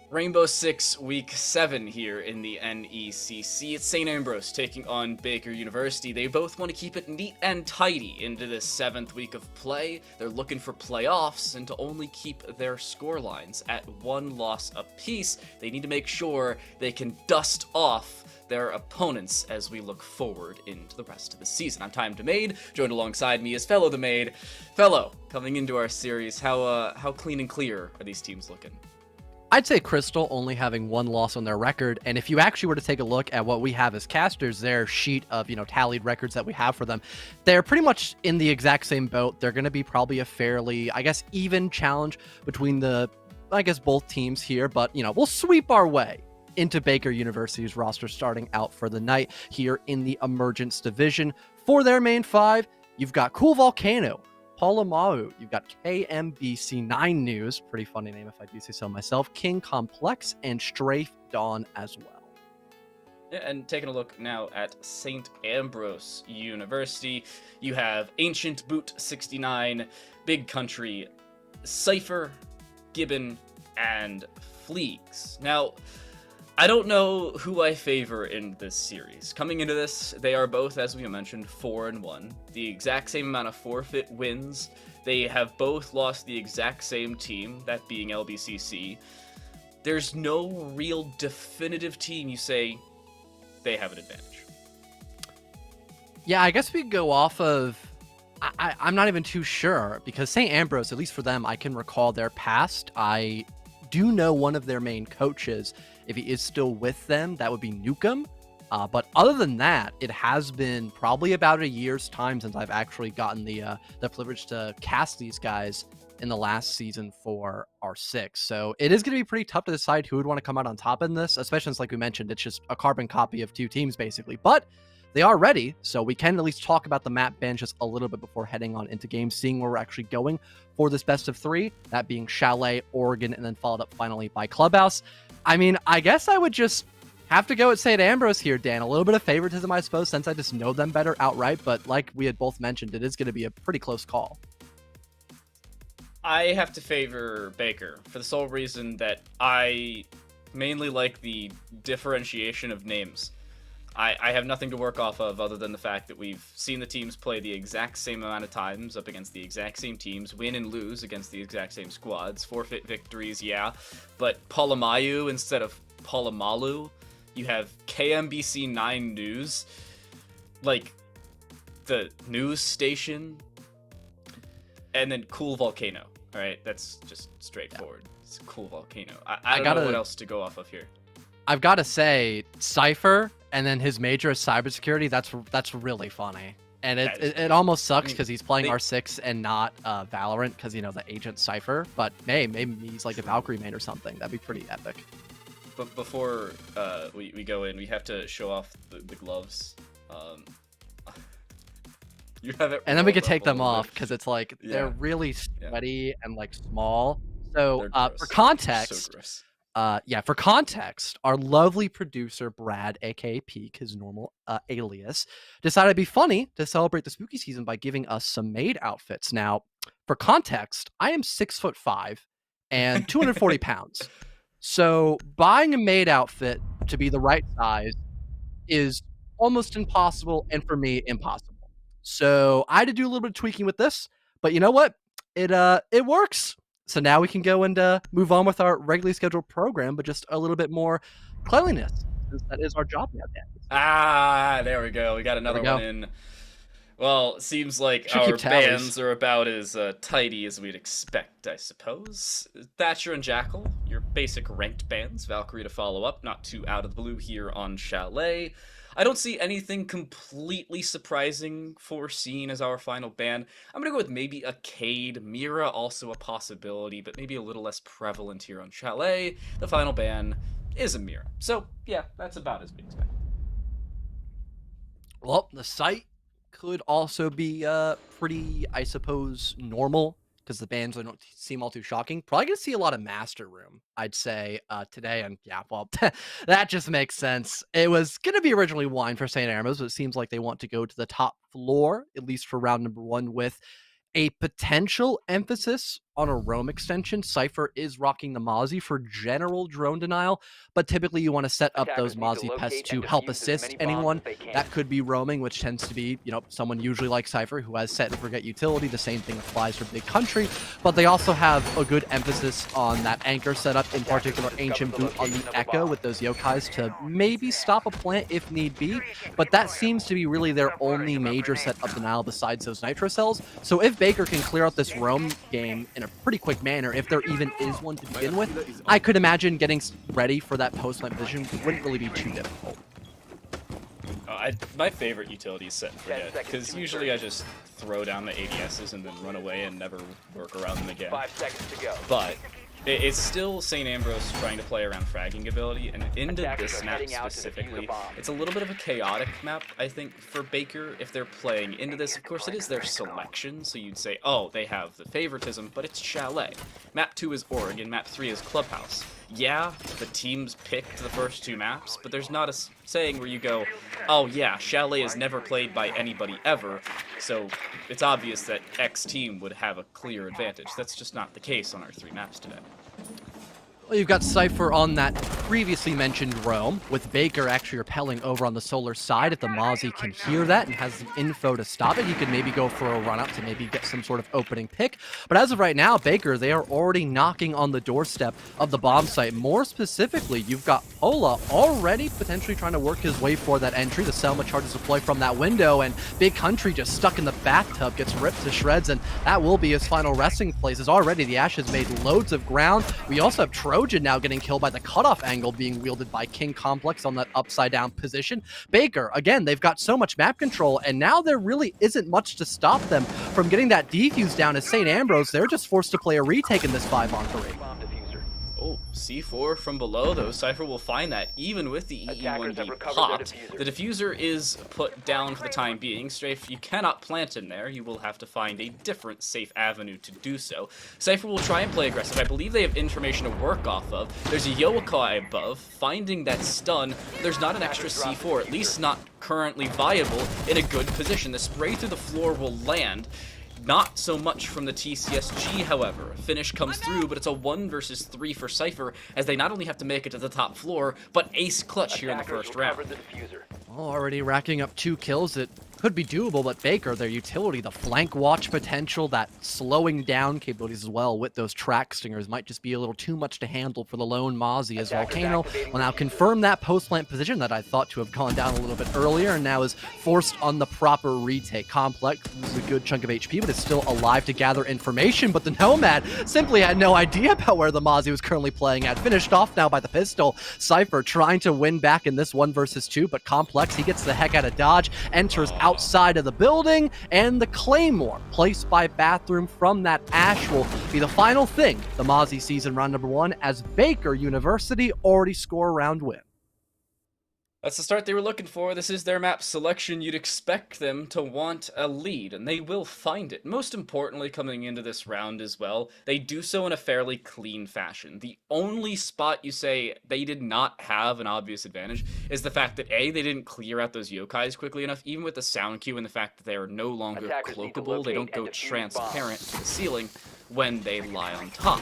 Rainbow Six Week 7 here in the NECC. It's St. Ambrose taking on Baker University. They both want to keep it neat and tidy into this 7th week of play. They're looking for playoffs and to only keep their score lines at 1 loss apiece. They need to make sure they can dust off their opponents as we look forward into the rest of the season. I'm Time to Maid, joined alongside me is Fellow the Maid. Fellow, coming into our series, how clean and clear are these teams looking? I'd say Crystal only having 1 loss on their record, and if you actually were to take a look at what we have as casters, their sheet of, tallied records that we have for them, they're pretty much in the exact same boat. They're going to be probably a fairly, even challenge between both teams here, but, we'll sweep our way into Baker University's roster starting out for the night here in the Emergence Division. For their main 5, you've got Cool Volcano, Polamalu, you've got KMBC9 News, pretty funny name if I do say so myself, King Complex, and Strafe Dawn as well. Yeah, and taking a look now at St. Ambrose University, you have Ancient Boot 69, Big Country, Cypher, Gibbon, and Fleegs. Now, I don't know who I favor in this series. Coming into this, they are both, as we mentioned, 4-1. The exact same amount of forfeit wins. They have both lost the exact same team, that being LBCC. There's no real definitive team you say they have an advantage. Yeah, I guess we could go off of... I'm not even too sure, because St. Ambrose, at least for them, I can recall their past. I do know one of their main coaches. If he is still with them, that would be Nukem. But other than that, it has been probably about a year's time since I've actually gotten the privilege to cast these guys in the last season for R6. So it is going to be pretty tough to decide who would want to come out on top in this, especially since, like we mentioned, it's just a carbon copy of 2 teams, basically. But they are ready, so we can at least talk about the map ban just a little bit before heading on into games, seeing where we're actually going for this best of 3, that being Chalet, Oregon, and then followed up finally by Clubhouse. I guess I would just have to go at St. Ambrose here, Dan. A little bit of favoritism, I suppose, since I just know them better outright, but like we had both mentioned, it is going to be a pretty close call. I have to favor Baker for the sole reason that I mainly like the differentiation of names. I have nothing to work off of other than the fact that we've seen the teams play the exact same amount of times up against the exact same teams, win and lose against the exact same squads, forfeit victories, yeah, but Polamalu instead of Polamalu, you have KMBC9 News, like the news station, and then Cool Volcano, alright, that's just straightforward. Yeah. It's a Cool Volcano. I don't know what else to go off of here. I've got to say, Cypher and then his major is cybersecurity. That's really funny, and it almost sucks because he's playing R6 and not Valorant because the agent Cypher. But maybe he's like a Valkyrie main or something. That'd be pretty epic. But before we go in, we have to show off the gloves. You have it, and then we can take them off because it's like they're really sweaty and like small. So for context. So gross. For context, our lovely producer, Brad, aka Peak, his normal alias, decided it'd be funny to celebrate the spooky season by giving us some maid outfits. Now, for context, I am 6'5" and 240 pounds. So buying a maid outfit to be the right size is almost impossible, and for me, impossible. So I had to do a little bit of tweaking with this, but you know what? It works. So now we can go and move on with our regularly scheduled program, but just a little bit more cleanliness, since that is our job now, Dan. There we go. We got another one in. Well, it seems like our bands are about as tidy as we'd expect, I suppose. Thatcher and Jackal, your basic ranked bands. Valkyrie to follow up, not too out of the blue here on Chalet. I don't see anything completely surprising foreseen as our final ban. I'm going to go with maybe a Cade. Mira also a possibility, but maybe a little less prevalent here on Chalet. The final ban is a Mira. So, yeah, that's about as we expect. Well, the site could also be pretty, I suppose, normal, because the bans don't seem all too shocking. Probably going to see a lot of Master Room, I'd say, today. And yeah, well, that just makes sense. It was going to be originally wine for St. Ambrose, but it seems like they want to go to the top floor, at least for round number 1, with a potential emphasis on a roam extension, Cypher is rocking the Mozzie for general drone denial, but typically you want to set up those Attackers need to Mozzie pests locate to and help defuse as assist many bombs anyone as they can. that could be roaming, which tends to be, someone usually like Cypher who has set and forget utility. The same thing applies for Big Country, but they also have a good emphasis on that anchor setup, in particular Ancient Boot on the Echo with those yokais to maybe stop a plant if need be, but that seems to be really their only major set of denial besides those Nitro cells. So if Baker can clear out this roam game in a pretty quick manner, if there even is one to begin with, I could imagine getting ready for that post-plant position wouldn't really be too difficult. My favorite utility is set and forget, because usually I just throw down the ADSs and then run away and never work around them again. 5 seconds to go. But it's still St. Ambrose trying to play around fragging ability, and into this map specifically, it's a little bit of a chaotic map, I think, for Baker. If they're playing into this, of course, it is their selection, so you'd say, oh, they have the favoritism, but it's Chalet. Map 2 is Oregon, Map 3 is Clubhouse. Yeah, the teams picked the first 2 maps, but there's not a saying where you go, oh yeah, Chalet is never played by anybody ever, so it's obvious that X team would have a clear advantage. That's just not the case on our 3 maps today. Well, you've got Cypher on that previously mentioned roam, with Baker actually repelling over on the solar side. If the Mozzie can hear that and has the info to stop it, he could maybe go for a run-up to maybe get some sort of opening pick. But as of right now, Baker, they are already knocking on the doorstep of the bomb site. More specifically, you've got Pola already potentially trying to work his way for that entry. The Selma charges deploy from that window, and Big Country just stuck in the bathtub, gets ripped to shreds, and that will be his final resting place. As already the Ash has made loads of ground. We also have Trojan now getting killed by the cutoff angle being wielded by King Complex on that upside down position. Baker, again, they've got so much map control, and now there really isn't much to stop them from getting that defuse down as St. Ambrose. They're just forced to play a retake in this 5-on-3. Oh, C4 from below, though. Cypher will find that even with the EE1D popped. The diffuser is put down for the time being. Strafe, you cannot plant in there. You will have to find a different safe avenue to do so. Cypher will try and play aggressive. I believe they have information to work off of. There's a Yokai above. Finding that stun, there's not an extra C4, at least not currently viable, in a good position. The spray through the floor will land. Not so much from the TCSG, however. Finish comes through, but it's a 1 versus 3 for Cypher, as they not only have to make it to the top floor, but ace clutch here in the first round. Already racking up 2 kills. It could be doable, but Baker, their utility, the flank watch potential, that slowing down capabilities as well with those track stingers might just be a little too much to handle for the lone Mozzie, as Volcano will now confirm that post-plant position that I thought to have gone down a little bit earlier and now is forced on the proper retake. Complex loses a good chunk of HP, but is still alive to gather information, but the Nomad simply had no idea about where the Mozzie was currently playing at. Finished off now by the pistol. Cypher trying to win back in this 1 versus 2, but Complex, he gets the heck out of dodge, enters outside of the building, and the Claymore placed by Bathroom from that Ash will be the final thing the Mozzie sees in round number 1, as Baker University already score a round win. That's the start they were looking for. This is their map selection. You'd expect them to want a lead, and they will find it. Most importantly, coming into this round as well, they do so in a fairly clean fashion. The only spot you say they did not have an obvious advantage is the fact that A, they didn't clear out those yokais quickly enough, even with the sound cue and the fact that they are no longer cloakable. They don't go transparent to the ceiling when they lie on top.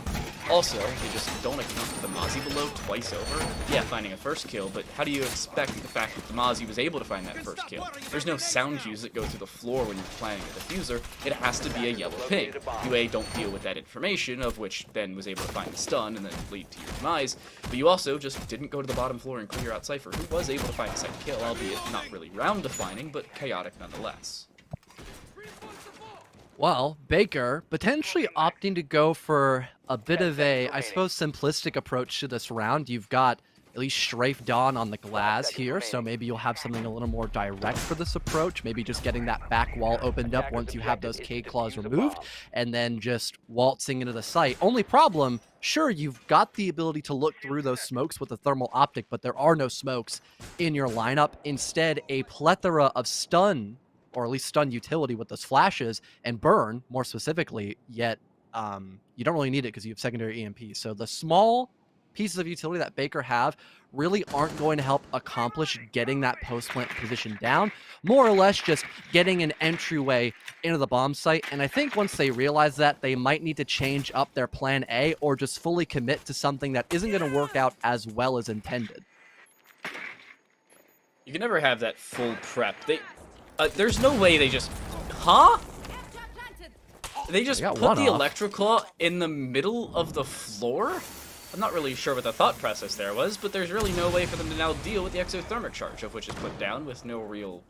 Also, they just don't account for the Mozzie below twice over. Yeah, finding a first kill, but how do you expect the fact that the Mozzie was able to find that first kill? There's no sound cues that go through the floor when you're playing a diffuser. It has to be a yellow ping. You A, don't deal with that information, of which then was able to find the stun and then lead to your demise, but you also just didn't go to the bottom floor and clear out Cypher, who was able to find a second kill, albeit not really round-defining, but chaotic nonetheless. Well, Baker potentially opting to go for a bit of a, I suppose, simplistic approach to this round. You've got at least Strafe Dawn on the glass here, so maybe you'll have something a little more direct for this approach. Maybe just getting that back wall opened up once you have those K-Claws removed, and then just waltzing into the site. Only problem, sure, you've got the ability to look through those smokes with the thermal optic, but there are no smokes in your lineup. Instead, a plethora of stun, or at least stun utility with those flashes, and burn, more specifically, yet you don't really need it because you have secondary EMP. So the small pieces of utility that Baker have really aren't going to help accomplish getting that post plant position down, more or less just getting an entryway into the bomb site. And I think once they realize that, they might need to change up their plan A or just fully commit to something that isn't going to work out as well as intended. You can never have that full prep. There's no way they just... Huh? They just put the Electroclaw in the middle of the floor? I'm not really sure what the thought process there was, but there's really no way for them to now deal with the exothermic charge, of which is put down with no real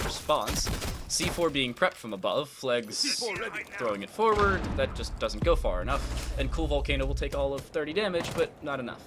response. C4 being prepped from above, Flegs throwing it forward, that just doesn't go far enough. And Cool Volcano will take all of 30 damage, but not enough.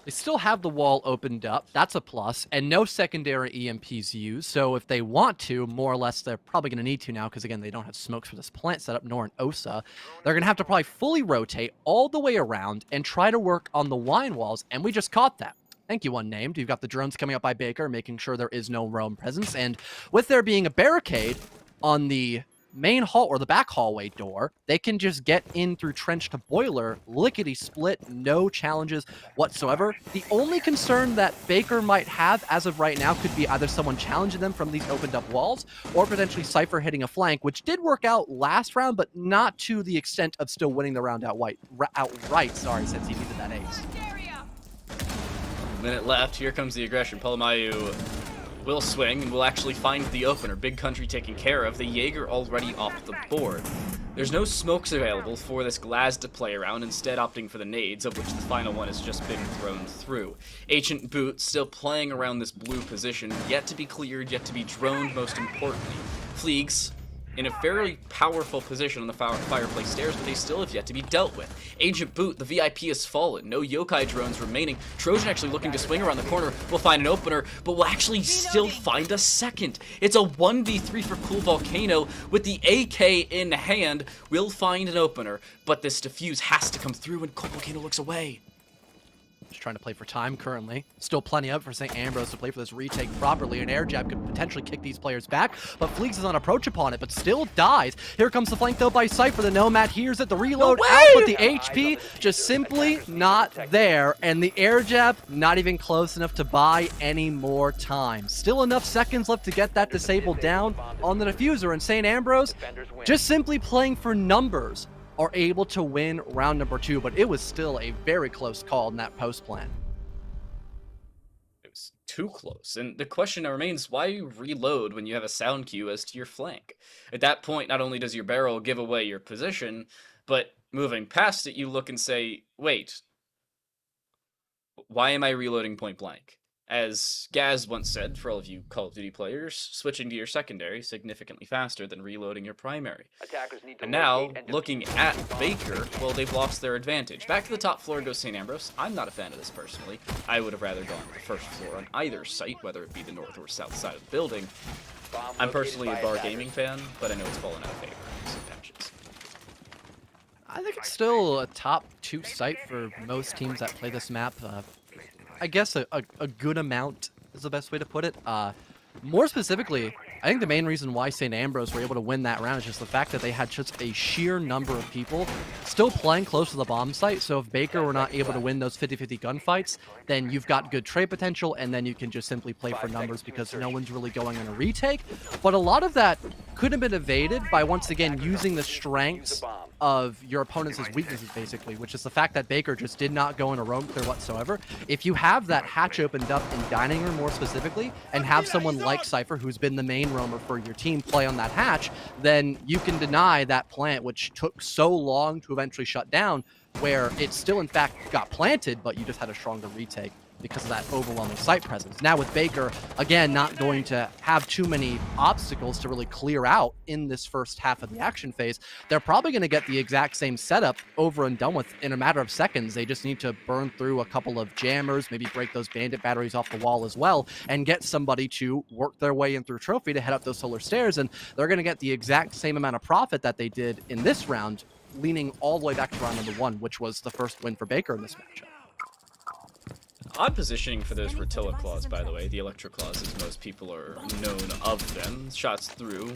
They still have the wall opened up. That's a plus. And no secondary EMPs used. So if they want to, more or less, they're probably going to need to now because, again, they don't have smokes for this plant setup, nor an OSA. They're going to have to probably fully rotate all the way around and try to work on the wine walls. And we just caught that. Thank you, Unnamed. You've got the drones coming up by Baker, making sure there is no roam presence. And with there being a barricade on the main hall or the back hallway door, they can just get in through trench to boiler, lickety split, no challenges whatsoever. The only concern that Baker might have as of right now could be either someone challenging them from these opened up walls or potentially Cypher hitting a flank, which did work out last round, but not to the extent of still winning the round outright, since he needed that ace. Minute left, here comes the aggression. Palomayu will swing and will actually find the opener. Big Country taken care of. The Jaeger already off the board. There's no smokes available for this Glaz to play around, instead opting for the nades, of which the final one has just been thrown through. Ancient Boot still playing around this blue position, yet to be cleared, yet to be droned most importantly. Fleegs in a fairly powerful position on the fireplace stairs, but they still have yet to be dealt with. Ancient Boot, the VIP has fallen. No yokai drones remaining. Trojan actually looking to swing around the corner. Will find an opener, but will actually still find a second. It's a 1v3 for Cool Volcano with the AK in hand. Will find an opener, but this defuse has to come through and Cool Volcano looks away. Just trying to play for time currently. Still plenty up for St. Ambrose to play for this retake properly. An air jab could potentially kick these players back, but Fleegs is on approach upon it, but still dies. Here comes the flank though by Cypher. The Nomad hears it, the reload out, but the HP just simply not there. And the air jab not even close enough to buy any more time. Still enough seconds left to get that disabled down on the diffuser, and St. Ambrose just simply playing for numbers are able to win round number 2, but it was still a very close call in that post plan. It was too close, and the question now remains, why reload when you have a sound cue as to your flank? At that point, not only does your barrel give away your position, but moving past it, you look and say, wait, why am I reloading point blank? As Gaz once said, for all of you Call of Duty players, switching to your secondary significantly faster than reloading your primary. And now, looking at Baker, well, they've lost their advantage. Back to the top floor goes St. Ambrose. I'm not a fan of this personally. I would have rather gone to the first floor on either site, whether it be the north or south side of the building. I'm personally a Bar Gaming fan, but I know it's fallen out of favor in some patches. I think it's still a top 2 site for most teams that play this map. I guess a good amount is the best way to put it. More specifically, I think the main reason why St. Ambrose were able to win that round is just the fact that they had just a sheer number of people still playing close to the bomb site. So if Baker were not able to win those 50-50 gunfights, then you've got good trade potential, and then you can just simply play for numbers because no one's really going on a retake. But a lot of that could have been evaded by, once again, using the strengths of your opponent's weaknesses, basically, which is the fact that Baker just did not go in a roam clear whatsoever. If you have that hatch opened up in Dining Room more specifically, and have someone like Cypher, who's been the main roamer for your team, play on that hatch, then you can deny that plant, which took so long to eventually shut down, where it still, in fact, got planted, but you just had a stronger retake because of that overwhelming site presence. Now with Baker, again, not going to have too many obstacles to really clear out in this first half of the action phase, they're probably going to get the exact same setup over and done with in a matter of seconds. They just need to burn through a couple of jammers, maybe break those bandit batteries off the wall as well, and get somebody to work their way in through Trophy to head up those solar stairs, and they're going to get the exact same amount of profit that they did in this round, leaning all the way back to round number 1, which was the first win for Baker in this matchup. Odd positioning for those Rotilla claws, by the way. The Electro claws, as most people are known of them. Shots through.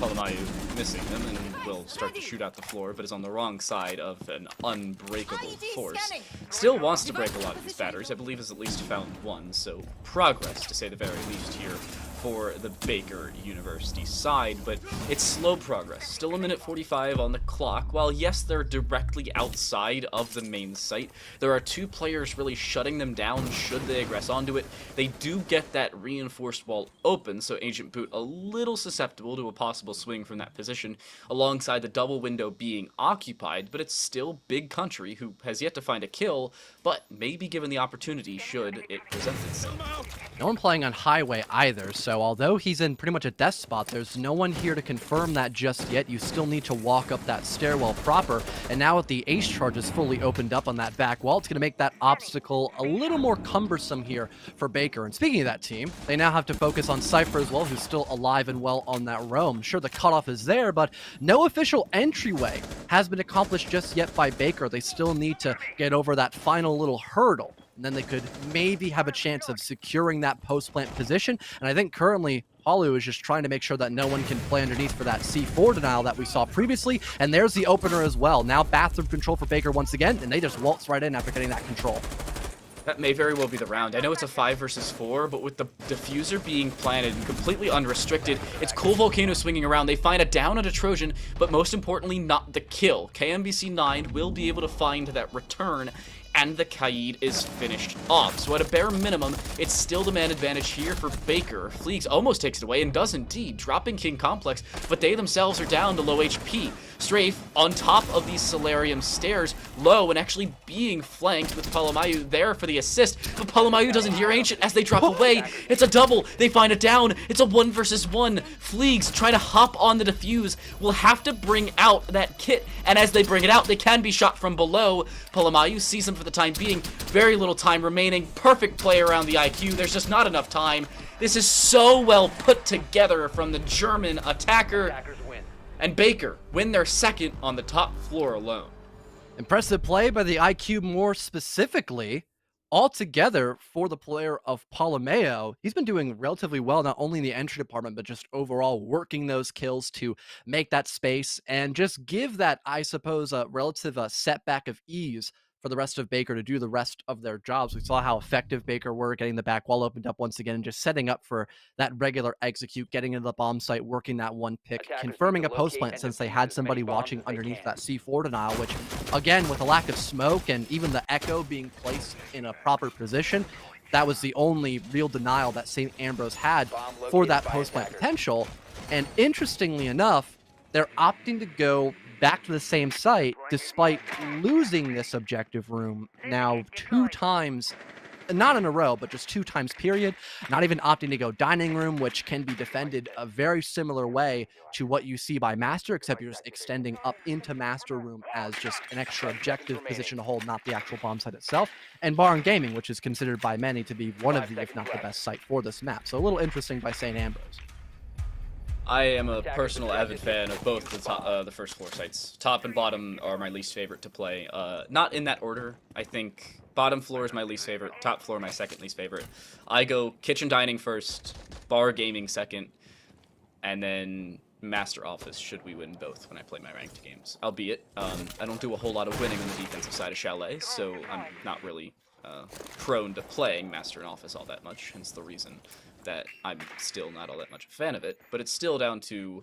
Palomayu missing them and will start to shoot out the floor, but is on the wrong side of an unbreakable force. Still wants to break a lot of these batteries. I believe has at least found one, so progress, to say the very least here, for the Baker University side, but it's slow progress. Still a minute 45 on the clock. While yes, they're directly outside of the main site, there are two players really shutting them down should they aggress onto it. They do get that reinforced wall open, so Agent Boot a little susceptible to a possible swing from that position, alongside the double window being occupied, but it's still Big Country, who has yet to find a kill, but may be given the opportunity should it present itself. No one playing on Highway either, so although he's in pretty much a death spot, there's no one here to confirm that just yet. You still need to walk up that stairwell proper, and now with the ace charges fully opened up on that back wall, it's going to make that obstacle a little more cumbersome here for Baker. And speaking of that team, they now have to focus on Cypher as well, who's still alive and well on that roam. Sure, the cutoff is there, but no official entryway has been accomplished just yet by Baker. They still need to get over that final little hurdle, and then they could maybe have a chance of securing that post-plant position. And I think currently, Halu is just trying to make sure that no one can play underneath for that C4 denial that we saw previously. And there's the opener as well. Now bathroom control for Baker once again, and they just waltz right in after getting that control. That may very well be the round. I know it's a 5 versus 4, but with the diffuser being planted and completely unrestricted, it's Cool Volcano swinging around. They find a down at a Trojan, but most importantly, not the kill. KMBC9 will be able to find that return, and the Kaid is finished off. So at a bare minimum, it's still the man advantage here for Baker. Fleegs almost takes it away and does indeed, dropping King Complex, but they themselves are down to low HP. Strafe on top of these Solarium stairs, low and actually being flanked with Palomayu there for the assist, but Palomayu doesn't hear Ancient as they drop away. It's a double. They find it down. It's a 1 versus 1. Fleegs trying to hop on the defuse, will have to bring out that kit, and as they bring it out, they can be shot from below. Palomayu sees them for the time being. Very little time remaining. Perfect play around the IQ. There's just not enough time. This is so well put together from the German attacker. And Baker win their second on the top floor alone. Impressive play by the IQ more specifically. Altogether, for the player of Palomayo, he's been doing relatively well, not only in the entry department, but just overall working those kills to make that space and just give that, I suppose, a relative setback of ease for the rest of Baker to do the rest of their jobs. We saw how effective Baker were getting the back wall opened up once again and just setting up for that regular execute, getting into the bomb site, working that one pick, confirming a post plant since they had somebody watching underneath that C4 denial, which again, with a lack of smoke and even the echo being placed in a proper position, that was the only real denial that St. Ambrose had for that post plant potential. And interestingly enough, they're opting to go back to the same site despite losing this objective room now 2 times, not in a row, but just 2 times period. Not even opting to go dining room, which can be defended a very similar way to what you see by Master, except you're just extending up into Master room as just an extra objective position to hold, not the actual bomb site itself. And Barn Gaming, which is considered by many to be one of the, if not the best site for this map. So a little interesting by St. Ambrose. I am a personal avid fan of both the first 4 sites. Top and bottom are my least favorite to play. Not in that order. I think bottom floor is my least favorite, top floor my second least favorite. I go kitchen dining first, bar gaming second, and then master office should we win both when I play my ranked games. Albeit, I don't do a whole lot of winning on the defensive side of Chalet, so I'm not really prone to playing master and office all that much, hence the reason that I'm still not all that much a fan of it, but it's still down to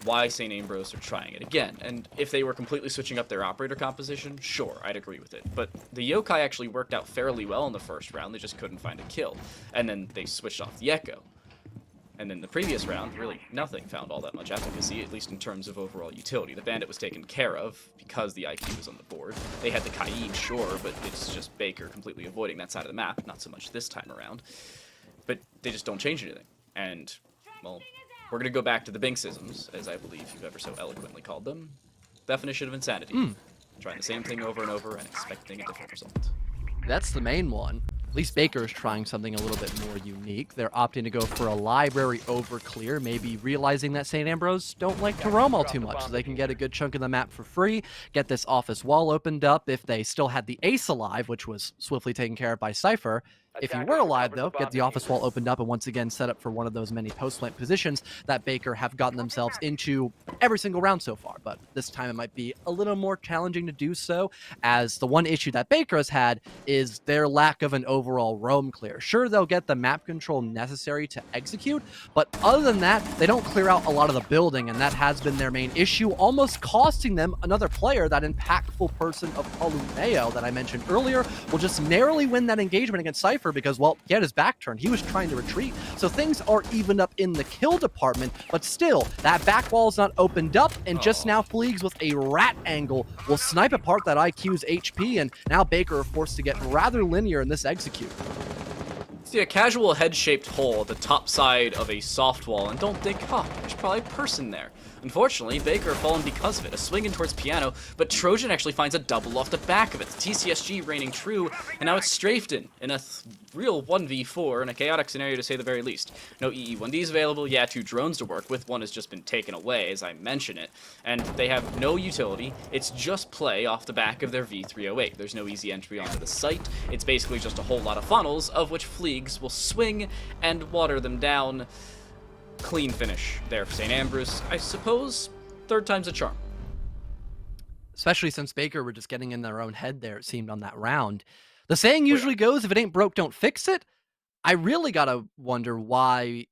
why St. Ambrose are trying it again. And if they were completely switching up their operator composition, sure, I'd agree with it. But the Yokai actually worked out fairly well in the first round, they just couldn't find a kill. And then they switched off the Echo. And then the previous round, really nothing found all that much efficacy, at least in terms of overall utility. The Bandit was taken care of because the IQ was on the board. They had the Kaid, sure, but it's just Baker completely avoiding that side of the map, not so much this time around. But they just don't change anything. And, well, we're going to go back to the Binksisms, as I believe you've ever so eloquently called them. Definition of insanity. Trying the same thing over and over and expecting a different result. That's the main one. At least Baker is trying something a little bit more unique. They're opting to go for a library over clear, maybe realizing that St. Ambrose don't like to roam all too much, so they can get a good chunk of the map for free, get this office wall opened up if they still had the ace alive, which was swiftly taken care of by Cypher. If you were alive, though, get the office wall opened up and once again set up for one of those many post-plant positions that Baker have gotten themselves into every single round so far. But this time it might be a little more challenging to do so, as the one issue that Baker has had is their lack of an overall roam clear. Sure, they'll get the map control necessary to execute, but other than that, they don't clear out a lot of the building, and that has been their main issue, almost costing them another player. That impactful person of Palumeo that I mentioned earlier will just narrowly win that engagement against Cypher because, well, he had his back turned. He was trying to retreat. So things are evened up in the kill department, but still, that back wall is not opened up, and just now Fleegs with a rat angle will snipe apart that IQ's HP, and now Baker are forced to get rather linear in this execute. See a casual head-shaped hole at the top side of a soft wall and don't think, oh, there's probably a person there. Unfortunately, Baker fallen because of it, a swing in towards Piano, but Trojan actually finds a double off the back of it. The TCSG reigning true, and now it's strafed in a real 1v4 in a chaotic scenario to say the very least. No EE1Ds available, yeah, 2 drones to work with, one has just been taken away as I mention it, and they have no utility, it's just play off the back of their V308. There's no easy entry onto the site, it's basically just a whole lot of funnels, of which Fleegs will swing and water them down. Clean finish there for St. Ambrose. I suppose 3rd time's a charm. Especially since Baker were just getting in their own head there, it seemed, on that round. The saying usually goes, if it ain't broke, don't fix it. I really gotta wonder why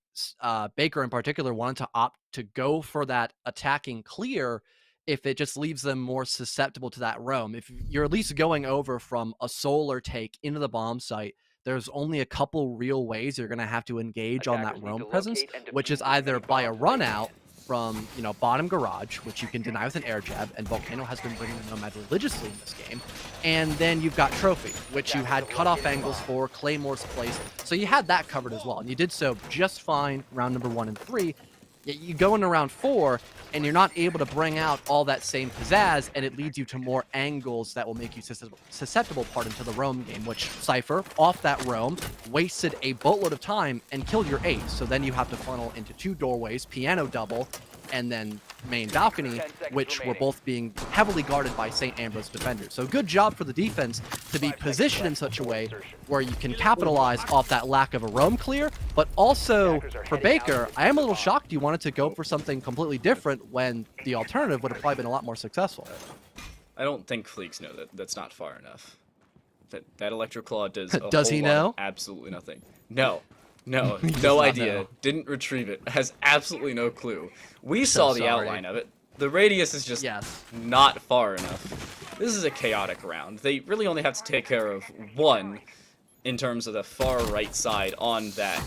Baker in particular wanted to opt to go for that attacking clear if it just leaves them more susceptible to that roam. If you're at least going over from a solar take into the bomb site, there's only a couple real ways you're going to have to engage on that roam presence, which is either by a run out from, bottom garage, which you can deny with an air jab, and Volcano has been bringing the nomad religiously in this game, and then you've got trophy, which you had cutoff angles for, Claymore's place, so you had that covered as well, and you did so just fine round number 1 and 3. You go into round 4, and you're not able to bring out all that same pizzazz, and it leads you to more angles that will make you susceptible to the roam game, which Cypher, off that roam, wasted a boatload of time and killed your ace. So then you have to funnel into 2 doorways, piano double, and then main balcony, which were both being heavily guarded by St. Ambrose defenders. So good job for the defense to be positioned in such a way where you can capitalize off that lack of a roam clear, but also for Baker, I am a little shocked you wanted to go for something completely different when the alternative would have probably been a lot more successful. I don't think Fleegs know that that's not far enough. That Electroclaw does Does he know? Absolutely nothing. No, no idea. Know. Didn't retrieve it. Has absolutely no clue. We saw the outline of it. The radius is just not far enough. This is a chaotic round. They really only have to take care of one in terms of the far right side on that,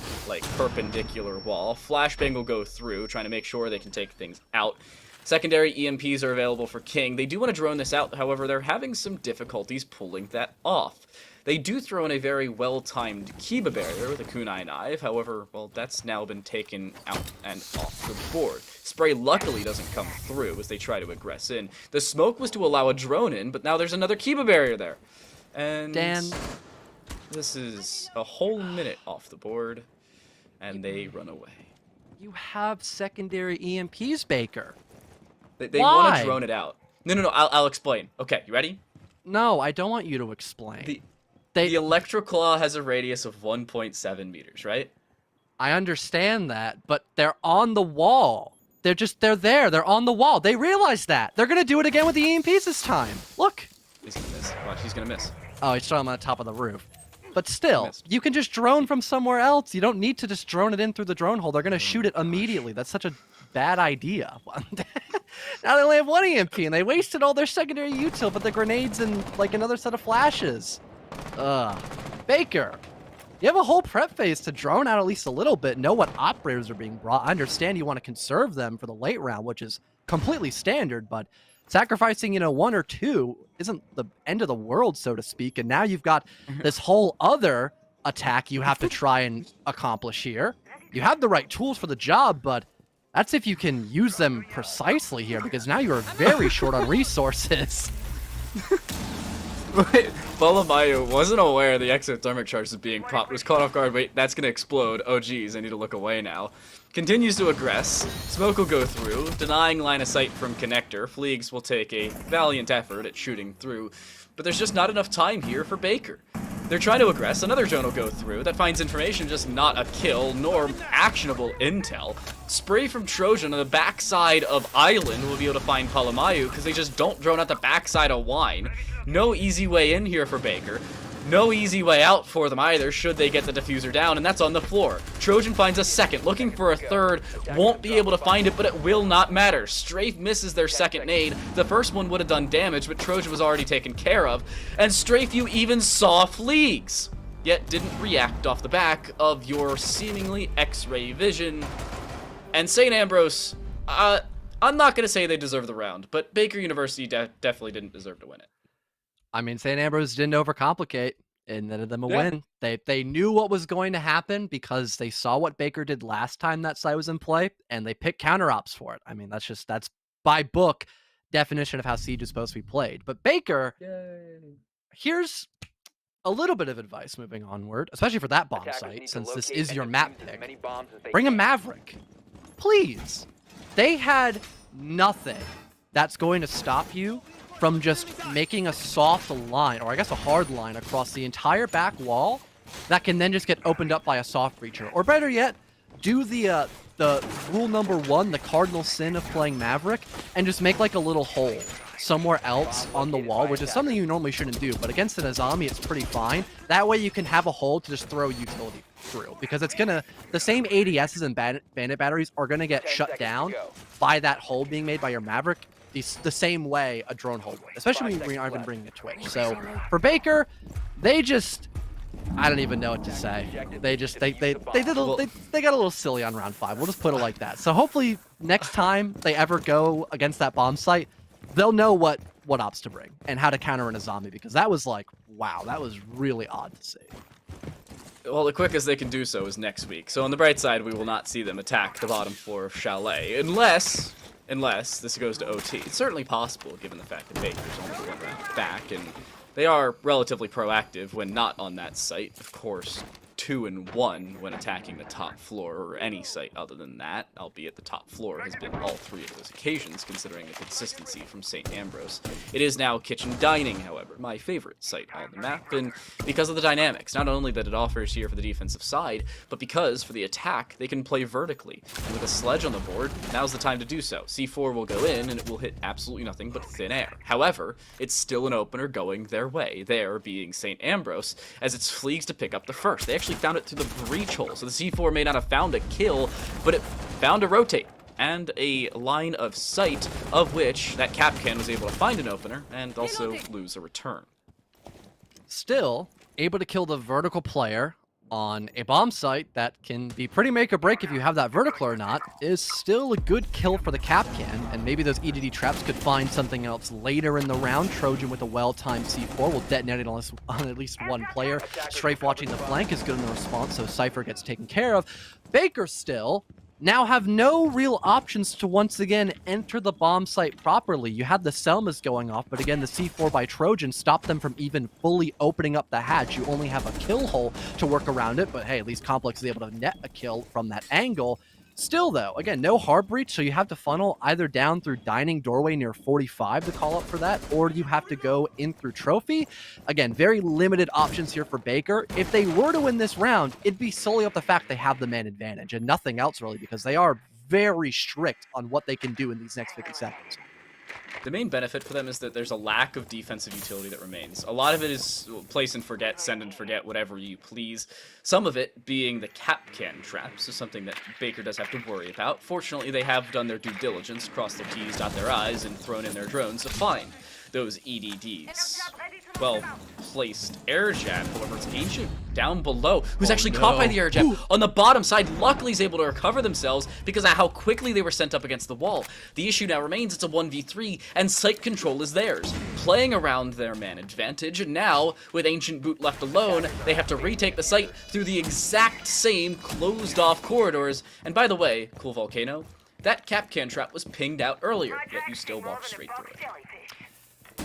perpendicular wall. Flashbang will go through, trying to make sure they can take things out. Secondary EMPs are available for King. They do want to drone this out, however, they're having some difficulties pulling that off. They do throw in a very well-timed Kiba barrier with a Kunai knife, however, well, that's now been taken out and off the board. Spray luckily doesn't come through as they try to aggress in. The smoke was to allow a drone in, but now there's another Kiba barrier there. And Dan, this is a whole minute off the board, and they run away. You have secondary EMPs, Baker. They want to drone it out. No, I'll explain. Okay, you ready? No, I don't want you to explain. The Electroclaw has a radius of 1.7 meters, right? I understand that, but they're on the wall. They're there. They're on the wall. They realize that. They're going to do it again with the EMPs this time. Look. He's going to miss. Watch, he's going to miss. Oh, he's throwing him on the top of the roof. But still, you can just drone from somewhere else. You don't need to just drone it in through the drone hole. They're going to shoot it immediately. That's such a bad idea. Now they only have 1 EMP, and they wasted all their secondary util, but the grenades and, another set of flashes. Baker, you have a whole prep phase to drone out at least a little bit, know what operators are being brought. I understand you want to conserve them for the late round, which is completely standard, but sacrificing, 1 or 2 isn't the end of the world, so to speak, and now you've got this whole other attack you have to try and accomplish here. You have the right tools for the job, but that's if you can use them precisely here, because now you're very short on resources. Balamayu wasn't aware the exothermic charge was being popped, was caught off guard. Wait, that's gonna explode. Oh geez, I need to look away now. Continues to aggress. Smoke will go through, denying line of sight from Connector. Fleegs will take a valiant effort at shooting through, but there's just not enough time here for Baker. They're trying to aggress, another drone will go through. That finds information, just not a kill, nor actionable intel. Spray from Trojan on the backside of Island will be able to find Balamayu, because they just don't drone out the backside of Wine. No easy way in here for Baker. No easy way out for them either, should they get the diffuser down, and that's on the floor. Trojan finds a second, looking for a third, won't be able to find it, but it will not matter. Strafe misses their second nade. The first one would have done damage, but Trojan was already taken care of, and Strafe, you even saw Fleegs, yet didn't react off the back of your seemingly X-ray vision. And St. Ambrose, I'm not going to say they deserve the round, but Baker University definitely didn't deserve to win it. I mean, St. Ambrose didn't overcomplicate and netted them a win. They knew what was going to happen because they saw what Baker did last time that site was in play, and they picked counter ops for it. I mean, that's by book definition of how Siege is supposed to be played. But Baker, here's a little bit of advice moving onward, especially for that bomb site, since this is your map pick. Bring a Maverick, please. They had nothing that's going to stop you from just making a soft line, or I guess a hard line, across the entire back wall that can then just get opened up by a soft breacher. Or better yet, do the rule number 1, the cardinal sin of playing Maverick, and just make like a little hole somewhere else on the wall, which is something you normally shouldn't do, but against an Azami, it's pretty fine. That way you can have a hole to just throw utility through, because it's gonna, the same ADSs and bandit batteries are gonna get shut down by that hole being made by your Maverick the same way a drone hole would, especially when you aren't even bringing a Twitch. So for Baker, they just, I don't even know what to say. They just they got a little silly on round 5. We'll just put it like that. So hopefully next time they ever go against that bomb site, they'll know what ops to bring and how to counter in a zombie, because that was like, wow, that was really odd to see. Well, the quickest they can do so is next week. So on the bright side, we will not see them attack the bottom floor of Chalet, unless this goes to OT. It's certainly possible, given the fact that Baker's only 1 round back, and they are relatively proactive when not on that site. Of course, 2-1 when attacking the top floor, or any site other than that, albeit the top floor has been all 3 of those occasions, considering the consistency from St. Ambrose. It is now Kitchen Dining, however, my favorite site on the map, and because of the dynamics, not only that it offers here for the defensive side, but because for the attack, they can play vertically, and with a sledge on the board, now's the time to do so. C4 will go in, and it will hit absolutely nothing but thin air. However, it's still an opener going their way, there being St. Ambrose, as it's Fleegs to pick up the first. They actually found it through the breach hole, so the C4 may not have found a kill, but it found a rotate and a line of sight, of which that Capcan was able to find an opener and also lose a return. Still able to kill the vertical player on a bomb site that can be pretty make or break if you have that vertical or not, is still a good kill for the Capcan, and maybe those EDD traps could find something else later in the round. Trojan with a well-timed C4 will detonate it on at least 1 player. Strafe watching the flank is good in the response, so Cypher gets taken care of. Baker still now have no real options to once again enter the bomb site properly. You had the Selmas going off, but again, the C4 by Trojan stopped them from even fully opening up the hatch. You only have a kill hole to work around it, but hey, at least Complex is able to net a kill from that angle. Still though, again, no hard breach, so you have to funnel either down through dining doorway near 45 to call up for that, or you have to go in through trophy. Again, very limited options here for Baker. If they were to win this round, it'd be solely off the fact they have the man advantage and nothing else really, because they are very strict on what they can do in these next 50 seconds. The main benefit for them is that there's a lack of defensive utility that remains. A lot of it is place and forget, send and forget, whatever you please. Some of it being the Capcan traps, is something that Baker does have to worry about. Fortunately, they have done their due diligence, crossed their T's, dot their I's, and thrown in their drones to find those EDDs. Well-placed air jab, however, it's Ancient down below, who's actually caught by the air jab on the bottom side. Luckily, he's able to recover themselves because of how quickly they were sent up against the wall. The issue now remains, it's a 1v3, and site control is theirs, playing around their man advantage, and now, with Ancient Boot left alone, they have to retake the site through the exact same closed-off corridors. And by the way, Cool Volcano, that Capcan trap was pinged out earlier, yet you still walked straight through it.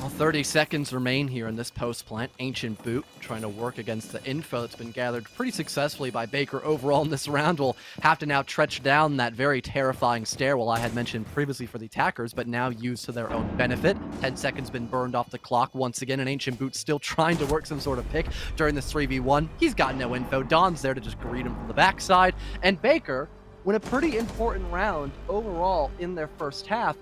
Well, 30 seconds remain here in this post plant. Ancient Boot trying to work against the info that's been gathered pretty successfully by Baker overall in this round. Will have to now trudge down that very terrifying stairwell I had mentioned previously for the attackers, but now used to their own benefit. 10 seconds been burned off the clock once again, and Ancient Boot still trying to work some sort of pick during this 3v1. He's got no info. Don's there to just greet him from the backside, and Baker win a pretty important round overall in their first half.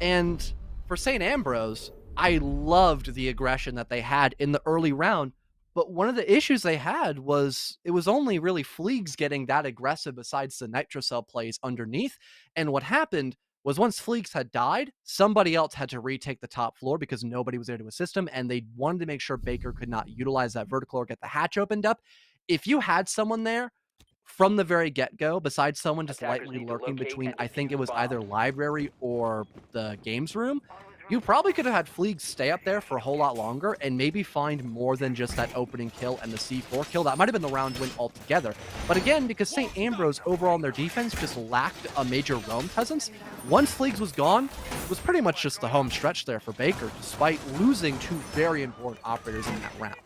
And for St. Ambrose, I loved the aggression that they had in the early round, but one of the issues they had was it was only really Fleegs getting that aggressive besides the Nitrocell plays underneath. And what happened was once Fleegs had died, somebody else had to retake the top floor because nobody was there to assist him, and they wanted to make sure Baker could not utilize that vertical or get the hatch opened up. If you had someone there from the very get-go, besides someone just lightly lurking between, I think it was either library or the games room, you probably could have had Fleegs stay up there for a whole lot longer and maybe find more than just that opening kill and the C4 kill. That might have been the round win altogether. But again, because St. Ambrose overall in their defense just lacked a major roam presence, once Fleegs was gone, it was pretty much just the home stretch there for Baker, despite losing two very important operators in that round.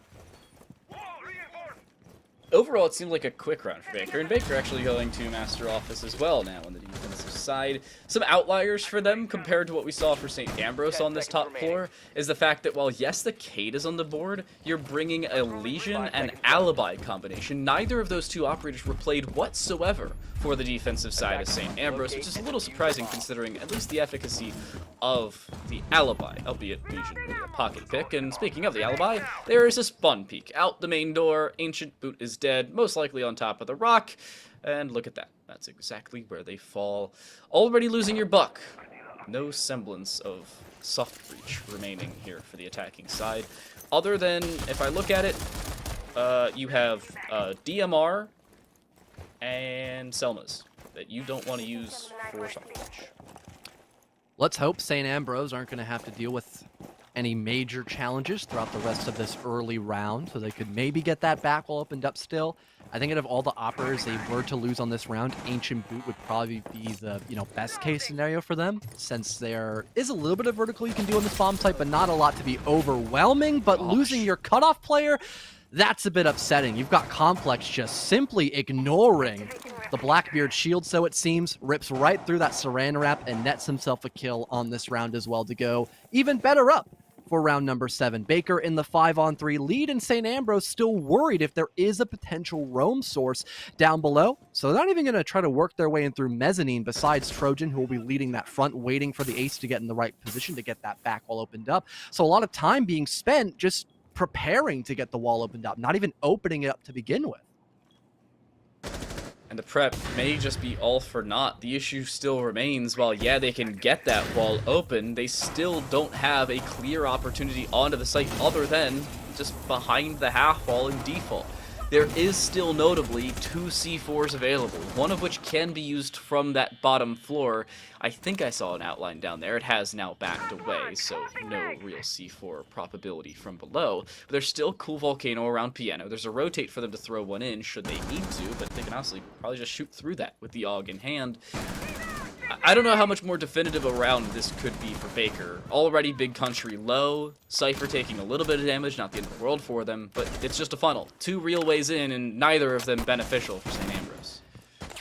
Overall, it seemed like a quick round for Baker, and Baker actually going to Master Office as well now on the defensive side. Some outliers for them compared to what we saw for St. Ambrose on this top floor is the fact that while, yes, the Kate is on the board, you're bringing a Legion and Alibi combination. Neither of those two operators were played whatsoever for the defensive side of St. Ambrose, which is a little surprising considering at least the efficacy of the Alibi, albeit Legion really a pocket pick. And speaking of the Alibi, there is a spawn peek. Out the main door, Ancient Boot is dead, most likely on top of the rock, and look at that. That's exactly where they fall. Already losing your buck. No semblance of soft breach remaining here for the attacking side. Other than, if I look at it, you have DMR and Selmas that you don't want to use for soft breach. Let's hope St. Ambrose aren't going to have to deal with any major challenges throughout the rest of this early round, so they could maybe get that back wall opened up still. I think out of all the operators they were to lose on this round, Ancient Boot would probably be the best case scenario for them, since there is a little bit of vertical you can do on this bomb site, but not a lot to be overwhelming. But losing your cutoff player, that's a bit upsetting. You've got Complex just simply ignoring the Blackbeard shield, so it seems, rips right through that Saran wrap and nets himself a kill on this round as well to go even better up for round number 7. Baker in the 5-on-3 lead, and St. Ambrose still worried if there is a potential roam source down below. So they're not even going to try to work their way in through Mezzanine besides Trojan, who will be leading that front, waiting for the ace to get in the right position to get that back wall opened up. So a lot of time being spent just preparing to get the wall opened up, not even opening it up to begin with. And the prep may just be all for naught. The issue still remains, while yeah, they can get that wall open, they still don't have a clear opportunity onto the site other than just behind the half wall in default. There is still notably 2 C4s available, one of which can be used from that bottom floor. I think I saw an outline down there. It has now backed away, so no real C4 probability from below. But there's still cool Volcano around Piano. There's a rotate for them to throw one in should they need to, but they can honestly probably just shoot through that with the AUG in hand. I don't know how much more definitive a round this could be for Baker. Already big country low, Cypher taking a little bit of damage, not the end of the world for them, but it's just a funnel. 2 real ways in, and neither of them beneficial for St. Ambrose.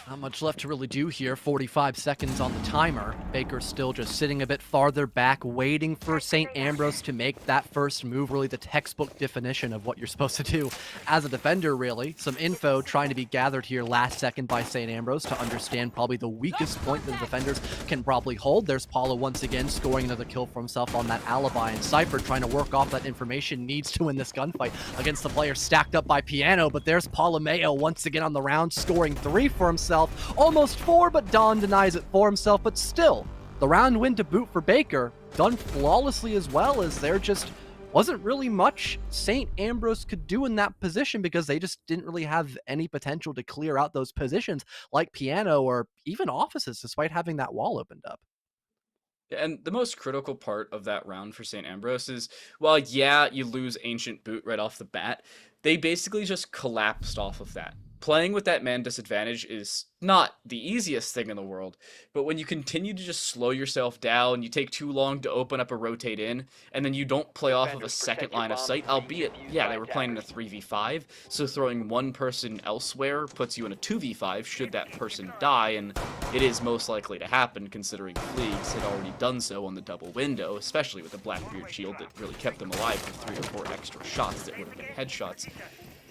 Not much left to really do here. 45 seconds on the timer. Baker's still just sitting a bit farther back, waiting for St. Ambrose to make that first move. Really the textbook definition of what you're supposed to do as a defender, really. Some info trying to be gathered here last second by St. Ambrose to understand probably the weakest point that the defenders can probably hold. There's Paulo once again scoring another kill for himself on that Alibi, and Cypher trying to work off that information, needs to win this gunfight against the player stacked up by Piano. But there's Paulo Mayo once again on the round, scoring 3 for himself. Almost 4, but Don denies it for himself. But still, the round win to boot for Baker, done flawlessly as well, as there just wasn't really much St. Ambrose could do in that position because they just didn't really have any potential to clear out those positions like Piano or even Offices, despite having that wall opened up. And the most critical part of that round for St. Ambrose is, while yeah, you lose Ancient Boot right off the bat, they basically just collapsed off of that. playing with that man disadvantage is not the easiest thing in the world, but when you continue to just slow yourself down, you take too long to open up a rotate in, and then you don't play off of a second line of sight, albeit, yeah, they were playing in a 3v5, so throwing one person elsewhere puts you in a 2v5 should that person die, and it is most likely to happen considering Fleegs had already done so on the double window, especially with the Blackbeard shield that really kept them alive for 3 or 4 extra shots that would have been headshots.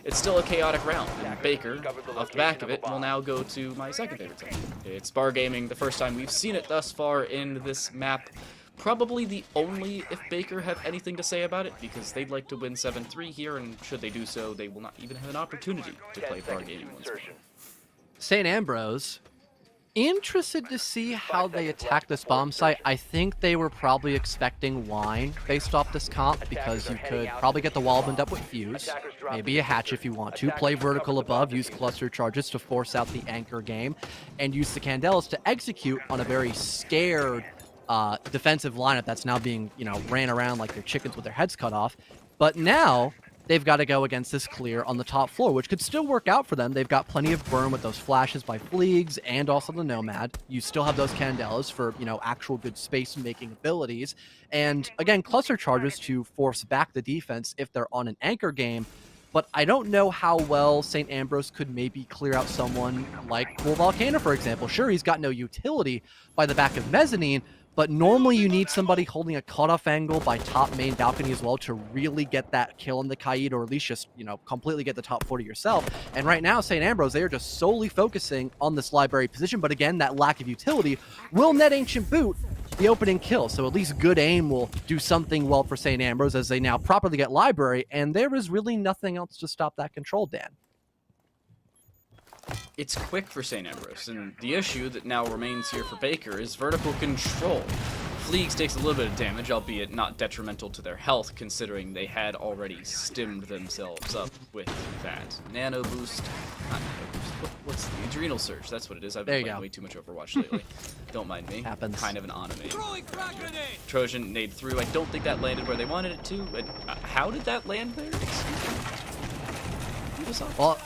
It's still a chaotic round, and Baker, off the back of it, will now go to my second favorite team. It's bar gaming, the first time we've seen it thus far in this map. Probably the only if Baker have anything to say about it, because they'd like to win 7-3 here, and should they do so, they will not even have an opportunity to play bar gaming once more. St. Ambrose, interested to see how they attack this bomb site. I think they were probably expecting wine based off this comp, because you could probably get the wall opened up with fuse, maybe a hatch if you want to, play vertical above, use cluster charges to force out the anchor game, and use the Candelas to execute on a very scared defensive lineup that's now being, ran around like they're chickens with their heads cut off. But now they've got to go against this clear on the top floor, which could still work out for them. They've got plenty of burn with those flashes by Fleegs and also the Nomad. You still have those Candelas for, actual good space-making abilities. And, again, cluster charges to force back the defense if they're on an anchor game. But I don't know how well St. Ambrose could maybe clear out someone like Cool Volcano, for example. Sure, he's got no utility by the back of Mezzanine, but normally you need somebody holding a cutoff angle by top main balcony as well to really get that kill on the Kaid, or at least just, completely get the top 40 yourself. And right now, St. Ambrose, they are just solely focusing on this library position. But again, that lack of utility will net Ancient Boot the opening kill. So at least good aim will do something well for St. Ambrose as they now properly get library. And there is really nothing else to stop that control, Dan. It's quick for St. Ambrose, and the issue that now remains here for Baker is vertical control. Fleegs takes a little bit of damage, albeit not detrimental to their health, considering they had already stimmed themselves up with that nano boost. Not nano boost. What's the adrenal surge? That's what it is. I've been playing way too much Overwatch lately. Don't mind me. Happens. Kind of an anime. Trojan nade through. I don't think that landed where they wanted it to. And, how did that land there? Well,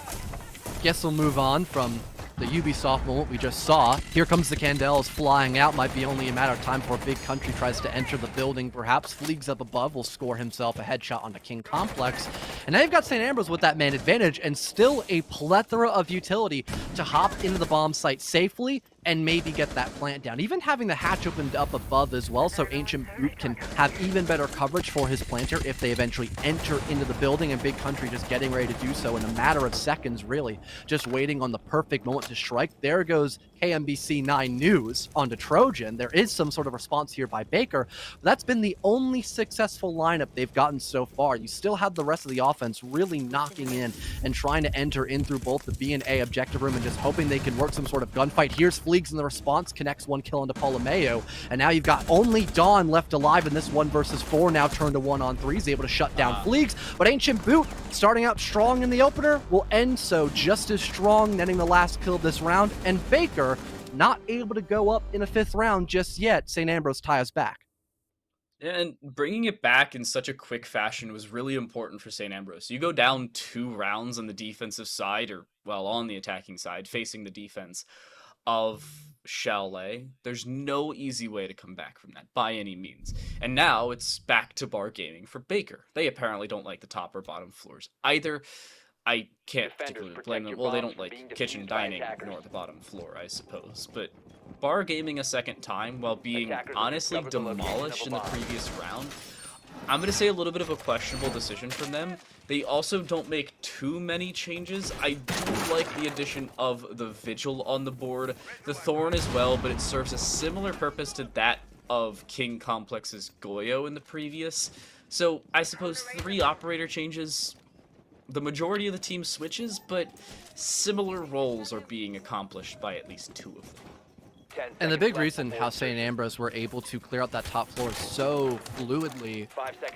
guess we'll move on from the Ubisoft moment we just saw. Here comes the Candelas flying out. Might be only a matter of time before Big Country tries to enter the building, perhaps. Fleegs up above will score himself a headshot on the King Complex. And now you've got St. Ambrose with that man advantage and still a plethora of utility to hop into the bomb site safely and maybe get that plant down. Even having the hatch opened up above as well, so Ancient Boot can have even better coverage for his planter if they eventually enter into the building, and Big Country just getting ready to do so in a matter of seconds, really. Just waiting on the perfect moment to strike. There goes KMBC 9 News onto Trojan. There is some sort of response here by Baker. But that's been the only successful lineup they've gotten so far. You still have the rest of the offense really knocking in and trying to enter in through both the B and A objective room and just hoping they can work some sort of gunfight. Here's Fleegs in the response, connects one kill into Polomeo, and now you've got only Dawn left alive in this 1 versus 4, now turned to 1-on-3. He's able to shut down Fleegs, but Ancient Boot, starting out strong in the opener, will end so just as strong, netting the last kill of this round, and Baker not able to go up in a 5th round just yet. St. Ambrose ties back. And bringing it back in such a quick fashion was really important for St. Ambrose. You go down 2 rounds on the defensive side, or, well, on the attacking side, facing the defense of Chalet. There's no easy way to come back from that, by any means. And now it's back to bar gaming for Baker. They apparently don't like the top or bottom floors either. I can't particularly blame them. Well, they don't like kitchen dining nor the bottom floor, I suppose. But bar gaming a second time while being honestly demolished in the previous round, I'm going to say a little bit of a questionable decision from them. They also don't make too many changes. I do like the addition of the Vigil on the board, the Thorn as well, but it serves a similar purpose to that of King Complex's Goyo in the previous. So I suppose 3 operator changes. The majority of the team switches, but similar roles are being accomplished by at least 2 of them. And the big reason how St. Ambrose were able to clear out that top floor so fluidly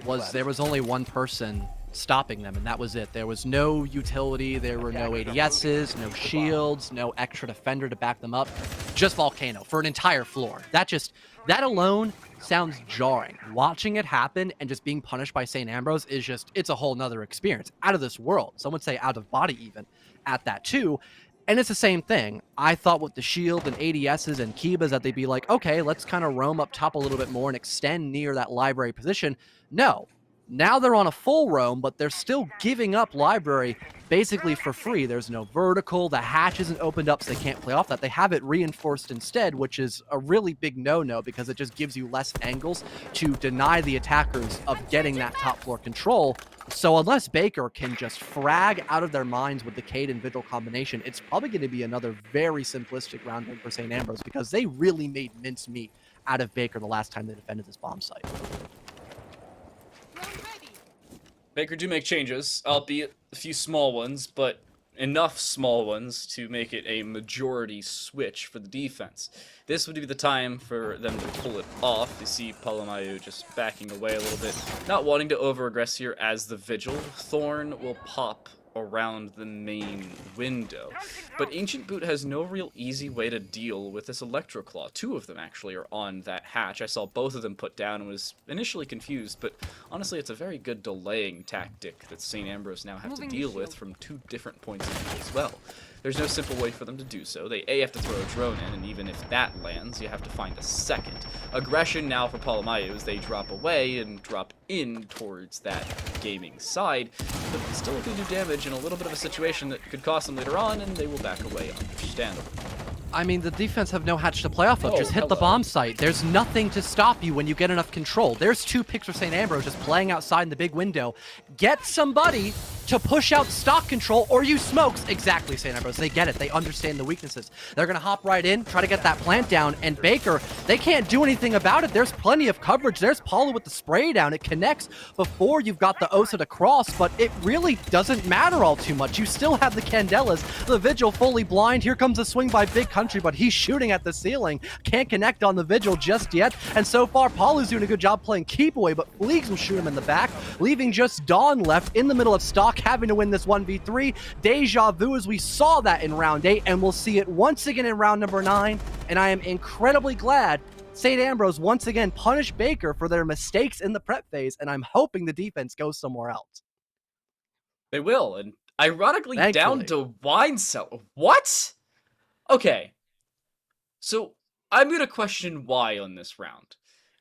was there was only one person stopping them, and that was it. There was no utility, there were no ADSs, no shields, no extra defender to back them up, just Volcano for an entire floor. That alone sounds jarring. Watching it happen and just being punished by St. Ambrose is it's a whole nother experience. Out of this world. Some would say out of body even at that too. And it's the same thing. I thought with the shield and ADSs and Kibas that they'd be like, okay, let's kind of roam up top a little bit more and extend near that library position. No. Now they're on a full roam, but they're still giving up library basically for free. There's no vertical. The hatch isn't opened up, so they can't play off that. They have it reinforced instead, which is a really big no-no because it just gives you less angles to deny the attackers of getting that top floor control. So unless Baker can just frag out of their minds with the Cade and Vigil combination, it's probably going to be another very simplistic round for St. Ambrose because they really made mincemeat out of Baker the last time they defended this bomb site. Baker do make changes, albeit a few small ones, but enough small ones to make it a majority switch for the defense. This would be the time for them to pull it off. You see Palomayu just backing away a little bit, not wanting to over-aggress here as the Vigil. Thorn will pop around the main window, but Ancient Boot has no real easy way to deal with this Electroclaw. Two of them actually are on that hatch. I saw both of them put down and was initially confused, but honestly it's a very good delaying tactic that St. Ambrose now have to deal with from two different points of view as well. There's no simple way for them to do so. They have to throw a drone in, and even if that lands, you have to find a second. Aggression now for Palomayu as they drop away and drop in towards that gaming side, but still can do damage in a little bit of a situation that could cost them later on, and they will back away, understandable. I mean, the defense have no hatch to play off of. Just hit the bomb site. There's nothing to stop you when you get enough control. There's two picks for St. Ambrose just playing outside in the big window. Get somebody to push out stock control or you smokes. Exactly, St. Ambrose. They get it. They understand the weaknesses. They're going to hop right in, try to get that plant down, and Baker, they can't do anything about it. There's plenty of coverage. There's Paulo with the spray down. It connects before you've got the Osa to cross, but it really doesn't matter all too much. You still have the Candelas, the Vigil fully blind. Here comes a swing by Big Country, but he's shooting at the ceiling. Can't connect on the Vigil just yet. And so far, Paulo's doing a good job playing keep away, but Fleegs will shoot him in the back, leaving just Dawn left in the middle of stock, having to win this 1v3. Deja vu as we saw that in round 8, and we'll see it once again in round number 9. And I am incredibly glad St. Ambrose once again punished Baker for their mistakes in the prep phase, and I'm hoping the defense goes somewhere else. They will, and ironically Thankfully. Down to wine cellar. What? Okay. So, I'm going to question why on this round.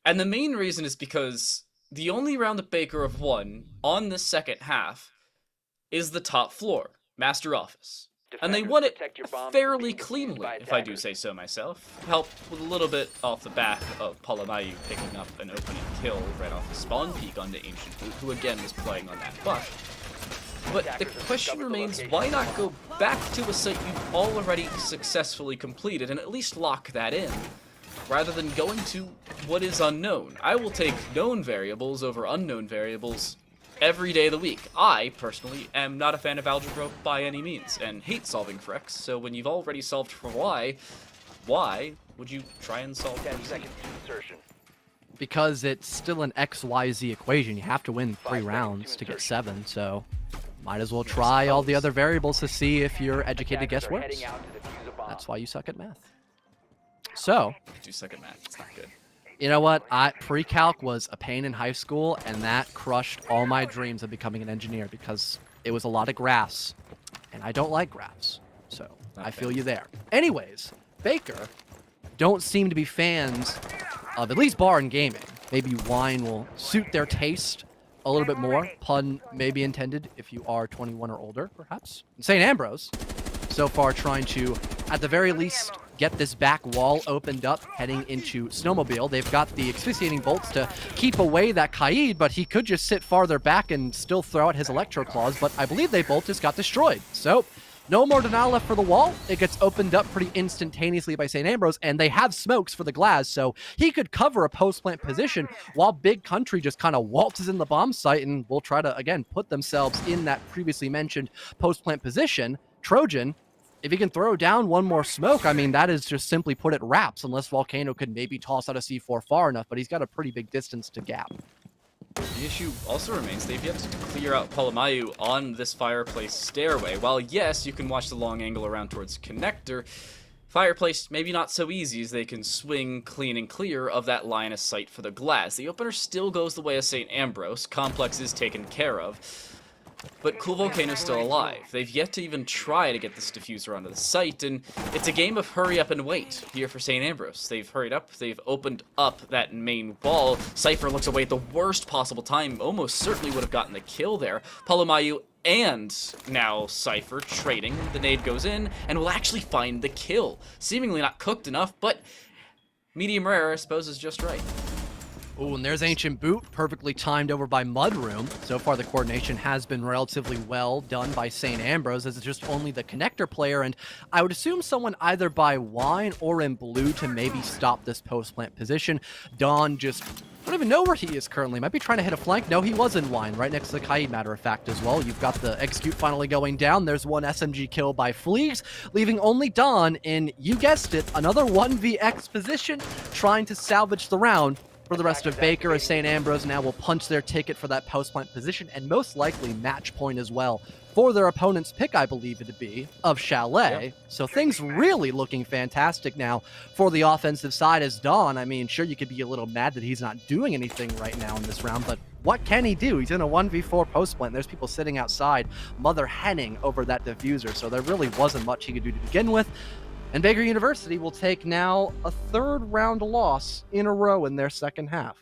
And the main reason is because the only round that Baker have won on this second half is the top floor, Master Office. And they won it fairly cleanly, if I do say so myself. Helped with a little bit off the back of Palomayu picking up an opening kill right off the spawn peak onto Ancient Boot, who again was playing on that buff. But the question remains, why not go back to a site you've already successfully completed and at least lock that in, rather than going to what is unknown? I will take known variables over unknown variables every day of the week. I, personally, am not a fan of algebra by any means, and hate solving for x, so when you've already solved for y, why would you try and solve 10 seconds to insertion. Because it's still an XYZ equation. You have to win 3 rounds to get 7, so might as well try all the other variables to see if your educated guess works. That's why you suck at math. So, I do suck at math, it's not good. you know what? Pre-calc was a pain in high school, and that crushed all my dreams of becoming an engineer because it was a lot of graphs, and I don't like graphs. So, I feel you there. Anyways, Baker don't seem to be fans of at least bar and gaming. Maybe wine will suit their taste a little bit more. Pun may be intended if you are 21 or older, perhaps. St. Ambrose, so far trying to, at the very least, get this back wall opened up heading into Snowmobile. They've got the asphyxiating bolts to keep away that Kaid, but he could just sit farther back and still throw out his Electro Claws, but I believe they both just got destroyed. So, no more denial left for the wall. It gets opened up pretty instantaneously by St. Ambrose, and they have smokes for the glass, so he could cover a post-plant position while Big Country just kind of waltzes in the bomb site and will try to, again, put themselves in that previously mentioned post-plant position. Trojan, if he can throw down one more smoke, I mean, that is just simply put it wraps, unless Volcano could maybe toss out a C4 far enough, but he's got a pretty big distance to gap. The issue also remains they've yet to clear out Palomayu on this fireplace stairway. While yes, you can watch the long angle around towards connector, fireplace maybe not so easy as they can swing clean and clear of that line of sight for the glass. The opener still goes the way of St. Ambrose. Complex is taken care of. But Cool Volcano's still alive. They've yet to even try to get this diffuser onto the site, and it's a game of hurry up and wait here for St. Ambrose. They've hurried up, they've opened up that main wall. Cypher looks away at the worst possible time, almost certainly would have gotten the kill there. Palomayu and now Cypher trading. The nade goes in, and will actually find the kill. Seemingly not cooked enough, but medium rare, I suppose, is just right. Oh, and there's Ancient Boot, perfectly timed over by Mudroom. So far, the coordination has been relatively well done by St. Ambrose, as it's just only the connector player, and I would assume someone either by Wine or in blue to maybe stop this post-plant position. Dawn just... I don't even know where he is currently. Might be trying to hit a flank. No, he was in Wine, right next to the Kaid, matter of fact, as well. You've got the Execute finally going down. There's one SMG kill by Fleegs, leaving only Dawn in, you guessed it, another 1vX position, trying to salvage the round. For the rest of Baker, as St. Ambrose now will punch their ticket for that post-plant position, and most likely match point as well for their opponent's pick, I believe it to be, of Chalet. Yep. So things really looking fantastic now for the offensive side as Dawn. I mean, sure, you could be a little mad that he's not doing anything right now in this round, but what can he do? He's in a 1v4 post-plant. There's people sitting outside, mother henning over that diffuser, so there really wasn't much he could do to begin with. And Baker University will take now a third round loss in a row in their second half.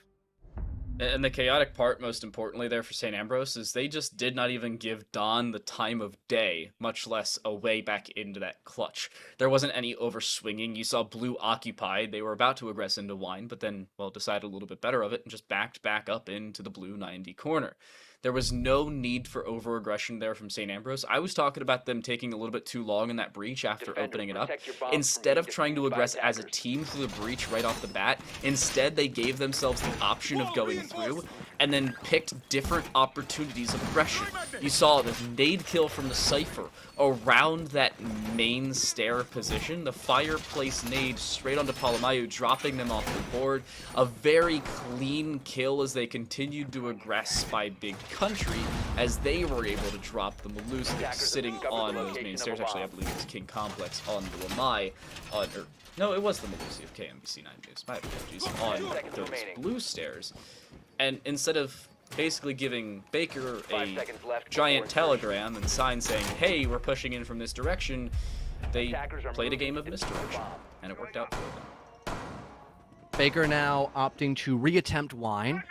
And the chaotic part, most importantly there for St. Ambrose, is they just did not even give Dawn the time of day, much less a way back into that clutch. There wasn't any overswinging. You saw blue occupied. They were about to aggress into Wine, but then, well, decided a little bit better of it and just backed back up into the blue 90 corner. There was no need for over-aggression there from St. Ambrose. I was talking about them taking a little bit too long in that breach after opening it up. Instead of trying to aggress as a team through the breach right off the bat, instead they gave themselves the option of going through and then picked different opportunities of aggression. You saw the nade kill from the Cypher around that main stair position, the fireplace nade straight onto Palomayu, dropping them off the board. A very clean kill as they continued to aggress by Big Country as they were able to drop the Malusic sitting on those main stairs. Actually, I believe it was King Complex on the Lamai, no, it was the Malusi of KMBC 9 News, my apologies, on those blue stairs. And instead of basically giving Baker a giant telegram and sign saying, hey, we're pushing in from this direction, they played a game of misdirection, and it worked out for them. Baker now opting to reattempt Wine.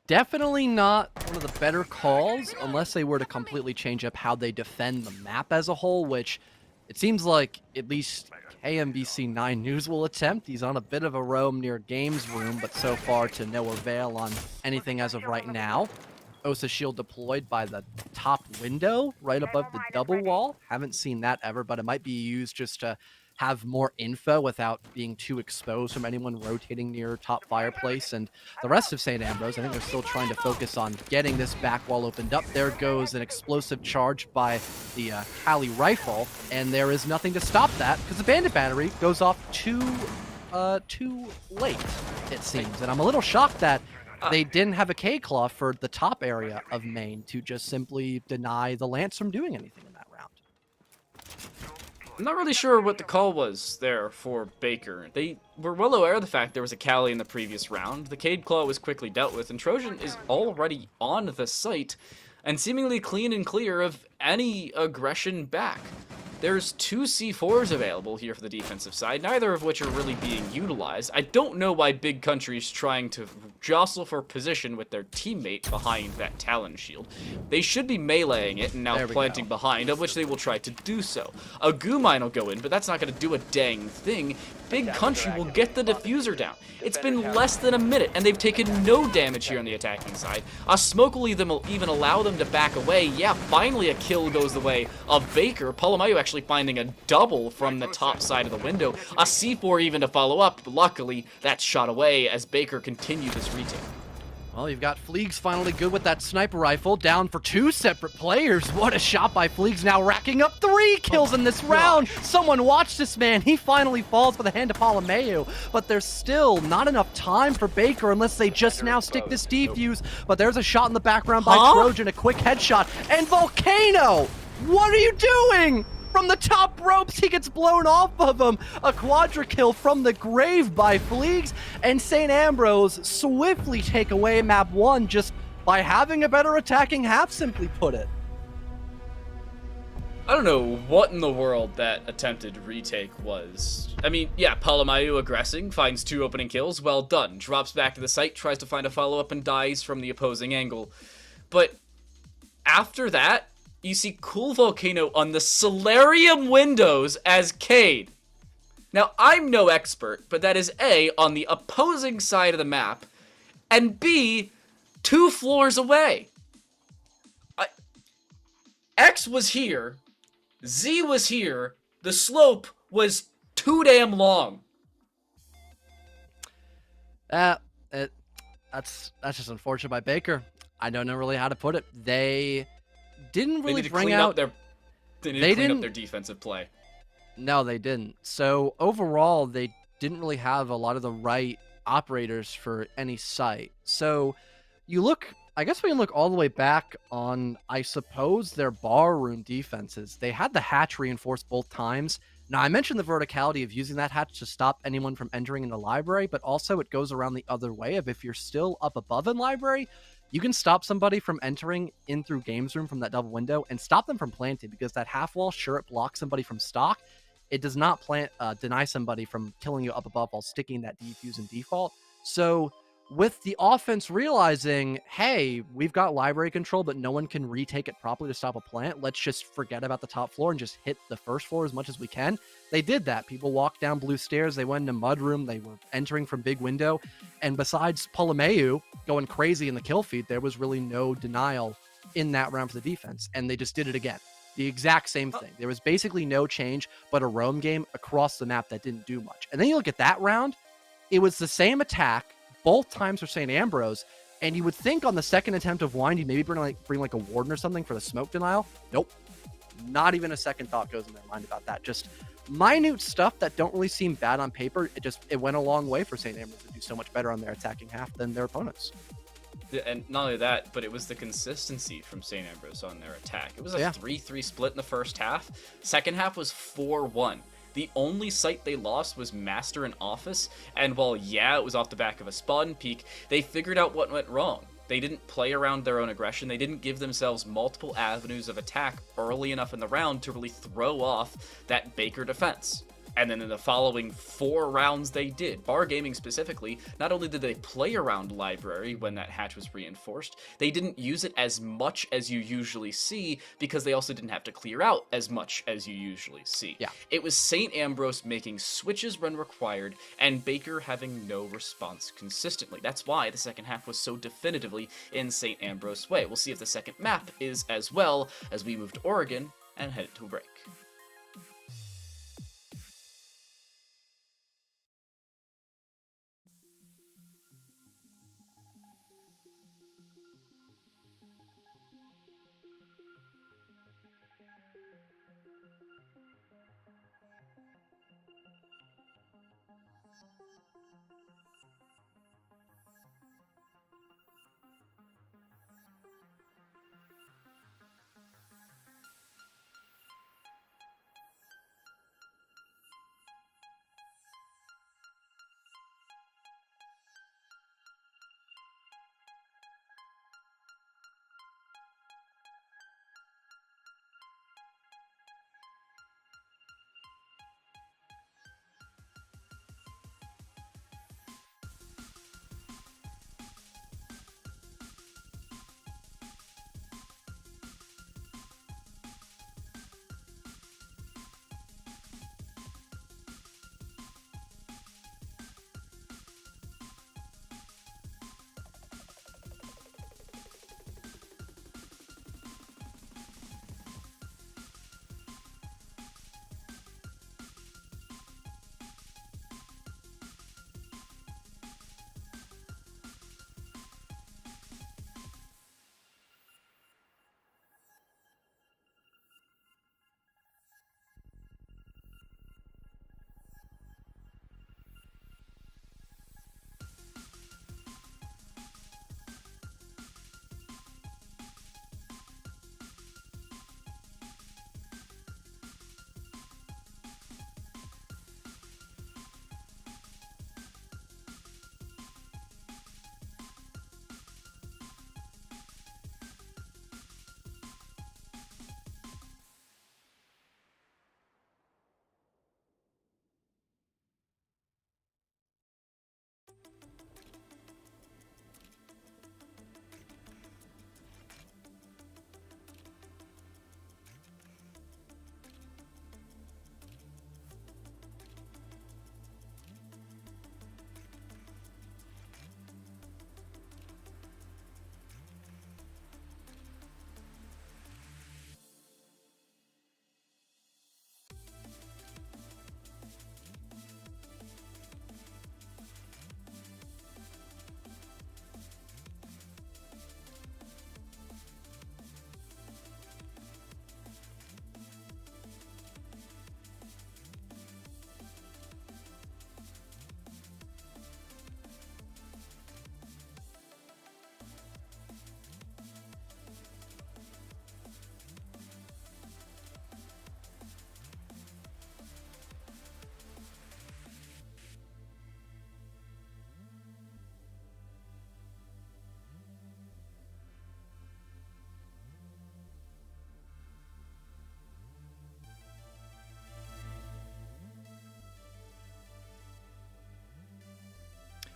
Definitely not one of the better calls, unless they were to completely change up how they defend the map as a whole, which it seems like at least KMBC 9 News will attempt. He's on a bit of a roam near Games Room, but so far to no avail on anything as of right now. Osa shield deployed by the top window right above the double wall. Haven't seen that ever, but it might be used just to have more info without being too exposed from anyone rotating near top fireplace. And the rest of St. Ambrose, I think they're still trying to focus on getting this back wall opened up. There goes an explosive charge by the Kali rifle, and there is nothing to stop that because the bandit battery goes off too late, it seems. And I'm a little shocked that they didn't have a K-Claw for the top area of main to just simply deny the Lance from doing anything in that round. I'm not really sure what the call was there for Baker. They were well aware of the fact there was a Kali in the previous round. The Cade Claw was quickly dealt with, and Trojan is already on the site and seemingly clean and clear of any aggression back. There's 2 C4s available here for the defensive side, neither of which are really being utilized. I don't know why Big Country's trying to jostle for position with their teammate behind that Talon shield. They should be meleeing it and now planting behind, of which they will try to do so. A goo mine will go in, but that's not going to do a dang thing. Big Country will get the diffuser down. It's been less than a minute, and they've taken no damage here on the attacking side. A smoke will even allow them to back away. Yeah, finally a kill goes the way of Baker. Palomayu actually finding a double from the top side of the window. A C4 even to follow up, but luckily that's shot away as Baker continued his retake. Well, you've got Fleegs finally good with that sniper rifle, down for 2 separate players. What a shot by Fleegs, now racking up 3 kills in this round. Someone watch this man. He finally falls by the hand of Ptolemaeu, but there's still not enough time for Baker unless they just now stick this defuse. But there's a shot in the background by Trojan, a quick headshot, and Volcano! What are you doing? From the top ropes, he gets blown off of him. A quadra kill from the grave by Fleegs, and St. Ambrose swiftly take away map 1 just by having a better attacking half, simply put it. I don't know what in the world that attempted retake was. I mean, yeah, Ptolemaeu aggressing, finds 2 opening kills, well done. Drops back to the site, tries to find a follow-up, and dies from the opposing angle. But after that, you see Cool Volcano on the Solarium windows as Cade. Now, I'm no expert, but that is A, on the opposing side of the map, and B, 2 floors away. X was here, Z was here, the slope was too damn long. That's just unfortunate by Baker. I don't know really how to put it. They didn't really bring out they need to clean up their defensive play. No, they didn't. So overall, they didn't really have a lot of the right operators for any site. So you look, I guess we can look all the way back on, I suppose, their barroom defenses. They had the hatch reinforced both times. Now, I mentioned the verticality of using that hatch to stop anyone from entering in the library, but also it goes around the other way of if you're still up above in library, you can stop somebody from entering in through games room from that double window and stop them from planting, because that half wall, sure, it blocks somebody from stock. It does not deny somebody from killing you up above while sticking that defuse in default. So with the offense realizing, hey, we've got library control, but no one can retake it properly to stop a plant, let's just forget about the top floor and just hit the first floor as much as we can. They did that. People walked down blue stairs, they went into mudroom, they were entering from big window, and besides Ptolemaeu going crazy in the kill feed, there was really no denial in that round for the defense, and they just did it again. The exact same thing. There was basically no change but a roam game across the map that didn't do much. And then you look at that round, it was the same attack both times for St. Ambrose, and you would think on the second attempt of Wind, you maybe bring like a warden or something for the smoke denial. Nope. Not even a second thought goes in their mind about that. Just minute stuff that don't really seem bad on paper. It went a long way for St. Ambrose to do so much better on their attacking half than their opponents. And not only that, but it was the consistency from St. Ambrose on their attack. It was a 3-3 split in the first half. Second half was 4-1. The only site they lost was Master and Office, and while, yeah, it was off the back of a spawn peak, they figured out what went wrong. They didn't play around their own aggression. They didn't give themselves multiple avenues of attack early enough in the round to really throw off that Baker defense. And then in the following 4 rounds they did. Bar Gaming specifically, not only did they play around library when that hatch was reinforced, they didn't use it as much as you usually see because they also didn't have to clear out as much as you usually see. Yeah. It was St. Ambrose making switches when required and Baker having no response consistently. That's why the second half was so definitively in St. Ambrose way. We'll see if the second map is as well as we move to Oregon and head to a break.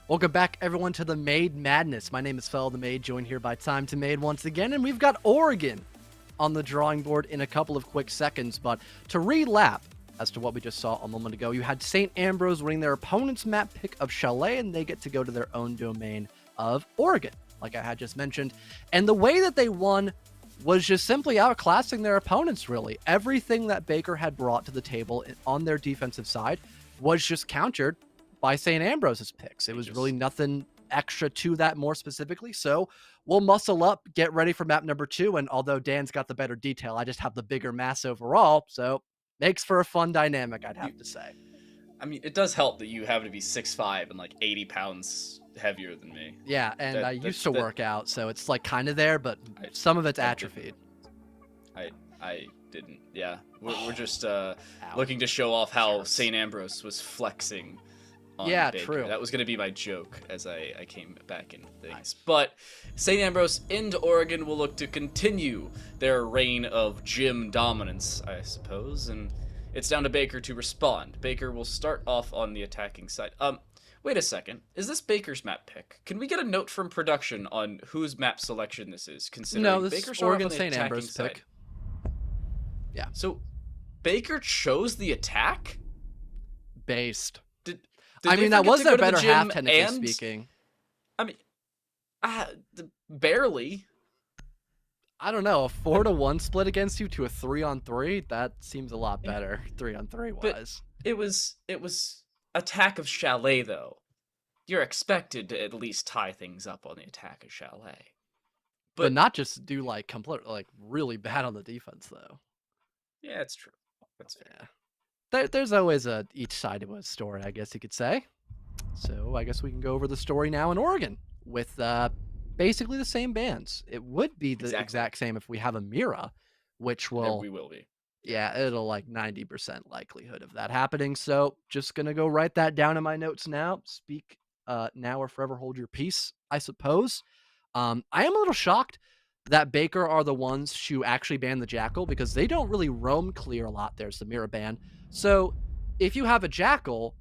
Welcome back, everyone, to the Made Madness. My name is Fel the Made, joined here by Time to Made once again, and we've got Oregon on the drawing board in a couple of quick seconds. But to relap as to what we just saw a moment ago, you had St. Ambrose winning their opponent's map pick of Chalet, and they get to go to their own domain of Oregon, like I had just mentioned. And the way that they won was just simply outclassing their opponents, really. Everything that Baker had brought to the table on their defensive side was just countered by St. Ambrose's picks. It was really nothing extra to that more specifically. So we'll muscle up, get ready for map number 2. And although Dan's got the better detail, I just have the bigger mass overall. So makes for a fun dynamic, I'd have to say. I mean, it does help that you happen to be 6'5" and like 80 pounds heavier than me. Yeah, and I used to work out, so it's like kind of there, but some of it's atrophied. I didn't. Yeah, we're just looking to show off how St. Ambrose was flexing on Baker. True. That was going to be my joke as I came back into things. But St. Ambrose into Oregon will look to continue their reign of gym dominance, I suppose, and it's down to Baker to respond. Baker will start off on the attacking side. Wait a second. Is this Baker's map pick? Can we get a note from production on whose map selection this is? Considering No, this Baker's is Oregon St. attacking Ambrose side. pick. Yeah. So Baker chose the attack? Based. Did I they mean, that forget was to their go to the better gym half, technically and- speaking. I mean, barely. I don't know, a 4-1 split against you to a 3-on-3? That seems a lot better, 3-on-3 wise. It was attack of Chalet, though. You're expected to at least tie things up on the attack of Chalet. But not just do like really bad on the defense, though. Yeah, it's true. That's fair. Yeah. There's always each side of a story, I guess you could say. So I guess we can go over the story now in Oregon with basically the same bands. It would be the exact same if we have a Mira, which will... we will be. Yeah, it'll like 90% likelihood of that happening. So just going to go write that down in my notes now. Speak now or forever hold your peace, I suppose. I am a little shocked that Baker are the ones to actually ban the Jackal because they don't really roam clear a lot. There's the Mira ban. So if you have a Jackal,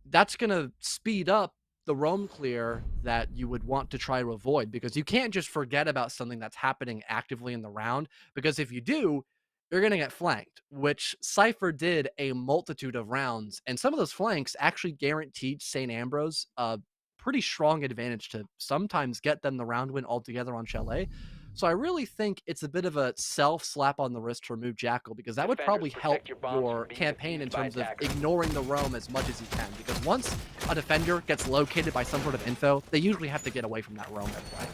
that's going to speed up the roam clear that you would want to try to avoid, because you can't just forget about something that's happening actively in the round, because if you do, you're going to get flanked, which Cypher did a multitude of rounds, and some of those flanks actually guaranteed St. Ambrose a pretty strong advantage to sometimes get them the round win altogether on Chalet. So I really think it's a bit of a self-slap on the wrist to remove Jackal, because that would probably help your campaign in terms of ignoring the roam as much as you can, because once a defender gets located by some sort of info, they usually have to get away from that roam anyway.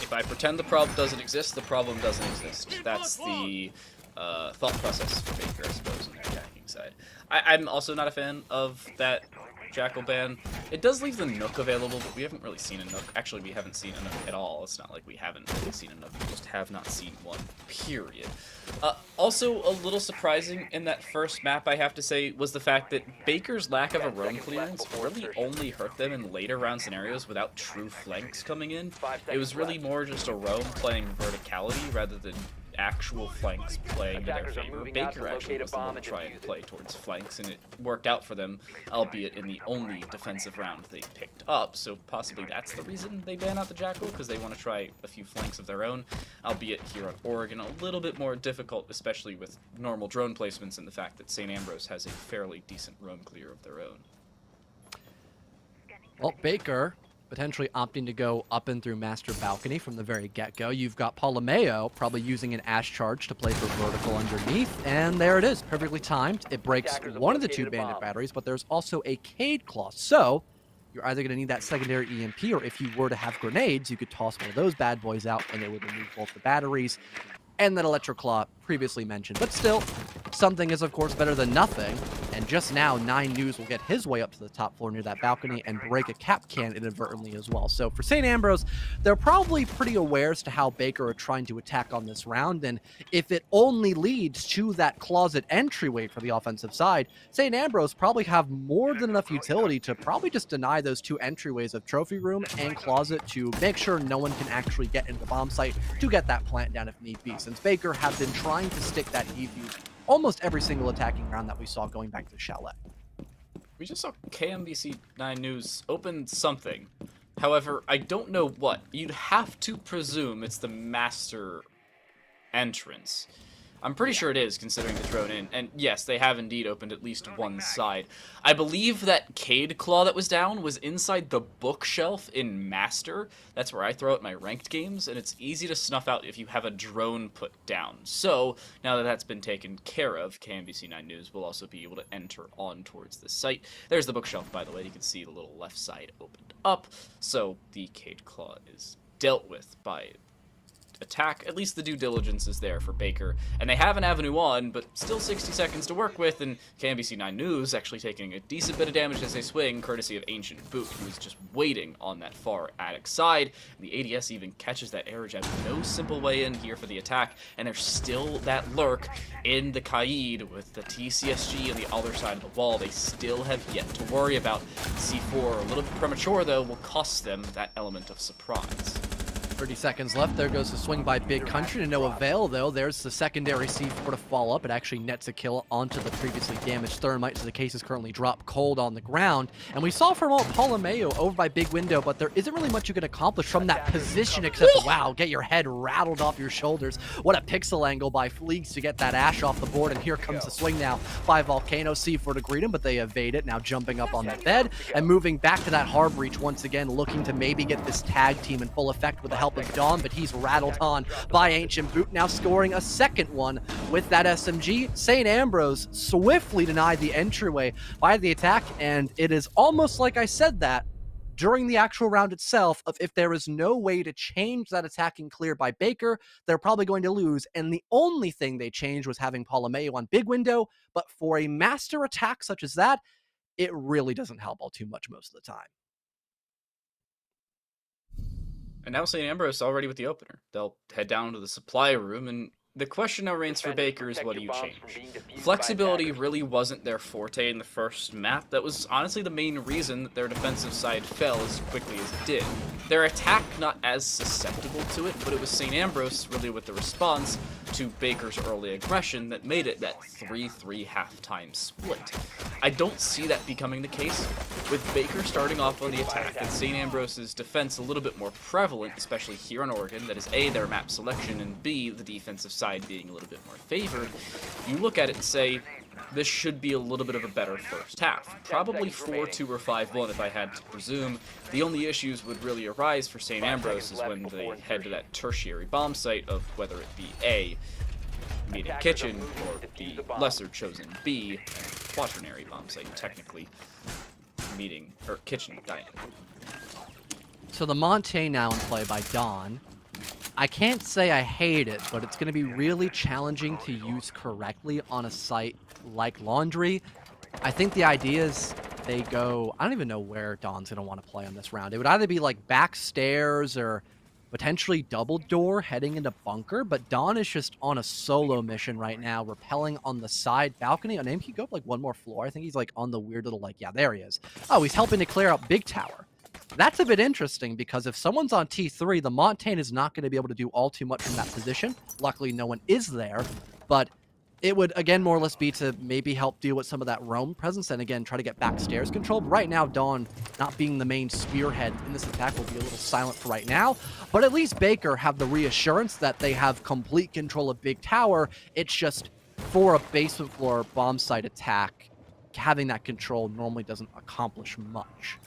If I pretend the problem doesn't exist, the problem doesn't exist. That's the thought process for Baker, I suppose, on the attacking side. I'm also not a fan of that Jackal ban. It does leave the Nook available, but we haven't really seen a Nook. Actually, we haven't seen a Nook at all. It's not like we haven't really seen a Nook. We just have not seen one, period. Also, a little surprising in that first map, I have to say, was the fact that Baker's lack of a roam clearance really only hurt them in later round scenarios without true flanks coming in. It was really more just a roam playing verticality rather than actual flanks playing in their favor. Baker actually was the one to try and play towards flanks, and it worked out for them, albeit in the only defensive round they picked up. So possibly that's the reason they ban out the Jackal, because they want to try a few flanks of their own, albeit here on Oregon a little bit more difficult, especially with normal drone placements and the fact that St. Ambrose has a fairly decent roam clear of their own. Well, Baker potentially opting to go up and through Master Balcony from the very get-go. You've got Polomeo probably using an Ash Charge to play for vertical underneath, and there it is, perfectly timed. It breaks one of the two Bandit batteries, but there's also a Cade Claw, so you're either going to need that secondary EMP, or if you were to have grenades, you could toss one of those bad boys out, and it would remove both the batteries and that Electro Claw previously mentioned. But still, something is, of course, better than nothing. And just now, 9 News will get his way up to the top floor near that balcony and break a cap can inadvertently as well. So for St. Ambrose, they're probably pretty aware as to how Baker are trying to attack on this round. And if it only leads to that closet entryway for the offensive side, St. Ambrose probably have more than enough utility to probably just deny those 2 entryways of Trophy Room and Closet to make sure no one can actually get into the bomb site to get that plant down if need be, since Baker have been trying to stick that defuse almost every single attacking round that we saw going back to Chalet. we just saw KMBC 9 News open something. However, I don't know what. You'd have to presume it's the master entrance. I'm pretty sure it is, considering the drone in. And yes, they have indeed opened at least one side. I believe that Cade Claw that was down was inside the bookshelf in Master. That's where I throw out my ranked games, and it's easy to snuff out if you have a drone put down. So, now that that's been taken care of, KMBC 9 News will also be able to enter on towards the site. There's the bookshelf, by the way. You can see the little left side opened up. So, the Cade Claw is dealt with by attack. At least the due diligence is there for Baker, and they have an avenue on, but still 60 seconds to work with, and KMBC 9 News actually taking a decent bit of damage as they swing, courtesy of Ancient Boot, who is just waiting on that far attic side. The ADS even catches that air jab. No simple way in here for the attack, and there's still that lurk in the Kaid with the TCSG on the other side of the wall. They still have yet to worry about. C4, a little bit premature though, will cost them that element of surprise. 30 seconds left. There goes the swing by Big Country to no avail, though. There's the secondary C4 to follow up. It actually nets a kill onto the previously damaged Thermite, so the case is currently dropped cold on the ground. And we saw from Polomeo over by Big Window, but there isn't really much you can accomplish from that position except, wow, get your head rattled off your shoulders. What a pixel angle by Fleeks to get that Ash off the board, and here comes the swing now by Volcano. C4 to greet him, but they evade it, now jumping up on the bed and moving back to that hard breach once again, looking to maybe get this tag team in full effect with the help of Dawn, but he's rattled on by Ancient Boot, now scoring a second one with that SMG. St. Ambrose swiftly denied the entryway by the attack, and it is almost like I said that during the actual round itself, of if there is no way to change that attacking clear by Baker, they're probably going to lose, and the only thing they changed was having Polomeo on Big Window, but for a master attack such as that, it really doesn't help all too much most of the time. And now St. Ambrose already with the opener. They'll head down to the supply room, and the question now remains for Baker is, what do you change? Flexibility really wasn't their forte in the first map. That was honestly the main reason that their defensive side fell as quickly as it did. Their attack not as susceptible to it, but it was St. Ambrose really with the response to Baker's early aggression that made it that 3-3 halftime split. I don't see that becoming the case. With Baker starting off on the attack and St. Ambrose's defense a little bit more prevalent, especially here on Oregon, that is A, their map selection, and B, the defensive side being a little bit more favored, you look at it and say, this should be a little bit of a better first half. Probably 4-2 or 5-1 if I had to presume. The only issues would really arise for St. Ambrose is when they head to that tertiary bomb site of whether it be A, meeting Kitchen, or the lesser chosen B, quaternary bomb site, technically, meeting, or Kitchen Dining. So the Monte now in play by Dawn. I can't say I hate it, but it's going to be really challenging to use correctly on a site like Laundry. I think the idea is they go, I don't even know where Dawn's going to want to play on this round. It would either be like back stairs or potentially double door heading into bunker, but Dawn is just on a solo mission right now, rappelling on the side balcony. On aim, can you go up like one more floor? I think he's like on the weird little, like, yeah, there he is. Oh, he's helping to clear out Big Tower. That's a bit interesting because if someone's on T3, the Montaigne is not going to be able to do all too much from that position. Luckily, no one is there, but it would, again, more or less be to maybe help deal with some of that roam presence and, again, try to get backstairs controlled. Right now, Dawn, not being the main spearhead in this attack, will be a little silent for right now, but at least Baker have the reassurance that they have complete control of Big Tower. It's just for a basement floor bomb site attack, having that control normally doesn't accomplish much.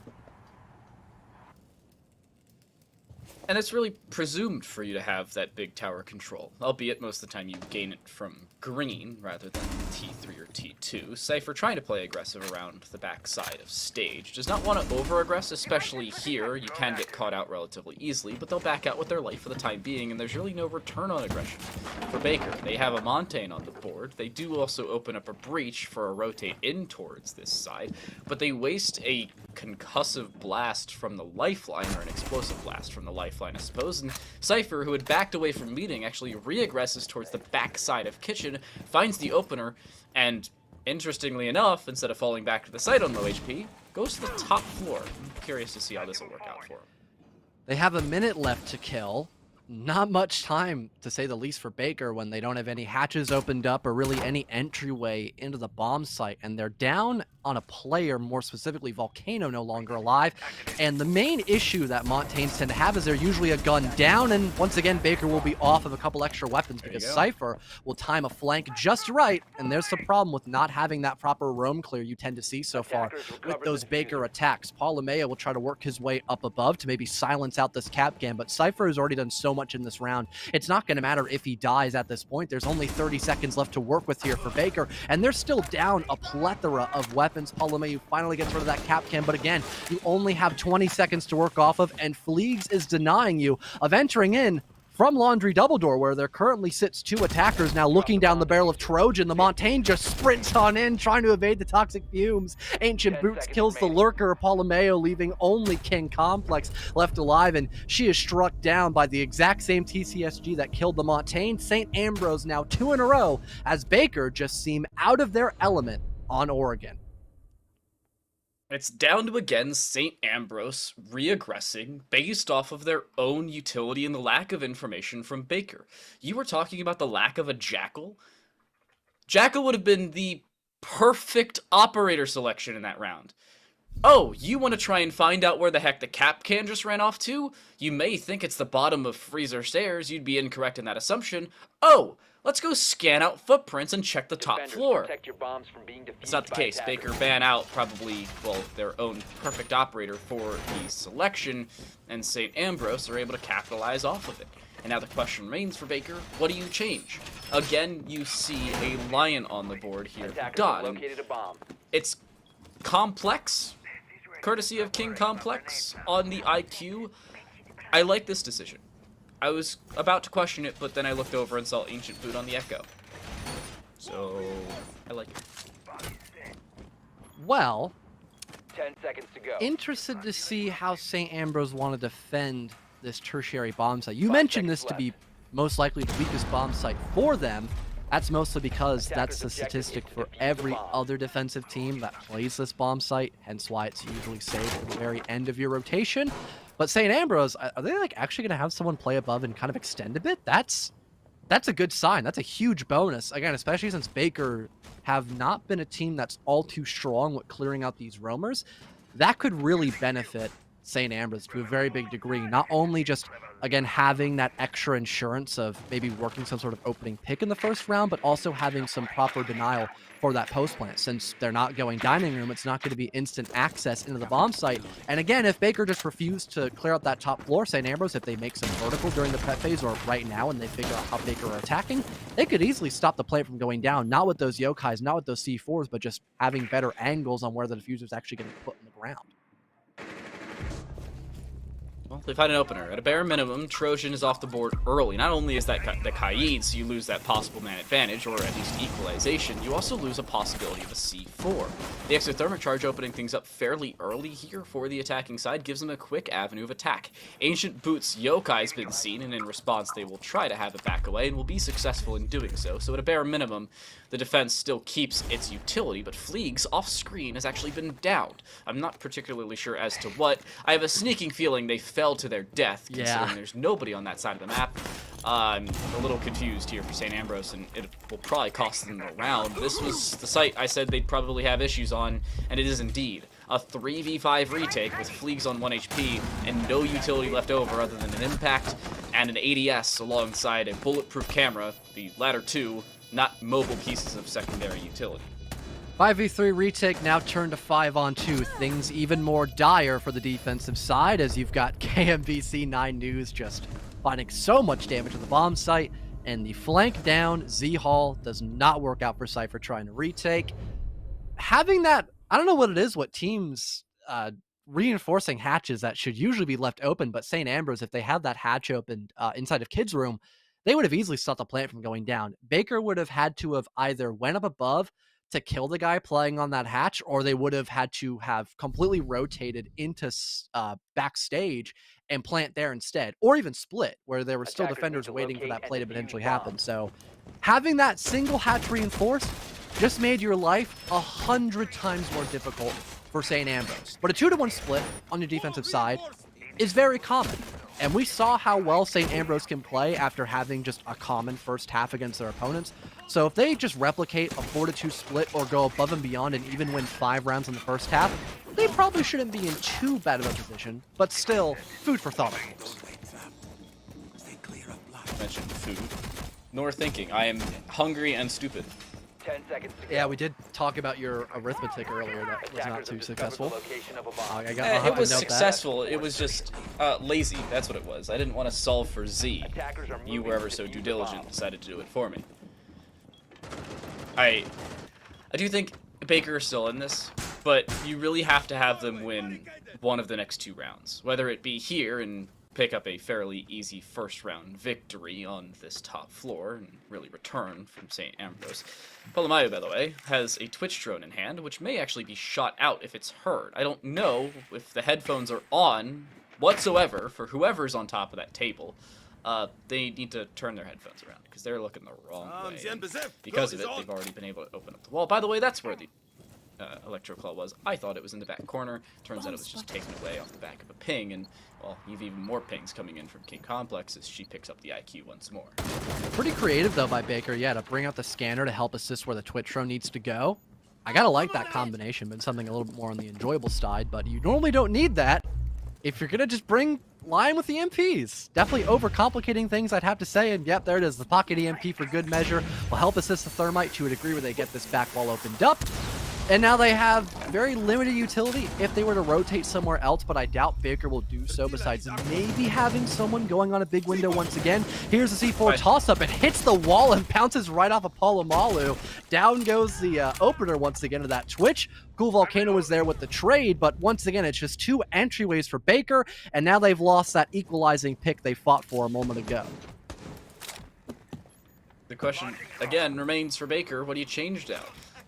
And it's really presumed for you to have that big tower control, albeit most of the time you gain it from green rather than T3 or T2. Cypher, trying to play aggressive around the backside of stage, does not want to over-aggress, especially here. You can get caught out relatively easily, but they'll back out with their life for the time being, and there's really no return on aggression for Baker. They have a Montaigne on the board. They do also open up a breach for a rotate in towards this side, but they waste a concussive blast from the lifeline, or an explosive blast from the lifeline, I suppose, and Cypher, who had backed away from meeting, actually re-aggresses towards the backside of Kitchen, finds the opener, and interestingly enough, instead of falling back to the site on low HP, goes to the top floor. I'm curious to see how this will work out for him. They have a minute left to kill. not much time, to say the least, for Baker when they don't have any hatches opened up or really any entryway into the bomb site. And they're down on a player, more specifically Volcano, no longer alive. And the main issue that Montaignes tend to have is they're usually a gun down. And once again, Baker will be off of a couple extra weapons because Cypher will time a flank just right. And there's the problem with not having that proper roam clear you tend to see so far with those Baker attacks. Paulamea will try to work his way up above to maybe silence out this Capcan, but Cypher has already done so much in this round. It's not going to matter if he dies at this point. There's only 30 seconds left to work with here for Baker, and they're still down a plethora of weapons. Paulamea finally gets rid of that Capcan, but again, you only have 20 seconds to work off of, and Fleegs is denying you of entering in from Laundry Double Door, where there currently sits 2 attackers now looking down the barrel of Trojan. The Montaigne just sprints on in, trying to evade the toxic fumes. Ancient Boots kills the lurker, Paulameo, leaving only King Complex left alive, and she is struck down by the exact same TCSG that killed the Montaigne. St. Ambrose now 2 in a row, as Baker just seem out of their element on Oregon. It's down to, again, St. Ambrose reaggressing based off of their own utility and the lack of information from Baker. You were talking about the lack of a Jackal. Jackal would have been the perfect operator selection in that round. Oh, you want to try and find out where the heck the Capcan just ran off to? You may think it's the bottom of Freezer Stairs. You'd be incorrect in that assumption. Oh, let's go scan out footprints and check the top floor. It's not the case. Baker ban out probably, well, their own perfect operator for the selection, and St. Ambrose are able to capitalize off of it. And now the question remains for Baker, what do you change? Again, you see a lion on the board here. Done. It's complex, courtesy of King Complex on the IQ. I like this decision. I was about to question it, but then I looked over and saw Ancient Boot on the Echo. So, I like it. Well, 10 seconds to go. Interested to see how St. Ambrose want to defend this tertiary bomb site. You mentioned this to be most likely the weakest bomb site for them. That's mostly because that's the statistic for every other defensive team that plays this bomb site, hence why it's usually saved at the very end of your rotation. But St. Ambrose, are they like actually going to have someone play above and kind of extend a bit? That's a good sign. That's a huge bonus. Again, especially since Baker have not been a team that's all too strong with clearing out these roamers. That could really benefit St. Ambrose to a very big degree. Not only just, again, having that extra insurance of maybe working some sort of opening pick in the first round, but also having some proper denial for that post plant. Since they're not going dining room, it's not going to be instant access into the bomb site. And again, if Baker just refused to clear out that top floor, St. Ambrose, if they make some vertical during the prep phase or right now and they figure out how Baker are attacking, they could easily stop the plant from going down. Not with those Yokais, not with those C4s, but just having better angles on where the diffuser is actually going to be put in the ground. Well, they find an opener. At a bare minimum, Trojan is off the board early. Not only is that the Kaid, so you lose that possible man advantage, or at least equalization, you also lose a possibility of a C4. The exothermic charge opening things up fairly early here for the attacking side gives them a quick avenue of attack. Ancient Boots Yokai's been seen, and in response they will try to have it back away, and will be successful in doing so. So at a bare minimum, the defense still keeps its utility, but Fleegs off-screen has actually been downed. I'm not particularly sure as to what. I have a sneaking feeling they fell to their death, considering there's nobody on that side of the map. I'm a little confused here for St. Ambrose, and it will probably cost them the round. This was the site I said they'd probably have issues on, and it is indeed. A 3v5 retake with Fleegs on 1 HP and no utility left over other than an impact and an ADS alongside a bulletproof camera, the latter two not mobile pieces of secondary utility. 5v3 retake now turned to 5-on-2. Things even more dire for the defensive side as you've got KMBC 9 News just finding so much damage to the bomb site, and the flank down Z-Hall does not work out for Cypher trying to retake. Having that, I don't know what it is, what teams reinforcing hatches that should usually be left open, but St. Ambrose, if they had that hatch opened inside of Kids Room, they would have easily stopped the plant from going down. Baker would have had to have either went up above to kill the guy playing on that hatch, or they would have had to have completely rotated into backstage and plant there instead, or even split, where there were still defenders waiting for that play to potentially happen. So having that single hatch reinforced just made your life 100 times more difficult for St. Ambrose. But a 2-to-1 split on your defensive side is very common. And we saw how well St. Ambrose can play after having just a common first half against their opponents. So if they just replicate a 4-2 split or go above and beyond and even win 5 rounds in the first half, they probably shouldn't be in too bad of a position, but still, food for thought, of course. Mentioned food. Nor thinking. I am hungry and stupid. 10 seconds to go. Yeah, we did talk about your arithmetic earlier that was not too successful. I'll have It to was note successful. It was just lazy. That's what it was. I didn't want to solve for Z. You were ever so due diligent, decided to do it for me. I do think Baker is still in this, but you really have to have them win one of the next 2 rounds. Whether it be here and pick up a fairly easy first round victory on this top floor and really return from St. Ambrose. Polomayo, by the way, has a Twitch drone in hand, which may actually be shot out if it's heard. I don't know if the headphones are on whatsoever for whoever's on top of that table. They need to turn their headphones around because they're looking the wrong way. And because of it, they've already been able to open up the wall. By the way, that's where the Electro Claw was. I thought it was in the back corner. Turns out it was just taken away off the back of a ping, and, well, you've even more pings coming in from King Complex as she picks up the IQ once more. Pretty creative, though, by Baker, yeah, to bring out the scanner to help assist where the Twitch drone needs to go. I gotta like that combination, but something a little bit more on the enjoyable side, but you normally don't need that if you're gonna just bring line with the MPs. Definitely overcomplicating things, I'd have to say, and yep, there it is. The pocket EMP for good measure will help assist the Thermite to a degree where they get this back wall opened up. And now they have very limited utility if they were to rotate somewhere else, but I doubt Baker will do so, besides maybe having someone going on a big window once again. Here's the C4 toss-up. It hits the wall and bounces right off of Palomalu. Down goes the opener once again to that Twitch. Cool Volcano was there with the trade, but once again, it's just 2 entryways for Baker, and now they've lost that equalizing pick they fought for a moment ago. The question, again, remains for Baker, what do you change now?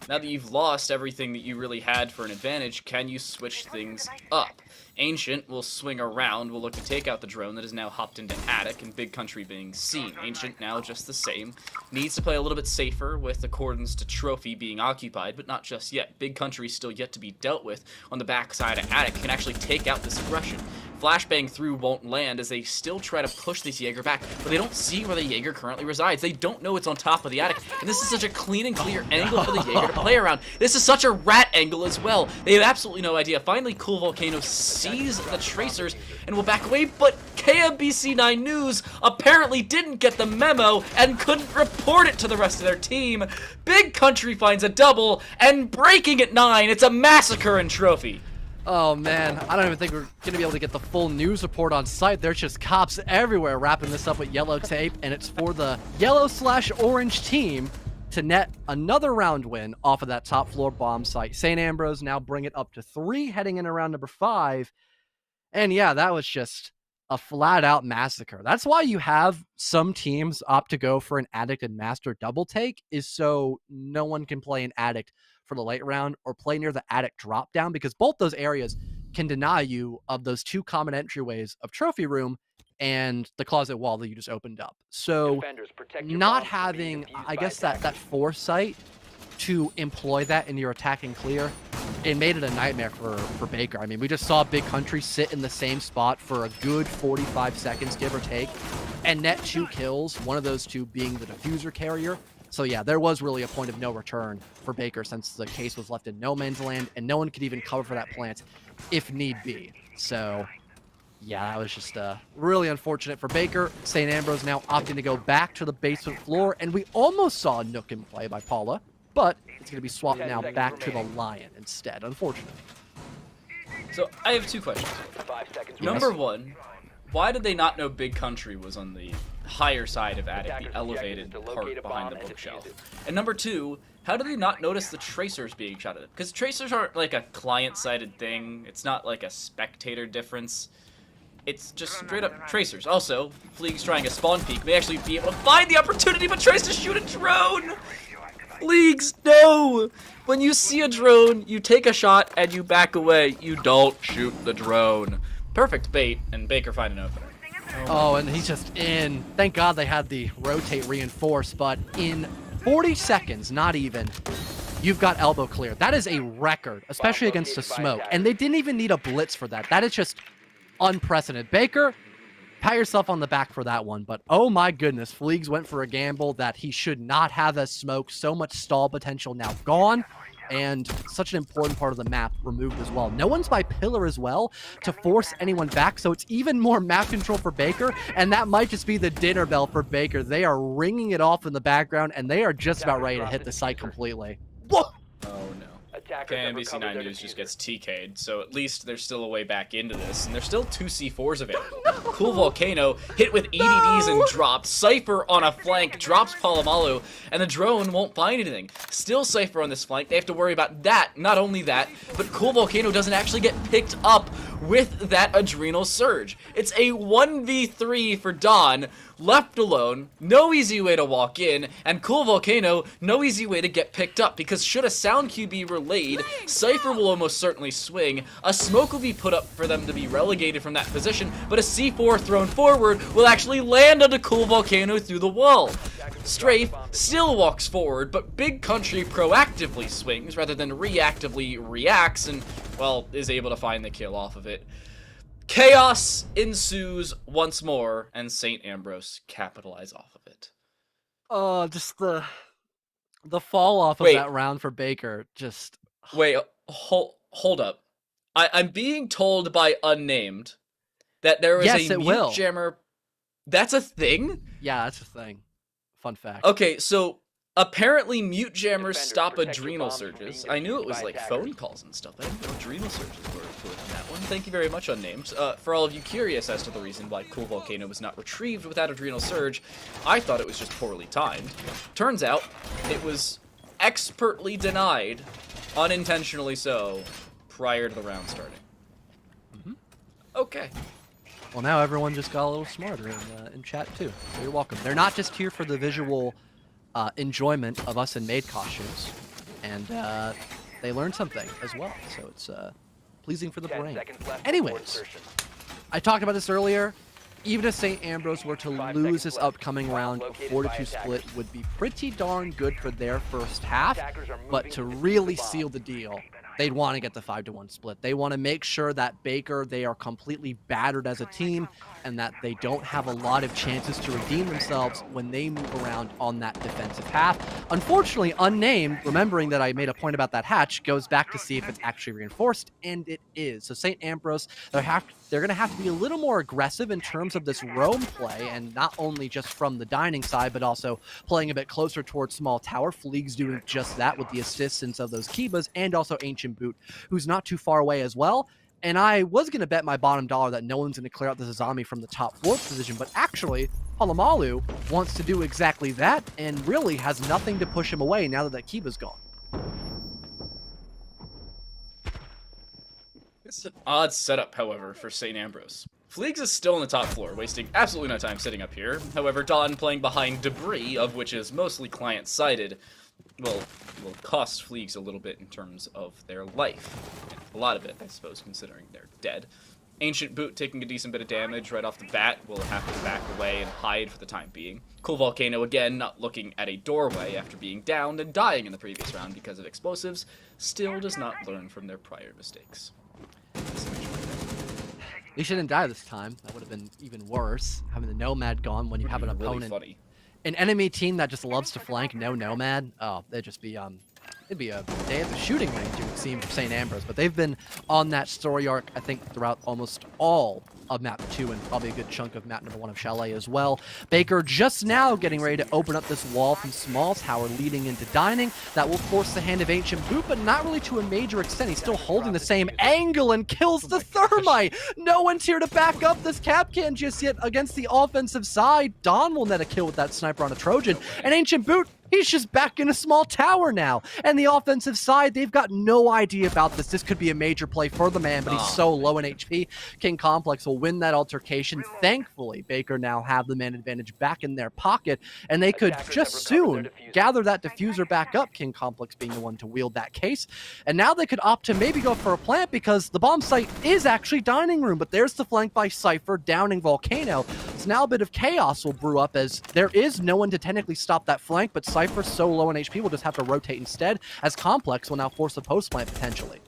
Now that you've lost everything that you really had for an advantage, can you switch things up? Ancient will swing around, will look to take out the drone that is now hopped into Attic, and Big Country being seen. Ancient now just the same. Needs to play a little bit safer with accordance to Trophy being occupied, but not just yet. Big Country still yet to be dealt with on the backside of Attic, can actually take out this aggression. Flashbang through won't land as they still try to push this Jaeger back, but they don't see where the Jaeger currently resides. They don't know it's on top of the Attic, and this is such a clean and clear angle for the Jaeger to play around. This is such a rat angle as well. They have absolutely no idea. Finally, Cool Volcano sees the tracers and will back away, but KMBC9 News apparently didn't get the memo and couldn't report it to the rest of their team. Big Country finds a double, and breaking at 9, it's a massacre in Trophy. Oh man, I don't even think we're gonna be able to get the full news report on site. There's just cops everywhere wrapping this up with yellow tape, and it's for the yellow/orange team to net another round win off of that top floor bomb site. St. Ambrose now bring it up to 3 heading in around number 5. And yeah, that was just a flat out massacre. That's why you have some teams opt to go for an Addict and Master double take, is so no one can play an Addict for the late round or play near the Addict drop down, because both those areas can deny you of those 2 common entryways of Trophy Room and the closet wall that you just opened up. So not having, I guess, that foresight to employ that in your attack and clear, it made it a nightmare for Baker. I mean, we just saw Big Country sit in the same spot for a good 45 seconds, give or take, and net 2 kills, one of those 2 being the diffuser carrier. So yeah, there was really a point of no return for Baker since the case was left in no man's land and no one could even cover for that plant if need be. So yeah, that was just really unfortunate for Baker. St. Ambrose now opting to go back to the basement floor, and we almost saw a Nook in play by Paula, but it's going to be swapped now back to the Lion instead, unfortunately. So I have 2 questions. Number 1, why did they not know Big Country was on the higher side of Attic, the elevated part behind the bookshelf? And number 2, how did they not notice the tracers being shot at them? Because tracers aren't like a client-sided thing. It's not like a spectator difference. It's just straight up tracers. Also, Fleeg's trying a spawn peek may actually be able to find the opportunity, but tries to shoot a drone! Fleegs, no! When you see a drone, you take a shot and you back away. You don't shoot the drone. Perfect bait, and Baker find an opener. Oh, and he's just in. Thank God they had the rotate reinforce, but in 40 seconds, not even, you've got elbow clear. That is a record, especially against the smoke. And they didn't even need a blitz for that. That is just unprecedented. Baker, pat yourself on the back for that one, but oh my goodness, Fleegs went for a gamble that he should not have as smoke. So much stall potential now gone, and such an important part of the map removed as well. No one's by pillar as well to force anyone back, so it's even more map control for Baker, and that might just be the dinner bell for Baker. They are ringing it off in the background, and they are just about ready to hit the site completely. Whoa! Oh no. NBC9 News just gets TK'd, so at least there's still a way back into this, and there's still 2 C4s available. Cool Volcano hit with EDDs and dropped. Cypher on a flank drops Palomalu, and the drone won't find anything. Still Cypher on this flank. They have to worry about that. Not only that, but Cool Volcano doesn't actually get picked up with that Adrenal Surge. It's a 1v3 for Dawn, left alone, no easy way to walk in, and Cool Volcano, no easy way to get picked up, because should a sound cue be relayed, Cypher will almost certainly swing, a smoke will be put up for them to be relegated from that position, but a C4 thrown forward will actually land onto Cool Volcano through the wall. Strafe still walks forward, but Big Country proactively swings rather than reactively reacts and, well, is able to find the kill off of it. Chaos ensues once more, and St. Ambrose capitalize off of it. Oh, just the fall off of that round for Baker. Just wait, hold up. I'm being told by Unnamed that there was a mute jammer. That's a thing? Yeah, that's a thing. Fun fact. Okay, so apparently mute jammers stop adrenal surges. I knew it was like phone calls and stuff. I didn't know adrenal surges were included in that one. Thank you very much, Unnamed. For all of you curious as to the reason why Cool Volcano was not retrieved without adrenal surge, I thought it was just poorly timed. Turns out it was expertly denied, unintentionally so, prior to the round starting. Okay. Well, now everyone just got a little smarter in chat too. So you're welcome. They're not just here for the visual enjoyment of us in maid costumes, and they learned something as well, so it's pleasing for the brain. Anyways, I talked about this earlier. Even if St. Ambrose were to lose this upcoming round, a 4-2 split would be pretty darn good for their first half, but to really seal the deal, they'd want to get the 5-1 split. They want to make sure that Baker, they are completely battered as a team, and that they don't have a lot of chances to redeem themselves when they move around on that defensive half. Unfortunately, Unnamed, remembering that I made a point about that hatch, goes back to see if it's actually reinforced, and it is. So St. Ambrose, they're going to have to be a little more aggressive in terms of this roam play, and not only just from the dining side, but also playing a bit closer towards small tower. Fleeg's doing just that with the assistance of those Kibas, and also Ancient Boot, who's not too far away as well. And I was going to bet my bottom dollar that no one's going to clear out this Azami from the top 4th position, but actually, Palomalu wants to do exactly that, and really has nothing to push him away now that that Kiba's gone. It's an odd setup, however, for St. Ambrose. Fleegs is still on the top floor, wasting absolutely no time sitting up here. However, Dawn playing behind debris, of which is mostly client-sided, will cost Fleegs a little bit in terms of their life. And a lot of it, I suppose, considering they're dead. Ancient Boot taking a decent bit of damage right off the bat will have to back away and hide for the time being. Cool Volcano, again, not looking at a doorway after being downed and dying in the previous round because of explosives, still does not learn from their prior mistakes. He shouldn't die this time. That would have been even worse, having the Nomad gone when you have an opponent. Really funny. An enemy team that just loves to flank, no Nomad. Oh, they'd just be it'd be a day at the shooting range, it would seem, for St. Ambrose. But they've been on that story arc, I think, throughout almost all of map 2 and probably a good chunk of map number 1 of Chalet as well. Baker just now getting ready to open up this wall from small tower leading into dining. That will force the hand of Ancient Boot, but not really to a major extent. He's still holding the same angle and kills the Thermite. No one's here to back up this Capcan just yet against the offensive side. Dawn will net a kill with that sniper on a Trojan, and Ancient Boot, he's just back in a small tower now. And the offensive side, they've got no idea about this. This could be a major play for the man, but he's so low in HP. King Complex will win that altercation. Thankfully, Baker now have the man advantage back in their pocket, and they could just soon gather that diffuser back up, King Complex being the one to wield that case. And now they could opt to maybe go for a plant, because the bomb site is actually dining room, but there's the flank by Cypher, downing Volcano. So now a bit of chaos will brew up, as there is no one to technically stop that flank, but Cypher, so low on HP, will just have to rotate instead, as Complex will now force a post plant potentially.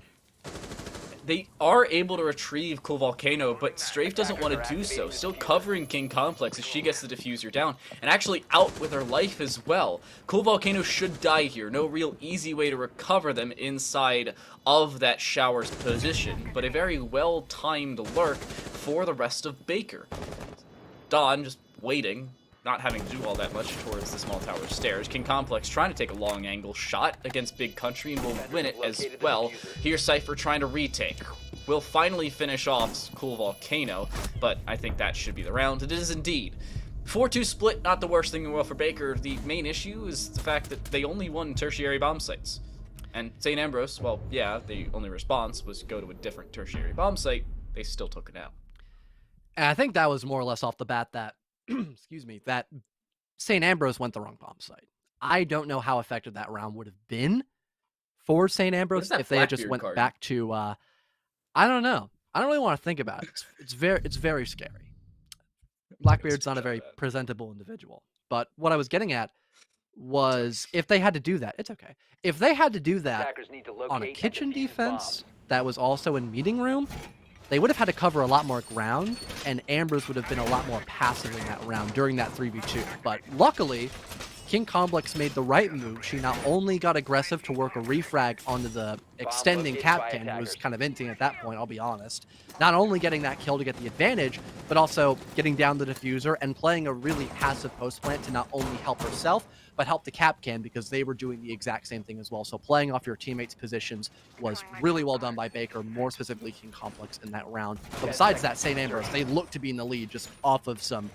They are able to retrieve Cool Volcano, but Strafe doesn't want to do so, still covering King Complex as she gets the diffuser down, and actually out with her life as well. Cool Volcano should die here, no real easy way to recover them inside of that shower's position, but a very well-timed lurk for the rest of Baker. Dawn just waiting, not having to do all that much towards the small tower stairs. King Complex trying to take a long angle shot against Big Country and will win it as well. Here's Cypher trying to retake. Will finally finish off Cool Volcano, but I think that should be the round. It is indeed. 4-2 split, not the worst thing in the world for Baker. The main issue is the fact that they only won tertiary bomb sites. And St. Ambrose, well, yeah, the only response was go to a different tertiary bomb site. They still took it out. And I think that was more or less off the bat that excuse me, that St. Ambrose went the wrong bomb site. I don't know how effective that round would have been for St. Ambrose if they had just went back to, I don't know. I don't really want to think about it. It's very scary. Blackbeard's not a very presentable individual. But what I was getting at was if they had to do that, it's okay. If they had to do that on a kitchen defense that was also in meeting room, they would have had to cover a lot more ground, and Ambrose would have been a lot more passive in that round during that 3v2. But luckily, King Complex made the right move. She not only got aggressive to work a refrag onto the extending Capcan, who was kind of emptying at that point, I'll be honest. Not only getting that kill to get the advantage, but also getting down the diffuser and playing a really passive post plant to not only help herself, but help the Capcan because they were doing the exact same thing as well. So playing off your teammates' positions was really well done by Baker, more specifically King Complex in that round. But besides that, St. Ambrose, they look to be in the lead just off of some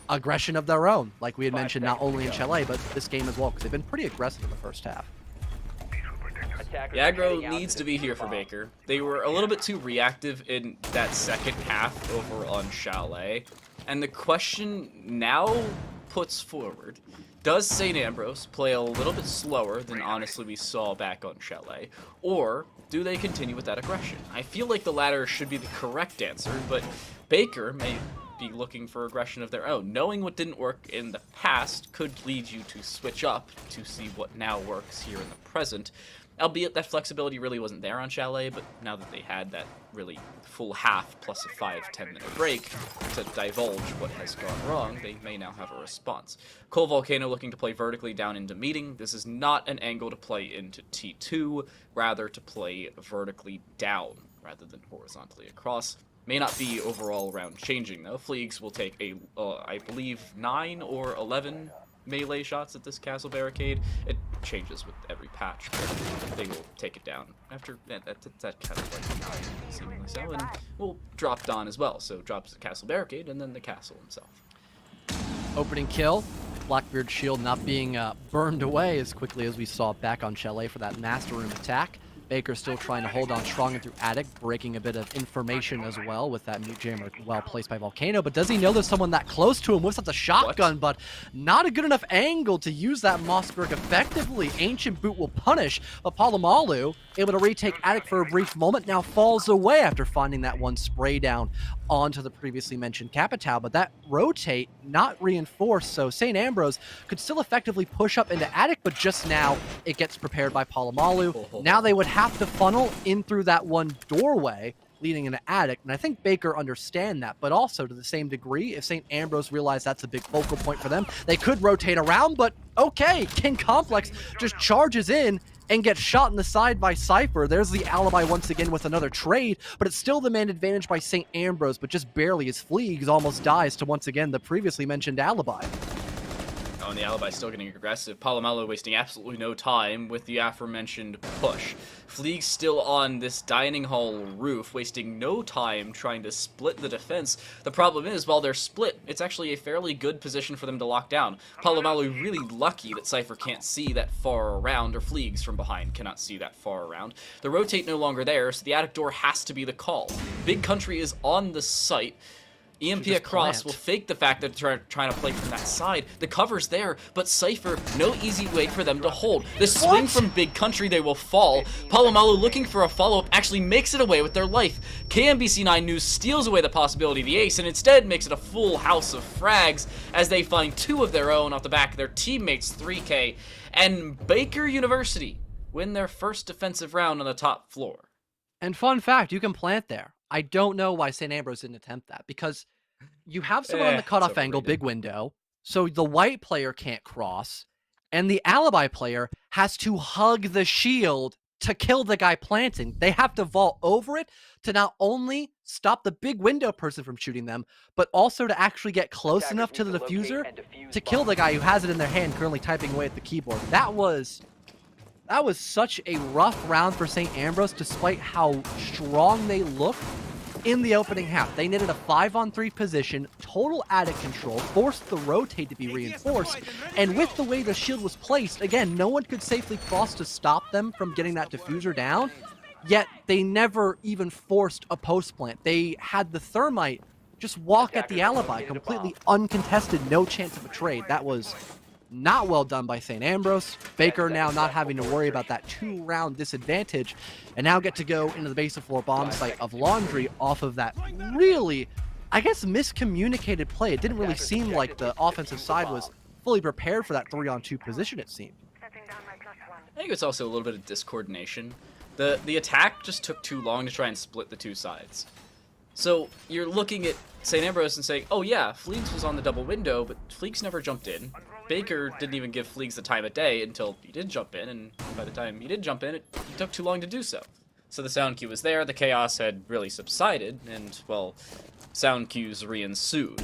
aggression of their own, like we had mentioned, not only in Chalet, but this game as well, because they've been pretty aggressive in the first half. The aggro needs to be here for Baker. They were a little bit too reactive in that second half over on Chalet. And the question now puts forward, does St. Ambrose play a little bit slower than honestly we saw back on Chalet? Or do they continue with that aggression? I feel like the latter should be the correct answer, but Baker may be looking for aggression of their own. Knowing what didn't work in the past could lead you to switch up to see what now works here in the present. Albeit that flexibility really wasn't there on Chalet, but now that they had that really full half plus a 5-10 minute break to divulge what has gone wrong, they may now have a response. Coal Volcano looking to play vertically down into meeting. This is not an angle to play into T2, rather to play vertically down rather than horizontally across. May not be overall round changing though. Fleegs will take a, I believe, 9 or 11 melee shots at this castle barricade. It changes with every patch, but they will take it down after that kind of like seemingly so, and we'll drop Dawn as well. So drops the castle barricade and then the castle himself. Opening kill. Blackbeard's shield not being burned away as quickly as we saw back on Chalet for that master room attack. Baker still trying to hold on strong and through Attic, breaking a bit of information as well with that mute jammer well placed by Volcano. But does he know there's someone that close to him? Whips out the shotgun, but not a good enough angle to use that Mossberg effectively. Ancient Boot will punish, but Palomalu, able to retake Attic for a brief moment, now falls away after finding that one spray down onto the previously mentioned Capitao. But that rotate not reinforced, so St. Ambrose could still effectively push up into Attic, but just now it gets prepared by Palomalu. Now they would have to funnel in through that one doorway leading into Attic, and I think Baker understand that, but also to the same degree, if St. Ambrose realized that's a big focal point for them, they could rotate around, but okay, King Complex just charges in and gets shot in the side by Cypher. There's the alibi once again with another trade, but it's still the man advantage by St. Ambrose, but just barely as Fleegs almost dies to once again the previously mentioned alibi. Oh, and the alibi still getting aggressive. Palomalu wasting absolutely no time with the aforementioned push. Fleeg's still on this dining hall roof, wasting no time trying to split the defense. The problem is, while they're split, it's actually a fairly good position for them to lock down. Palomalu really lucky that Cypher can't see that far around, or Fleegs from behind cannot see that far around. The rotate no longer there, so the attic door has to be the call. Big Country is on the site. EMP across will fake the fact that they're trying to play from that side. The cover's there, but Cypher, no easy way for them to hold. The swing from Big Country, they will fall. Palomalu looking for a follow-up actually makes it away with their life. KMBC9 News steals away the possibility of the ace and instead makes it a full house of frags as they find 2 of their own off the back of their teammates' 3K. And Baker University win their first defensive round on the top floor. And fun fact, you can plant there. I don't know why St. Ambrose didn't attempt that, because you have someone on the It's cutoff angle, overrated. big window, so the white player can't cross, and the alibi player has to hug the shield to kill the guy planting. They have to vault over it to not only stop the big window person from shooting them, but also to actually get close enough to the diffuser to kill the guy who has it in their hand, currently typing away at the keyboard. That was such a rough round for St. Ambrose, despite how strong they looked in the opening half. They needed a 5-on-3 position, total attic control, forced the rotate to be reinforced, and with the way the shield was placed, again, no one could safely cross to stop them from getting that diffuser down, yet they never even forced a post plant. They had the thermite just walk at the alibi, completely uncontested, no chance of a trade. That was not well done by St. Ambrose. Baker now not having to worry about that 2-round disadvantage, and now get to go into the base of floor bomb site of Laundry off of that really, I guess, miscommunicated play. It didn't really seem like the offensive side was fully prepared for that 3-on-2 position, it seemed. I think it's also a little bit of discoordination. The attack just took too long to try and split the two sides. So you're looking at St. Ambrose and saying, oh yeah, Fleegs was on the double window, but Fleegs never jumped in. Baker didn't even give Fleegs the time of day until he did jump in, and by the time he did jump in, it took too long to do so. So the sound cue was there, the chaos had really subsided, and, well, sound cues re-ensued.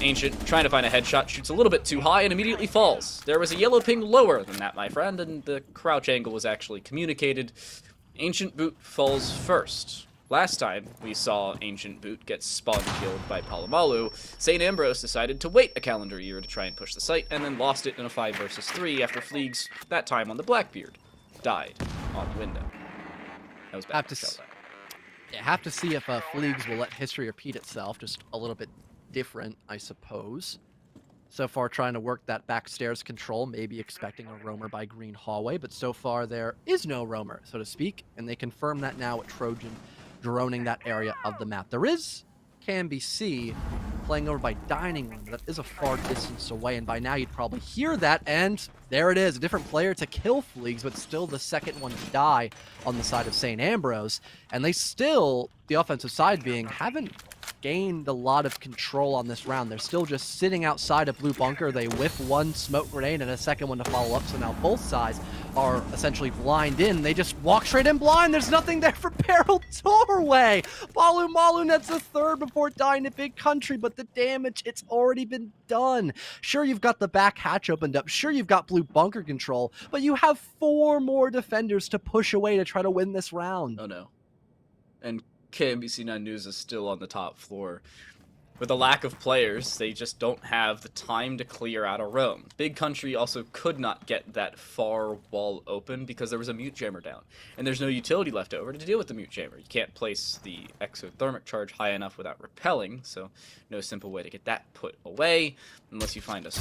Ancient, trying to find a headshot, shoots a little bit too high and immediately falls. There was a yellow ping lower than that, my friend, and the crouch angle was actually communicated. Ancient Boot falls first. Last time we saw Ancient Boot get spawn killed by Palomalu, St. Ambrose decided to wait a calendar year to try and push the site, and then lost it in a 5 versus 3 after Fleegs, that time on the Blackbeard, died on the window. That was bad. Have to see if Fleegs will let history repeat itself, just a little bit different, I suppose. So far trying to work that backstairs control, maybe expecting a roamer by Green Hallway, but so far there is no roamer, so to speak, and they confirm that now with Trojan droning that area of the map. There is KMBC playing over by Dining Room, but that is a far distance away, and by now you'd probably hear that, and there it is, a different player to kill Fleegs, but still the second one to die on the side of St. Ambrose, and they still, the offensive side being, haven't gained a lot of control on this round. They're still just sitting outside of Blue Bunker. They whiff one smoke grenade and a second one to follow up, so now both sides are essentially blind in. They just walk straight in blind. There's nothing there for Barrel Doorway. Malu nets a third before dying to Big Country, but the damage, it's already been done. Sure, you've got the back hatch opened up. Sure, you've got Blue Bunker control, but you have 4 more defenders to push away to try to win this round. Oh no. And KMBC 9 News is still on the top floor. With a lack of players, they just don't have the time to clear out a roam. Big Country also could not get that far wall open because there was a mute jammer down. And there's no utility left over to deal with the mute jammer. You can't place the exothermic charge high enough without repelling, so no simple way to get that put away, unless you find a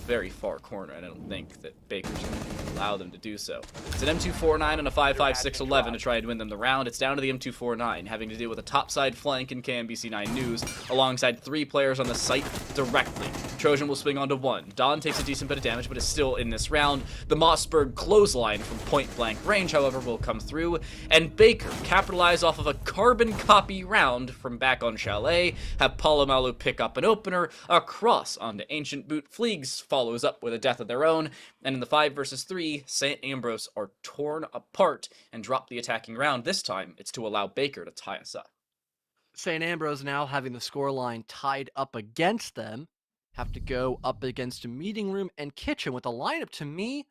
very far corner, and I don't think that Baker's going to allow them to do so. It's an M249 and a 5.56.11 to try and win them the round. It's down to the M249, having to deal with a topside flank in KMBC 9 News, alongside 3 players on the site directly. Trojan will swing onto 1. Don takes a decent bit of damage, but is still in this round. The Mossberg clothesline from point-blank range, however, will come through, and Baker capitalize off of a carbon copy round from back on Chalet, have Palomalu pick up an opener across onto Ancient Boot. Fleegs follows up with a death of their own, and in the 5 versus 3, St. Ambrose are torn apart and drop the attacking round. This time, it's to allow Baker to tie us up. St. Ambrose now having the scoreline tied up against them, have to go up against a meeting room and kitchen with a lineup, to me,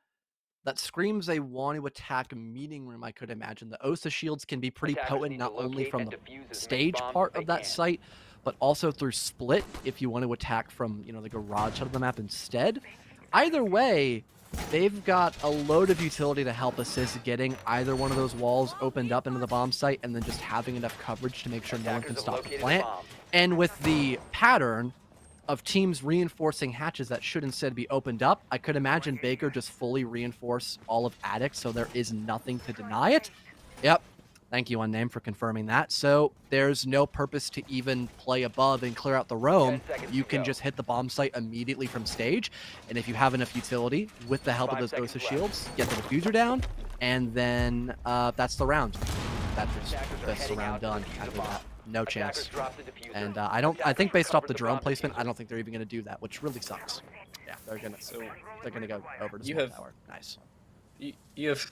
that screams they want to attack a meeting room. I could imagine the OSA shields can be pretty potent, not only from the stage part of that site, but also through split if you want to attack from, the garage side of the map instead. Either way, they've got a load of utility to help assist getting either one of those walls opened up into the bomb site and then just having enough coverage to make sure no one can stop the plant. And with the pattern of teams reinforcing hatches that should instead be opened up, I could imagine Baker just fully reinforce all of Attic, so there is nothing to deny it. Yep. Thank you, Unnamed, for confirming that. So there's no purpose to even play above and clear out the roam. You can just hit the bomb site immediately from stage. And if you have enough utility, with the help of those OSA shields, get the diffuser down, and then that's the round. that this round done. No chance. And I think based off the drone placement, I don't think they're even going to do that, which really sucks. Yeah, they're gonna go over to small tower. Nice. You have.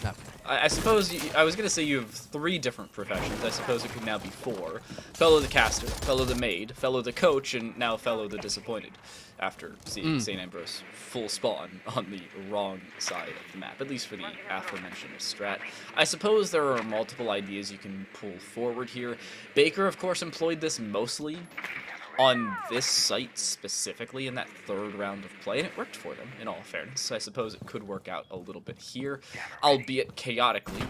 No. I suppose I was gonna say you have 3 different professions. I suppose it could now be 4. Fellow the caster, fellow the maid, fellow the coach, and now fellow the disappointed. After seeing St. Ambrose full spawn on the wrong side of the map, at least for the aforementioned strat. I suppose there are multiple ideas you can pull forward here. Baker, of course, employed this mostly on this site specifically in that 3rd round of play, and it worked for them, in all fairness. I suppose it could work out a little bit here, albeit chaotically,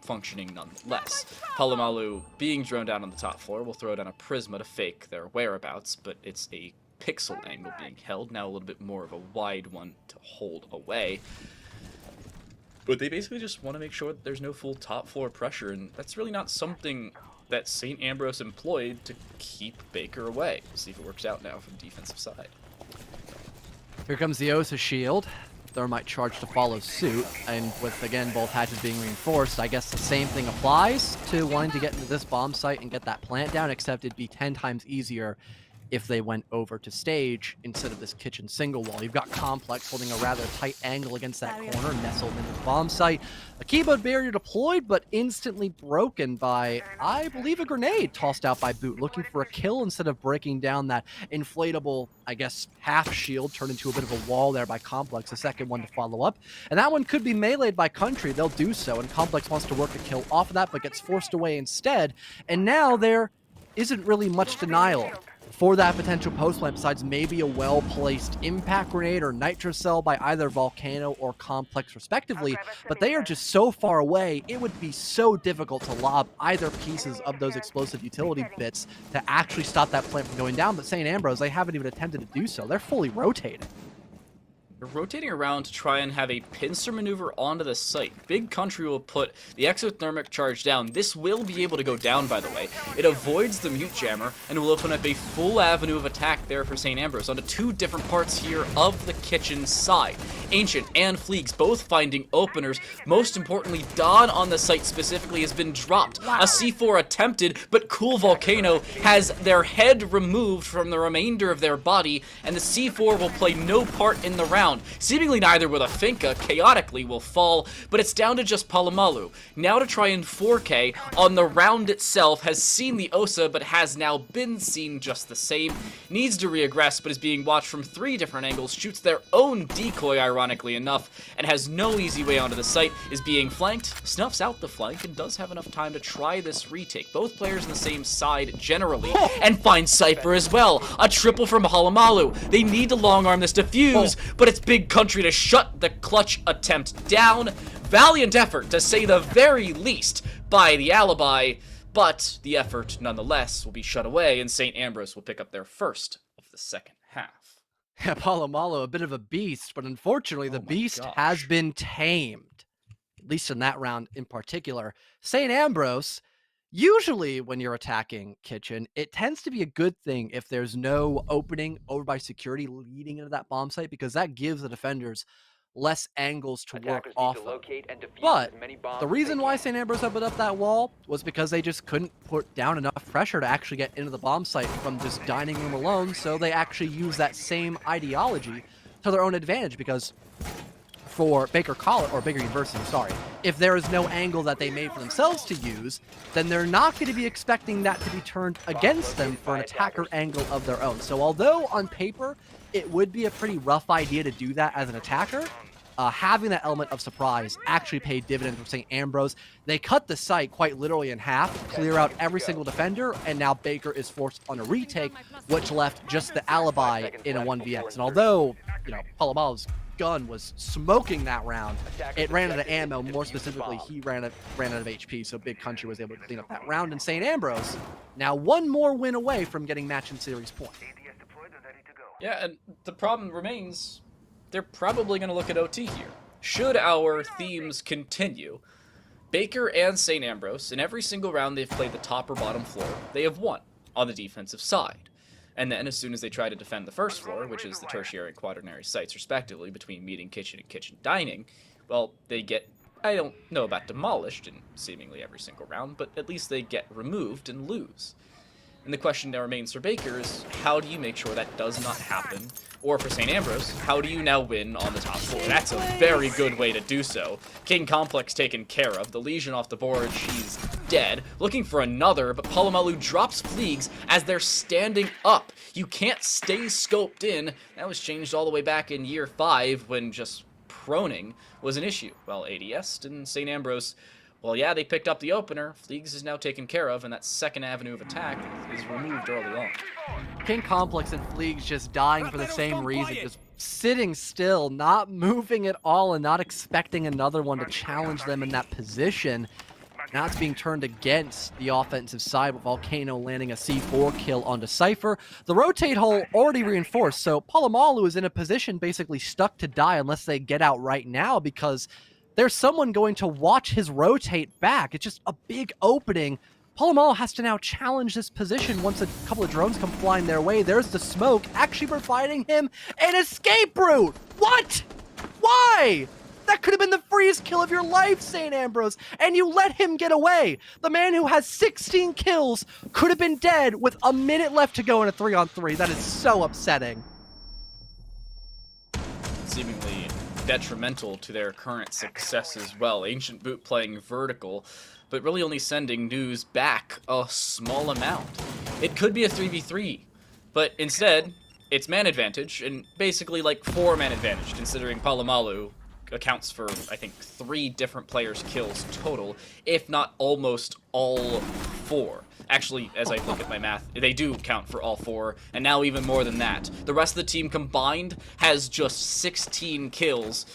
functioning nonetheless. Palomalu, being droned down on the top floor, will throw down a Prisma to fake their whereabouts, but it's a pixel angle being held, now a little bit more of a wide one to hold away. But they basically just want to make sure that there's no full top floor pressure, and that's really not something that St. Ambrose employed to keep Baker away. We'll see if it works out now from the defensive side. Here comes the Osa shield. Thermite charge to follow suit, and with, again, both hatches being reinforced, I guess the same thing applies to wanting to get into this bomb site and get that plant down, except it'd be 10 times easier if they went over to stage instead of this kitchen single wall. You've got Complex holding a rather tight angle against that corner, nestled into the bomb site. A keyboard barrier deployed, but instantly broken by, I believe, a grenade tossed out by Boot, looking for a kill instead of breaking down that inflatable, I guess, half shield, turned into a bit of a wall there by Complex, the second one to follow up. And that one could be meleeed by Country. They'll do so, and Complex wants to work a kill off of that, but gets forced away instead. And now there isn't really much denial for that potential post plant besides maybe a well-placed impact grenade or nitro cell by either Volcano or Complex respectively, but they are just so far away, it would be so difficult to lob either pieces of those explosive utility bits to actually stop that plant from going down. But St. Ambrose, they haven't even attempted to do so. They're fully rotated. They're rotating around to try and have a pincer maneuver onto the site. Big Country will put the exothermic charge down. This will be able to go down, by the way. It avoids the mute jammer and will open up a full avenue of attack there for St. Ambrose onto 2 different parts here of the kitchen side. Ancient and Fleegs both finding openers. Most importantly, Dawn on the site specifically has been dropped. A C4 attempted, but Cool Volcano has their head removed from the remainder of their body, and the C4 will play no part in the round. Seemingly neither with a Finka, chaotically will fall, but it's down to just Palomalu. Now to try and 4K on the round itself, has seen the Osa, but has now been seen just the same. Needs to reaggress, but is being watched from 3 different angles, shoots their own decoy, ironically enough, and has no easy way onto the site, is being flanked, snuffs out the flank, and does have enough time to try this retake. Both players on the same side generally, and finds Cypher as well. A triple from Palomalu. They need to long arm this defuse, but it's Big Country to shut the clutch attempt down. Valiant effort, to say the very least, by the Alibi, but the effort, nonetheless, will be shut away, and St. Ambrose will pick up their first of the second half. Yeah, Palomalu, a bit of a beast, but unfortunately the beast has been tamed, at least in that round in particular. St. Ambrose, usually when you're attacking kitchen, it tends to be a good thing if there's no opening over by security leading into that bomb site, because that gives the defenders less angles to work off of. But the reason why St. Ambrose opened up that wall was because they just couldn't put down enough pressure to actually get into the bomb site from just dining room alone, so they actually use that same ideology to their own advantage, because for Baker College, or Baker University, sorry, if there is no angle that they made for themselves to use, then they're not going to be expecting that to be turned against them for an attacker angle of their own. So although on paper, it would be a pretty rough idea to do that as an attacker, having that element of surprise actually paid dividends for St. Ambrose. They cut the site quite literally in half, clear out every single defender, and now Baker is forced on a retake, which left just the Alibi in a 1vx. And although, you know, Palomalu's gun was smoking that round, it ran out of ammo. More specifically, he ran out of HP, so Big Country was able to clean up that round. And St. Ambrose, now one more win away from getting match and series point. Yeah, and the problem remains, they're probably going to look at OT here. Should our themes continue, Baker and St. Ambrose, in every single round they've played the top or bottom floor, they have won on the defensive side. And then as soon as they try to defend the first floor, which is the tertiary and quaternary sites respectively between meeting kitchen and kitchen dining, well, they get I don't know about demolished in seemingly every single round, but at least they get removed and lose. And the question now remains for Baker is, how do you make sure that does not happen? Or for St. Ambrose, how do you now win on the top 4? That's a very good way to do so. King Complex taken care of. The Legion off the board, she's dead. Looking for another, but Palomalu drops Fleegs as they're standing up. You can't stay scoped in. That was changed all the way back in year 5 when just proning was an issue. Well, ADS and St. Ambrose, well, yeah, they picked up the opener. Fleegs is now taken care of, and that second avenue of attack is removed early on. King Complex and Fleegs just dying for the same reason, just sitting still, not moving at all, and not expecting another one to challenge them in that position. Now it's being turned against the offensive side with Volcano landing a C4 kill onto Cypher. The rotate hole already reinforced, so Palomalu is in a position basically stuck to die unless they get out right now, because there's someone going to watch his rotate back. It's just a big opening. Palomalu has to now challenge this position once a couple of drones come flying their way. There's the smoke, actually providing him an escape route. What? Why? That could have been the freest kill of your life, St. Ambrose, and you let him get away. The man who has 16 kills could have been dead with a minute left to go in a 3-on-3. That is so upsetting. Seemingly detrimental to their current success as well. Ancient Boot playing vertical, but really only sending news back a small amount. It could be a 3v3, but instead, it's man advantage, and basically like 4 man advantage, considering Palomalu accounts for, I think, 3 different players' kills total, if not almost all 4. Actually, as I look at my math, they do count for all 4, and now even more than that. The rest of the team combined has just 16 kills.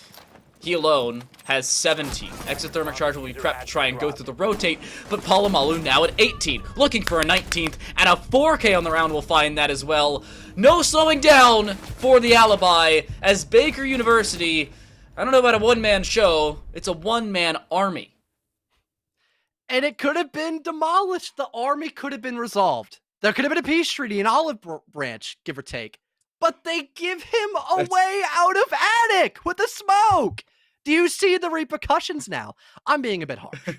He alone has 17. Exothermic Charge will be prepped to try and go through the rotate, but Palomalu now at 18, looking for a 19th, and a 4K on the round will find that as well. No slowing down for the Alibi, as Baker University, I don't know about a one-man show, it's a one-man army. And it could have been demolished. The army could have been resolved. There could have been a peace treaty, an olive branch, give or take. But they give him a way out of attic with the smoke. Do you see the repercussions now? I'm being a bit harsh.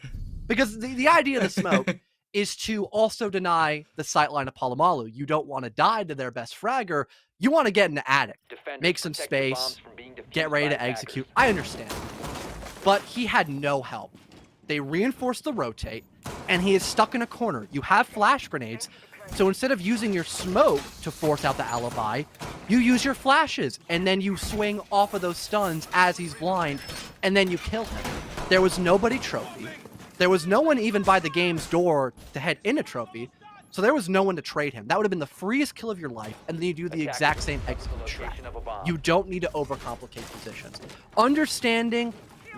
Because the idea of the smoke is to also deny the sightline of Palomalu. You don't want to die to their best fragger. You want to get in the attic, make some space, get ready to execute. I understand. But he had no help. They reinforced the rotate, and he is stuck in a corner. You have flash grenades, so instead of using your smoke to force out the alibi, you use your flashes, and then you swing off of those stuns as he's blind, and then you kill him. There was nobody trophy. There was no one even by the game's door to head in a trophy, so there was no one to trade him. That would have been the freest kill of your life, and then you do the exact same execution. You don't need to overcomplicate positions. Understanding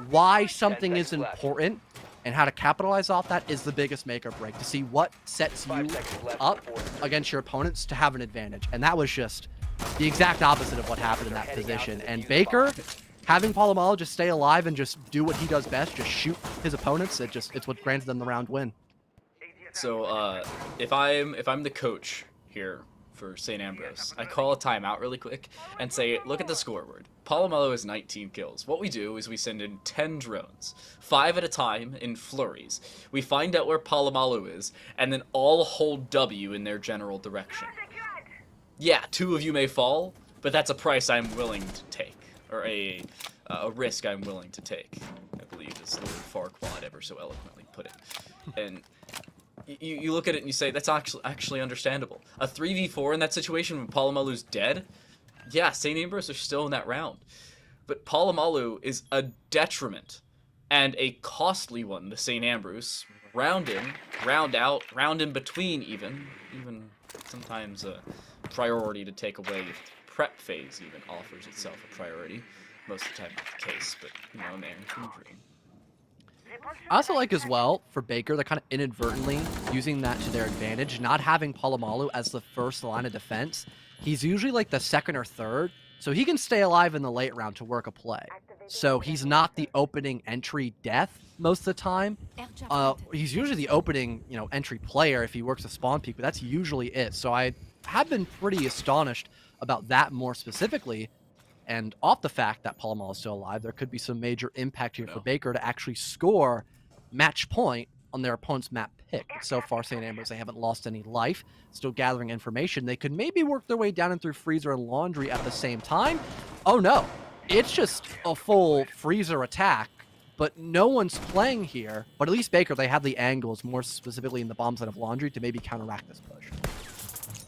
why something is important and how to capitalize off that is the biggest make or break, to see what sets you up against your opponents to have an advantage. And that was just the exact opposite of what happened in that position. And Baker, having Palomalu just stay alive and just do what he does best, just shoot his opponents, it's what granted them the round win. So if I'm the coach here for St. Ambrose, I call a timeout really quick and say, look at the scoreboard. Palomalu has 19 kills. What we do is we send in 10 drones, 5 at a time in flurries. We find out where Palomalu is, and then all hold W in their general direction. Yeah, 2 of you may fall, but that's a price I'm willing to take, or a risk I'm willing to take, I believe is Lord Farquaad ever so eloquently put it. And you look at it and you say, that's actually understandable. A 3v4 in that situation when Palomalu's dead? Yeah, St. Ambrose are still in that round. But Palomalu is a detriment, and a costly one to St. Ambrose. Round in, round out, round in between even sometimes a priority to take away if the prep phase even offers itself a priority. Most of the time not the case, but, you know, man can dream. I also like as well, for Baker, they're kind of inadvertently using that to their advantage, not having Palomalu as the first line of defense. He's usually like the second or third, so he can stay alive in the late round to work a play. So he's not the opening entry death most of the time. He's usually the opening, entry player if he works a spawn peak, but that's usually it. So I have been pretty astonished about that more specifically. And off the fact that Palomal is still alive, there could be some major impact here for Baker to actually score match point on their opponent's map pick. But so far, St. Ambrose, they haven't lost any life, still gathering information. They could maybe work their way down and through Freezer and Laundry at the same time. Oh no, it's just a full Freezer attack, but no one's playing here. But at least Baker, they have the angles, more specifically in the bomb side of Laundry, to maybe counteract this push.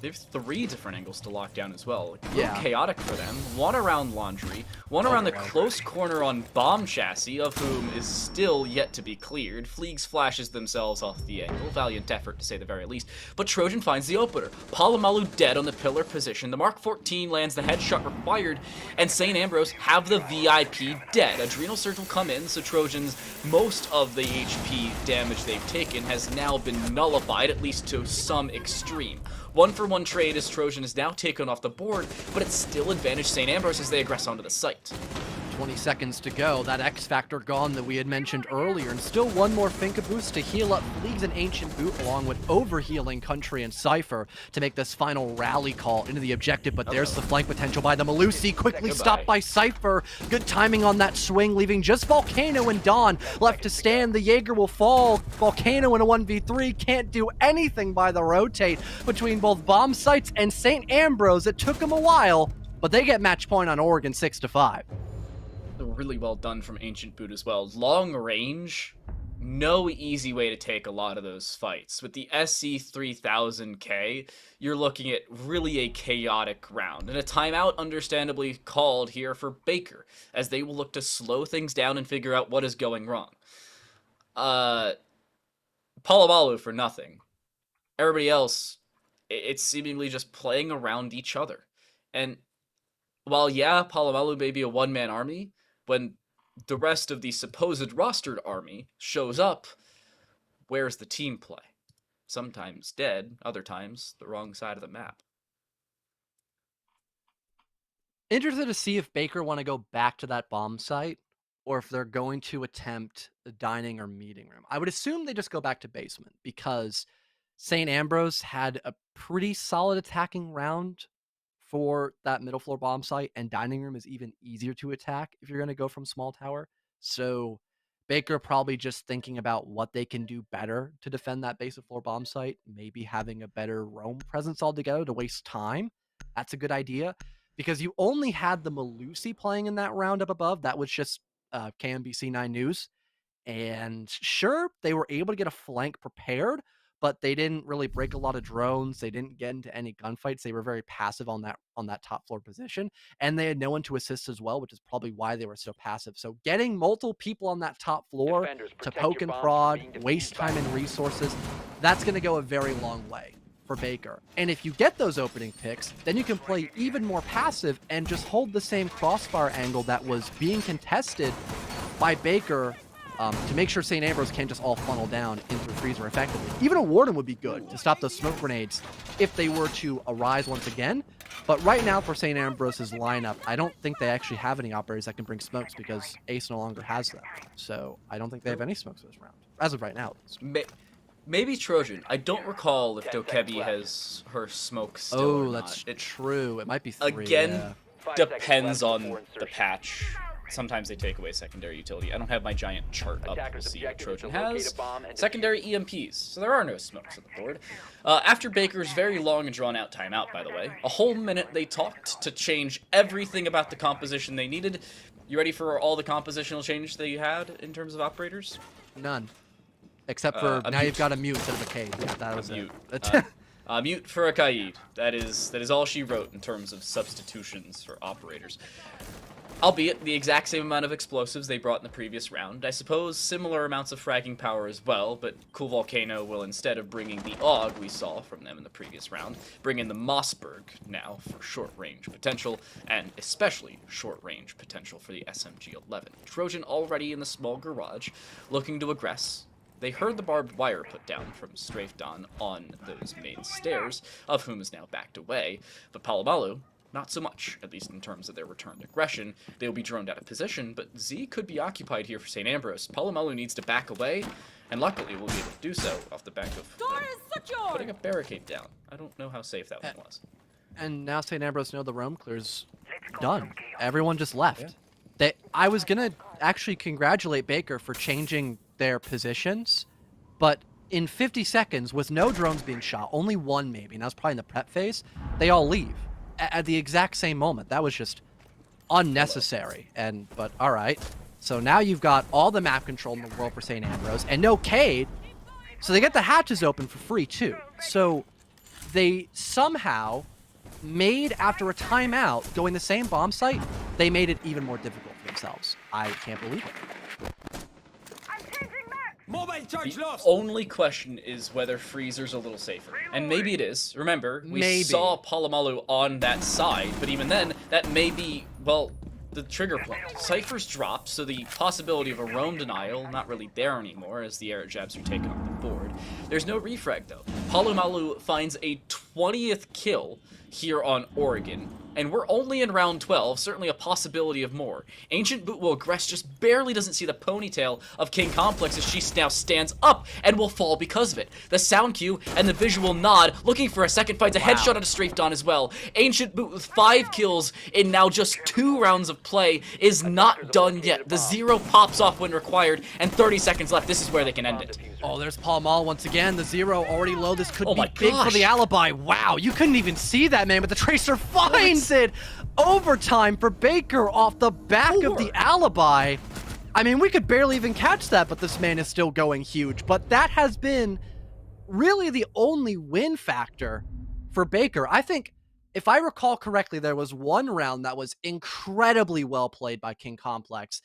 They have 3 different angles to lock down as well. A Yeah. little chaotic for them. One around Laundry, one around the close corner on Bomb Chassis, of whom is still yet to be cleared. Fleegs flashes themselves off the angle. Valiant effort, to say the very least. But Trojan finds the opener. Palomalu dead on the pillar position. The Mark 14 lands the headshot required, and St. Ambrose have the VIP dead. Adrenal Surge will come in, so Trojans, most of the HP damage they've taken has now been nullified, at least to some extreme. 1-for-1 trade as Trojan is now taken off the board, but it's still advantage St. Ambrose as they aggress onto the site. 20 seconds to go. That X Factor gone that we had mentioned earlier, and still one more Finka boost to heal up Fleegs and Ancient Boot, along with overhealing Country and Cypher to make this final rally call into the objective. But there's the flank potential by the Malusi, quickly stopped by Cypher. Good timing on that swing, leaving just Volcano and Dawn left to stand. The Jaeger will fall. Volcano in a 1v3 can't do anything by the rotate between both bomb sites and St. Ambrose. It took them a while, but they get match point on Oregon 6-5. Really well done from Ancient Boot as well. Long range, no easy way to take a lot of those fights. With the SC3000K, you're looking at really a chaotic round, and a timeout understandably called here for Baker, as they will look to slow things down and figure out what is going wrong. Palomalu for nothing. Everybody else, it's seemingly just playing around each other. And while, yeah, Palomalu may be a one-man army, when the rest of the supposed rostered army shows up, where's the team play? Sometimes dead, other times the wrong side of the map. Interested to see if Baker want to go back to that bomb site, or if they're going to attempt the dining or meeting room. I would assume they just go back to basement, because St. Ambrose had a pretty solid attacking round for that middle floor bomb site, and dining room is even easier to attack if you're going to go from small tower. So Baker probably just thinking about what they can do better to defend that base of floor bomb site, maybe having a better roam presence altogether to waste time. That's a good idea, because you only had the Malusi playing in that round up above. That was just KMBC 9 News. And sure, they were able to get a flank prepared, but they didn't really break a lot of drones. They didn't get into any gunfights. They were very passive on that top floor position, and they had no one to assist as well, which is probably why they were so passive. So getting multiple people on that top floor to poke and prod, waste time and resources, that's going to go a very long way for Baker. And if you get those opening picks, then you can play even more passive and just hold the same crossfire angle that was being contested by Baker, to make sure St. Ambrose can't just all funnel down into Freezer effectively. Even a Warden would be good to stop those smoke grenades if they were to arise once again. But right now for St. Ambrose's lineup, I don't think they actually have any operators that can bring smokes, because Ace no longer has them. So I don't think they have any smokes this round, as of right now at least. Maybe Trojan. I don't recall if Dokebi has her smoke still or not. That's true. It might be 3. Again, depends on the patch. Sometimes they take away secondary utility. I don't have my giant chart up to see what Trojan has. Secondary EMPs, so there are no smokes on the board. After Baker's very long and drawn-out timeout, by the way, a whole minute they talked to change everything about the composition they needed. You ready for all the compositional change they had in terms of operators? None. Except for now you've got a mute instead of a cage. Yeah, that was mute. It. Mute for a Kaid. That is all she wrote in terms of substitutions for operators. Albeit the exact same amount of explosives they brought in the previous round. I suppose similar amounts of fragging power as well, but Cool Volcano will, instead of bringing the AUG we saw from them in the previous round, bring in the Mossberg now for short-range potential, and especially short-range potential for the SMG-11. Trojan already in the small garage, looking to aggress. They heard the barbed wire put down from Strafe Don on those main stairs, of whom is now backed away, but Palomalu, not so much, at least in terms of their returned aggression. They'll be droned out of position, but Z could be occupied here for St. Ambrose. Palomalu needs to back away, and luckily will be able to do so off the back of putting a barricade down. I don't know how safe that one was. And now St. Ambrose know the roam clears done. Everyone just left. I was going to actually congratulate Baker for changing their positions, but in 50 seconds, with no drones being shot, only one maybe, and that was probably in the prep phase, they all leave at the exact same moment. That was just unnecessary. But all right. So now you've got all the map control in the world for St. Ambrose, and no Cade, so they get the hatches open for free too. So they somehow made, after a timeout, going the same bomb site, they made it even more difficult for themselves. I can't believe it. The only question is whether Freezer's a little safer. And maybe it is. Remember, we saw Palomalu on that side, but even then, that may be, well, the trigger point. Cypher's dropped, so the possibility of a roam denial not really there anymore as the air jabs are taken off the board. There's no refrag, though. Palomalu finds a 20th kill here on Oregon, and we're only in round 12, certainly a possibility of more. Ancient Boot will aggress, just barely doesn't see the ponytail of King Complex as she now stands up and will fall because of it. The sound cue and the visual nod, looking for a second, finds a headshot on a Strafe Dawn as well. Ancient Boot with 5 kills in now just 2 rounds of play is not done yet. The 0 pops off when required, and 30 seconds left. This is where they can end it. Oh, there's Palomalu once again. The 0 already low. This could be my big for the alibi. Wow, you couldn't even see that, man, but the Tracer finds it. Overtime for Baker off the back of the alibi. I mean, we could barely even catch that, but this man is still going huge. But that has been really the only win factor for Baker. I think, if I recall correctly, there was one round that was incredibly well played by King Complex,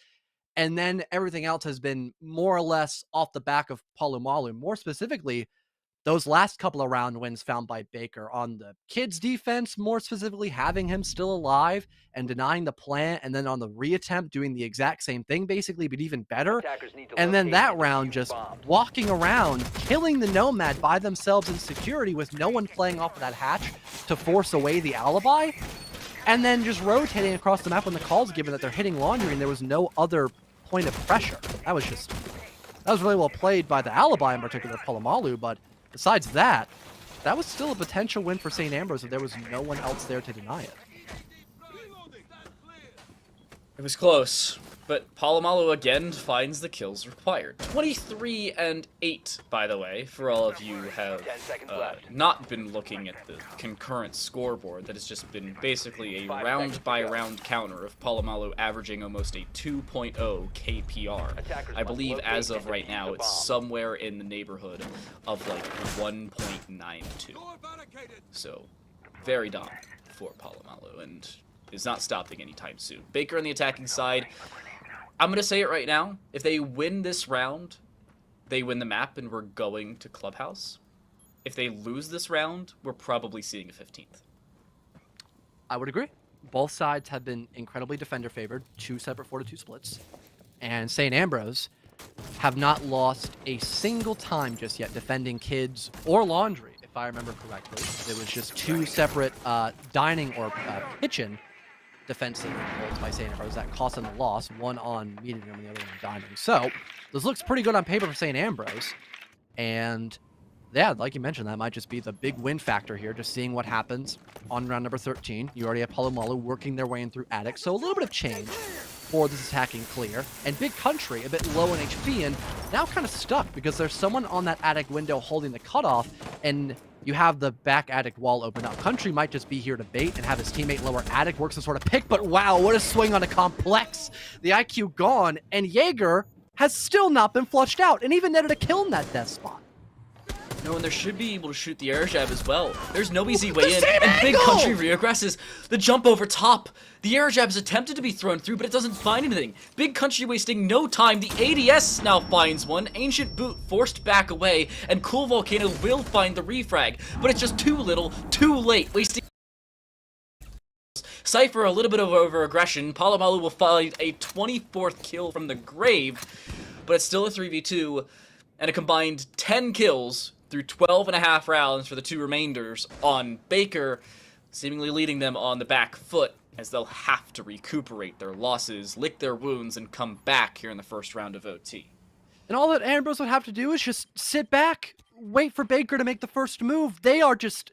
and then everything else has been more or less off the back of Palomalu. More specifically, those last couple of round wins found by Baker on the kids' defense, more specifically having him still alive and denying the plant, and then on the reattempt doing the exact same thing basically, but even better. And then that round just walking around, killing the Nomad by themselves in security with no one playing off of that hatch to force away the alibi. And then just rotating across the map when the call's given that they're hitting laundry and there was no other point of pressure. That was really well played by the alibi, in particular Palomalu, but besides that, that was still a potential win for St. Ambrose if there was no one else there to deny it. It was close, but Palomalu again finds the kills required. 23 and 8, by the way, for all of you who have not been looking at the concurrent scoreboard. That has just been basically a round-by-round counter of Palomalu averaging almost a 2.0 KPR. I believe as of right now, it's somewhere in the neighborhood of like 1.92. So, very dominant for Palomalu, and is not stopping anytime soon. Baker on the attacking side, I'm going to say it right now. If they win this round, they win the map and we're going to Clubhouse. If they lose this round, we're probably seeing a 15th. I would agree. Both sides have been incredibly defender favored, 2 separate 4-2 splits. And St. Ambrose have not lost a single time just yet defending kids or laundry, if I remember correctly. It was just 2 separate dining or kitchen defensive goals by St. Ambrose that cost them the loss, one on meeting room and the other one on dining. So this looks pretty good on paper for St. Ambrose. And yeah, like you mentioned, that might just be the big win factor here, just seeing what happens on round number 13. You already have Palomalu working their way in through Attic, so a little bit of change for this attacking clear. And Big Country, a bit low in HP, and now kind of stuck because there's someone on that Attic window holding the cutoff, and you have the back Attic wall open up. Country might just be here to bait and have his teammate lower Attic, works some sort of pick, but wow, what a swing on a Complex. The IQ gone, and Jaeger has still not been flushed out, and even netted a kill in that death spot. No, and there should be able to shoot the air jab as well. There's no easy way in, and Big Country reaggresses. The jump over top. The air jab is attempted to be thrown through, but it doesn't find anything. Big Country wasting no time. The ADS now finds one. Ancient Boot forced back away, and Cool Volcano will find the refrag, but it's just too little, too late, wasting. Cypher a little bit of over-aggression. Palomalu will find a 24th kill from the grave, but it's still a 3v2, and a combined 10 kills through 12.5 rounds for the 2 remainders on Baker, seemingly leading them on the back foot as they'll have to recuperate their losses, lick their wounds, and come back here in the first round of OT. And all that Ambrose would have to do is just sit back, wait for Baker to make the first move. They are just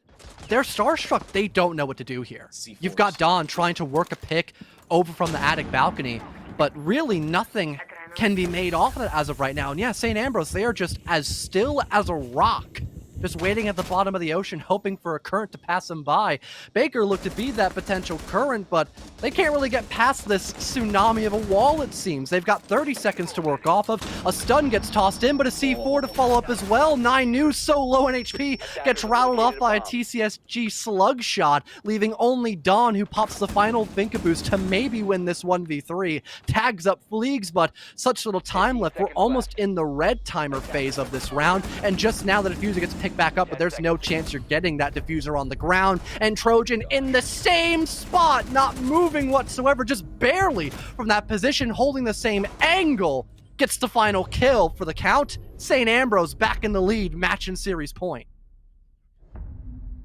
they're starstruck. They don't know what to do here. You've got Don trying to work a pick over from the attic balcony, but really nothing can be made off of it as of right now. And yeah, St. Ambrose, they are just as still as a rock, just waiting at the bottom of the ocean, hoping for a current to pass them by. Baker looked to be that potential current, but they can't really get past this tsunami of a wall, it seems. They've got 30 seconds to work off of. A stun gets tossed in, but a C4 to follow up as well. 9 News, so low in HP, gets rattled off by a TCSG slug shot, leaving only Dawn, who pops the final Vinca boost to maybe win this 1v3. Tags up Fleegs, but such little time left. We're almost in the red timer phase of this round, and just now the diffuser gets picked back up, but there's no chance you're getting that diffuser on the ground. And Trojan in the same spot, not moving whatsoever, just barely from that position, holding the same angle, gets the final kill for the count. St. Ambrose back in the lead, match and series point.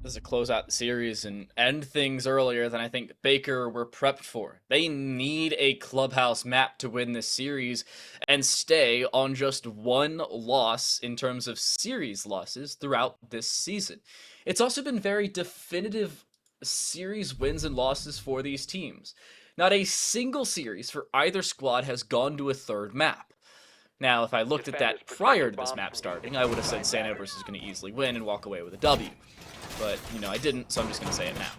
This is a close out the series and end things earlier than I think Baker were prepped for. They need a clubhouse map to win this series and stay on just one loss in terms of series losses throughout this season. It's also been very definitive series wins and losses for these teams. Not a single series for either squad has gone to a third map. Now, if I looked at that prior to this map starting, I would have said St. Ambrose is going to easily win and walk away with a W. But, you know, I didn't, so I'm just going to say it now.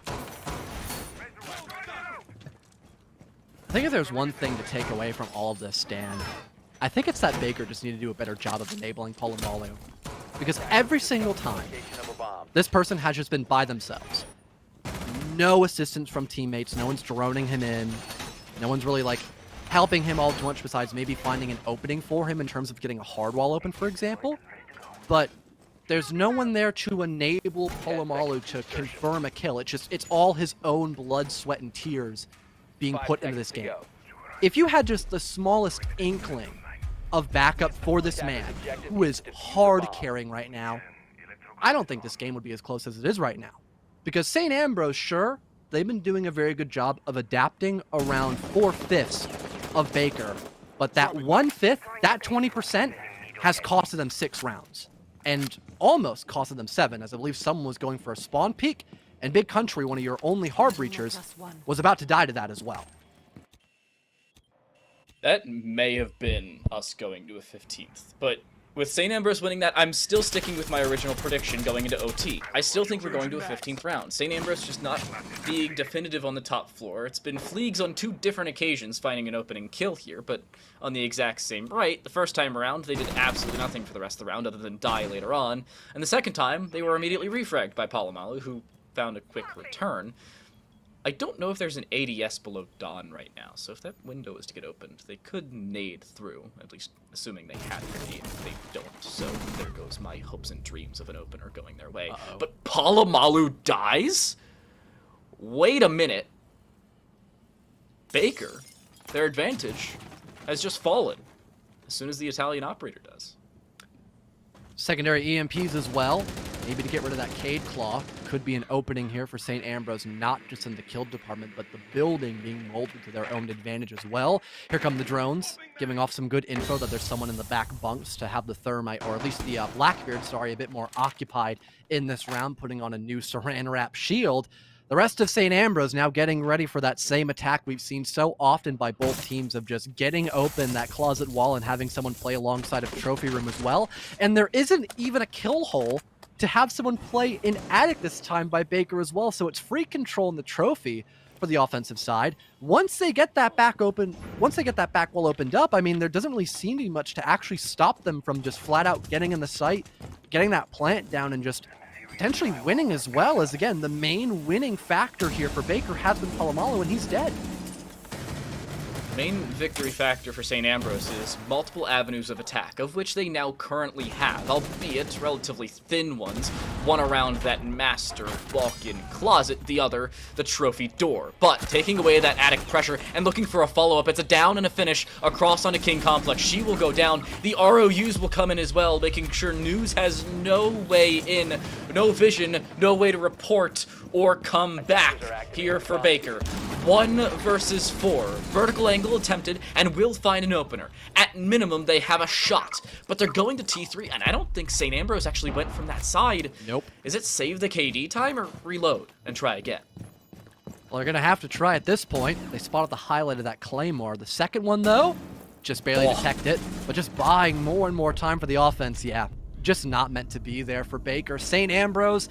I think if there's one thing to take away from all of this, Stan, I think it's that Baker just needed to do a better job of enabling Polamalu. Because every single time, this person has just been by themselves. No assistance from teammates, no one's droning him in, no one's really, like, helping him all too much besides maybe finding an opening for him in terms of getting a hard wall open, for example. But there's no one there to enable Polamalu to confirm a kill. It's all his own blood, sweat, and tears being put into this game. If you had just the smallest inkling of backup for this man, who is hard carrying right now, I don't think this game would be as close as it is right now. Because St. Ambrose, sure, they've been doing a very good job of adapting around 4/5 of Baker, but that 1/5, that 20%, has costed them 6 rounds. And almost costed them 7, as I believe someone was going for a spawn peek, and Big Country, one of your only hard breachers, was about to die to that as well. That may have been us going to a 15th, but with St. Ambrose winning that, I'm still sticking with my original prediction going into OT. I still think we're going to a 15th round. St. Ambrose just not being definitive on the top floor. It's been Fleegs on 2 different occasions finding an opening kill here, but on the exact same right. The first time around, they did absolutely nothing for the rest of the round other than die later on, and the second time, they were immediately refragged by Polamalu, who found a quick return. I don't know if there's an ADS below Dawn right now, so if that window is to get opened, they could nade through, at least assuming they had a nade. They don't, so there goes my hopes and dreams of an opener going their way. But Polamalu dies? Wait a minute. Baker, their advantage has just fallen as soon as the Italian operator does. Secondary EMPs as well. Maybe to get rid of that Cade Claw. Could be an opening here for St. Ambrose, not just in the kill department, but the building being molded to their own advantage as well. Here come the drones, giving off some good info that there's someone in the back bunks to have the Thermite, or at least the Blackbeard, sorry, a bit more occupied in this round, putting on a new Saran Wrap shield. The rest of St. Ambrose now getting ready for that same attack we've seen so often by both teams of just getting open that closet wall and having someone play alongside of Trophy Room as well. And there isn't even a kill hole to have someone play in Attic this time by Baker as well, so it's free control in the Trophy for the offensive side. Once they get that back open, once they get that back wall opened up, I mean, there doesn't really seem to be much to actually stop them from just flat out getting in the site, getting that plant down, and just potentially winning as well. As again, the main winning factor here for Baker has been Polamalu, and he's dead. Main victory factor for St. Ambrose is multiple avenues of attack, of which they now currently have, albeit relatively thin ones. One around that master walk-in closet, the other the trophy door. But taking away that attic pressure and looking for a follow-up, it's a down and a finish across onto King Complex. She will go down. The ROUs will come in as well, making sure News has no way in, no vision, no way to report or come back here for Baker. 1 versus 4. Vertical angle attempted and will find an opener. At minimum, they have a shot, but they're going to T3, and I don't think St. Ambrose actually went from that side. Nope. Is it save the KD time or reload and try again? Well, they're going to have to try at this point. They spotted the highlight of that Claymore. The second one, though, just barely detect it, but just buying more and more time for the offense, yeah. Just not meant to be there for Baker. St. Ambrose,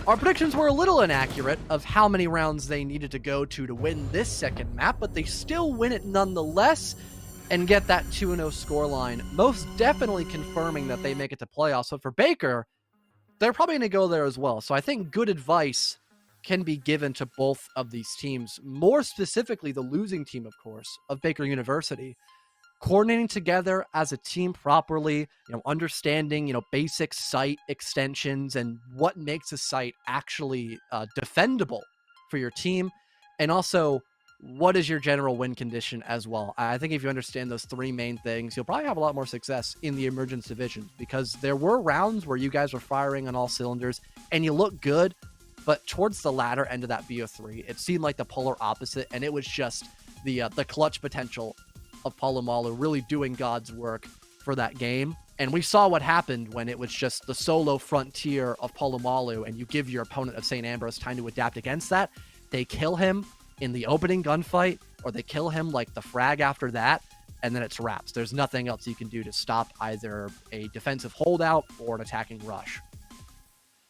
our predictions were a little inaccurate of how many rounds they needed to go to win this second map, but they still win it nonetheless and get that 2-0 scoreline, most definitely confirming that they make it to playoffs. But for Baker, they're probably going to go there as well. So I think good advice can be given to both of these teams, more specifically the losing team, of course, of Baker University. Coordinating together as a team properly, understanding, basic site extensions and what makes a site actually defendable for your team. And also, what is your general win condition as well? I think if you understand those three main things, you'll probably have a lot more success in the emergence divisions, because there were rounds where you guys were firing on all cylinders and you look good, but towards the latter end of that BO3, it seemed like the polar opposite, and it was just the clutch potential of Palomalu really doing God's work for that game. And we saw what happened when it was just the solo frontier of Palomalu and you give your opponent of St. Ambrose time to adapt against that. They kill him in the opening gunfight, or they kill him like the frag after that, and then it's wraps. There's nothing else you can do to stop either a defensive holdout or an attacking rush.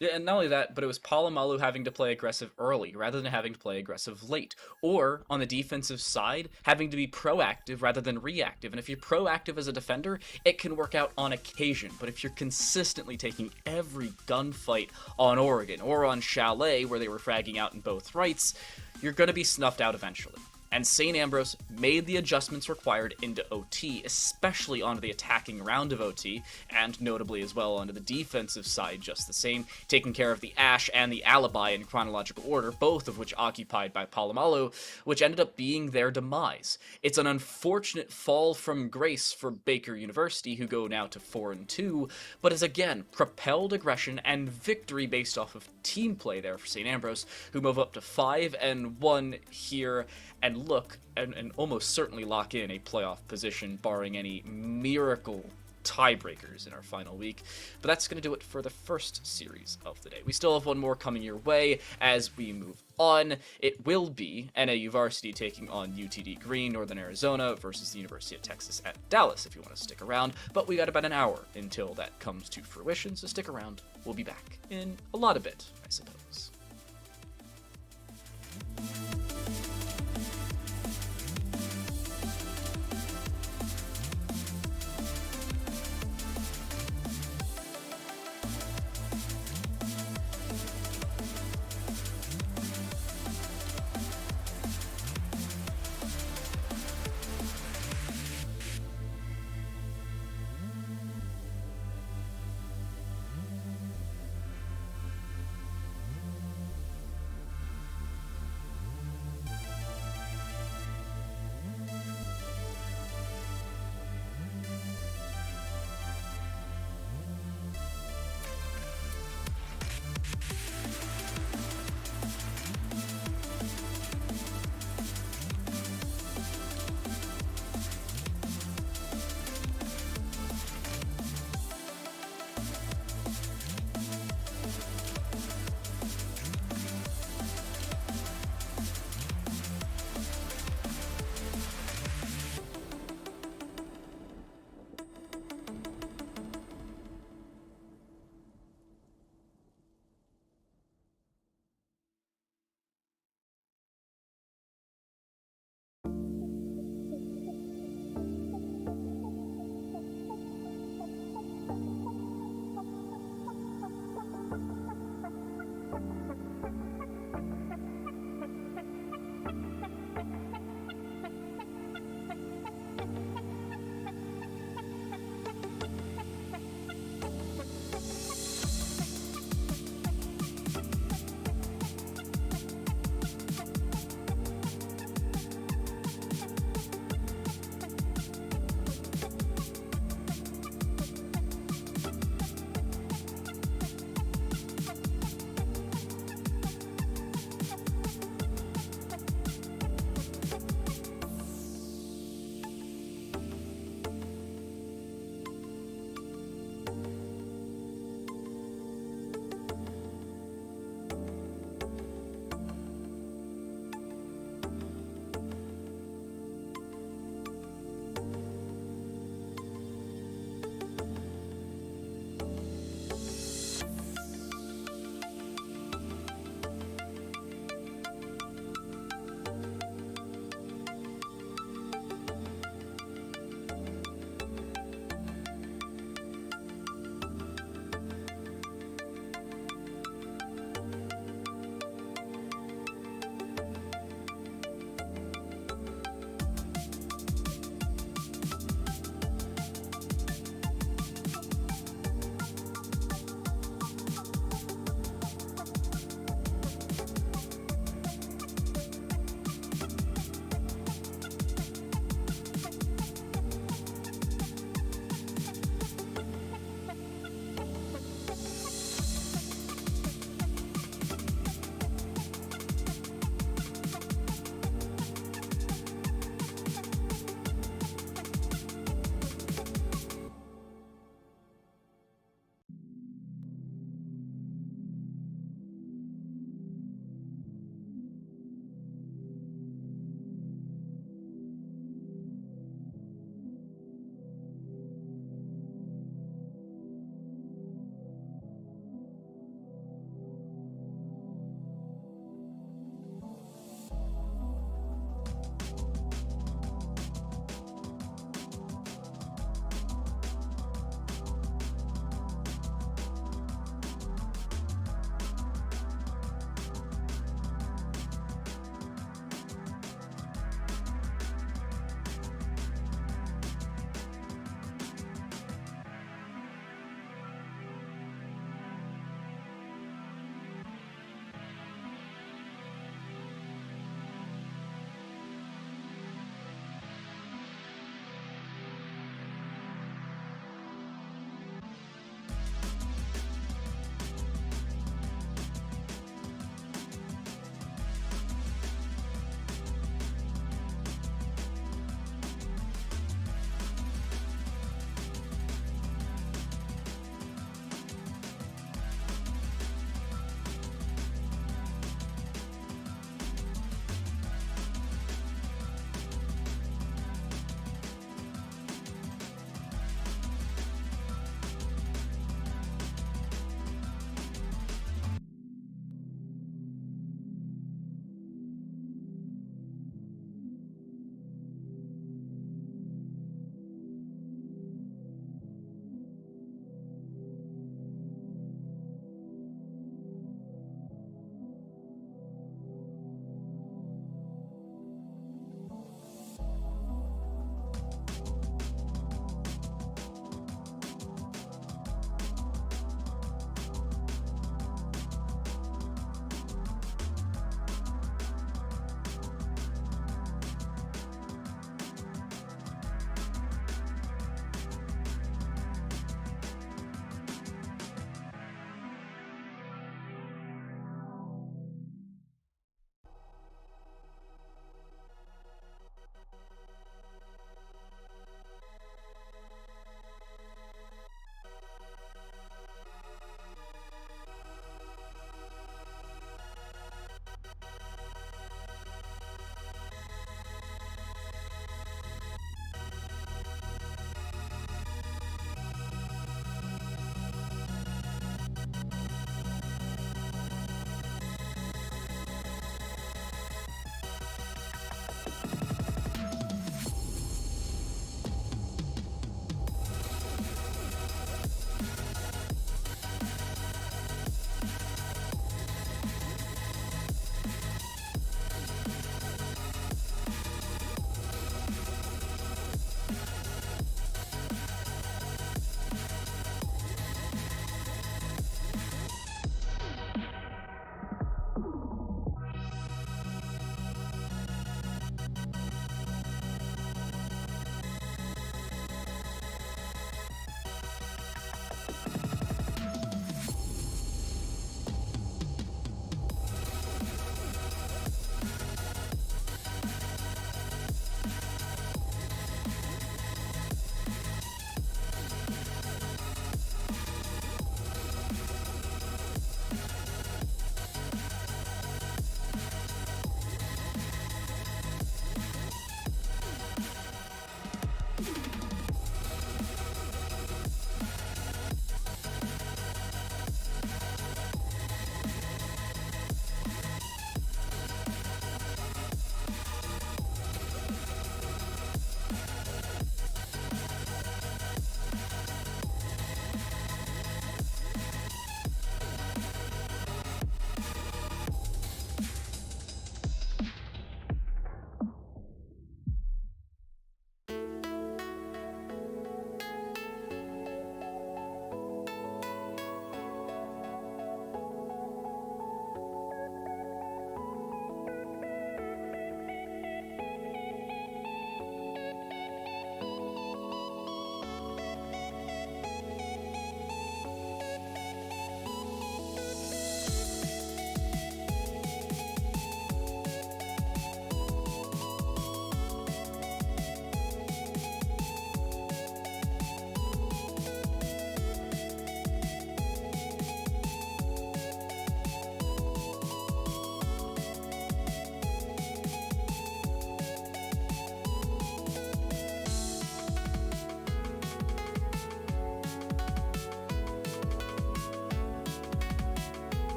Yeah, and not only that, but it was Palomalu having to play aggressive early rather than having to play aggressive late. Or, on the defensive side, having to be proactive rather than reactive. And if you're proactive as a defender, it can work out on occasion. But if you're consistently taking every gunfight on Oregon or on Chalet, where they were fragging out in both rights, you're going to be snuffed out eventually. And St. Ambrose made the adjustments required into OT, especially onto the attacking round of OT, and notably as well onto the defensive side just the same, taking care of the Ash and the Alibi in chronological order, both of which occupied by Palomalu, which ended up being their demise. It's an unfortunate fall from grace for Baker University, who go now to 4-2, but is again propelled aggression and victory based off of team play there for St. Ambrose, who move up to 5-1 here, and look and almost certainly lock in a playoff position, barring any miracle tiebreakers in our final week. But that's going to do it for the first series of the day. We still have one more coming your way as we move on. It will be NAU Varsity taking on UTD Green, Northern Arizona, versus the University of Texas at Dallas, if you want to stick around. But we got about an hour until that comes to fruition, so stick around. We'll be back in a lot of bit, I suppose.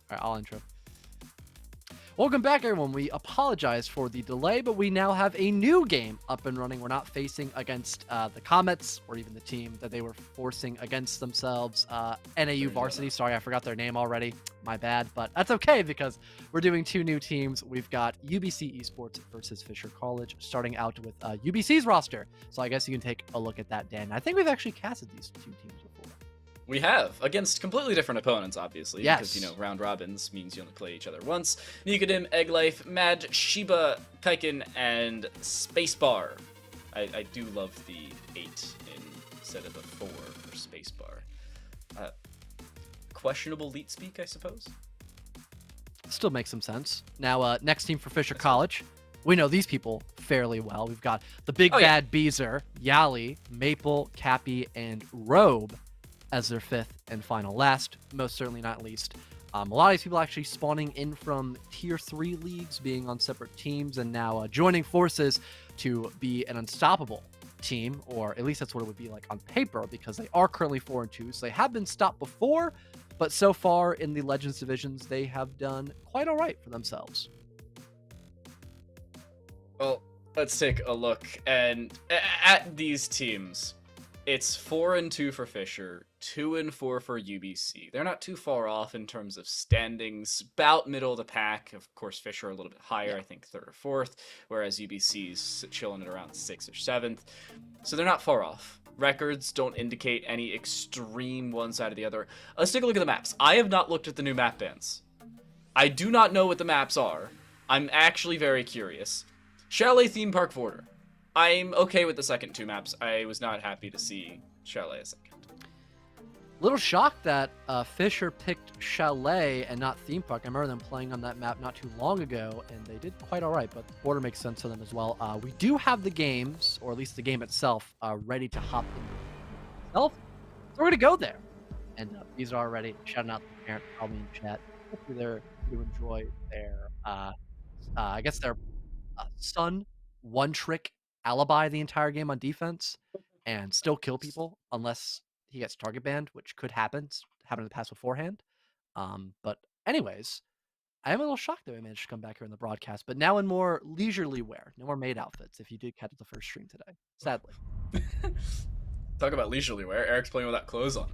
All right, I'll intro. Welcome back, everyone. We apologize for the delay, but we now have a new game up and running. We're not facing against the Comets or even the team that they were forcing against themselves. NAU Varsity. Sorry, I forgot their name already. My bad, but that's okay because we're doing two new teams. We've got UBC Esports versus Fisher College, starting out with UBC's roster. So I guess you can take a look at that, Dan. I think we've actually casted these two teams before. We have, against completely different opponents, obviously. Yes. Because, round robins means you only play each other once. Nikodim, Egglife, Mad, Shiba, Kaiken, and Spacebar. I do love the 8 instead of the 4 for Spacebar. Questionable leet speak, I suppose? Still makes some sense. Now, next team for Fisher College. We know these people fairly well. We've got the big bad Beezer, Yali, Maple, Cappy, and Robe as their 5th and final last, most certainly not least. A lot of these people actually spawning in from tier 3 leagues, being on separate teams, and now joining forces to be an unstoppable team, or at least that's what it would be like on paper, because they are currently 4-2, so they have been stopped before, but so far in the Legends divisions, they have done quite all right for themselves. Well, let's take a look and at these teams. It's 4-2 for Fisher, 2-4 for UBC. They're not too far off in terms of standings, about middle of the pack. Of course, Fisher a little bit higher, I think 3rd or 4th, whereas UBC's chilling at around 6th or 7th. So they're not far off. Records don't indicate any extreme one side or the other. Let's take a look at the maps. I have not looked at the new map bans. I do not know what the maps are. I'm actually very curious. Chalet Theme Park Border. I'm okay with the second 2 maps. I was not happy to see Chalet a second. Little shocked that Fisher picked Chalet and not Theme Park. I remember them playing on that map not too long ago, and they did quite all right, but the border makes sense to them as well. We do have the games, or at least the game itself, ready to hop in itself. So we're going to go there. And these are already shouting out the parent, probably in chat. Hopefully they're to enjoy their, I guess their son one-trick alibi the entire game on defense and still kill people unless he gets target banned, which could happen. Happened in the past beforehand. But anyways, I am a little shocked that we managed to come back here in the broadcast, but now in more leisurely wear, no more maid outfits. If you did catch the first stream today, sadly. Talk about leisurely wear. Eric's playing without clothes on.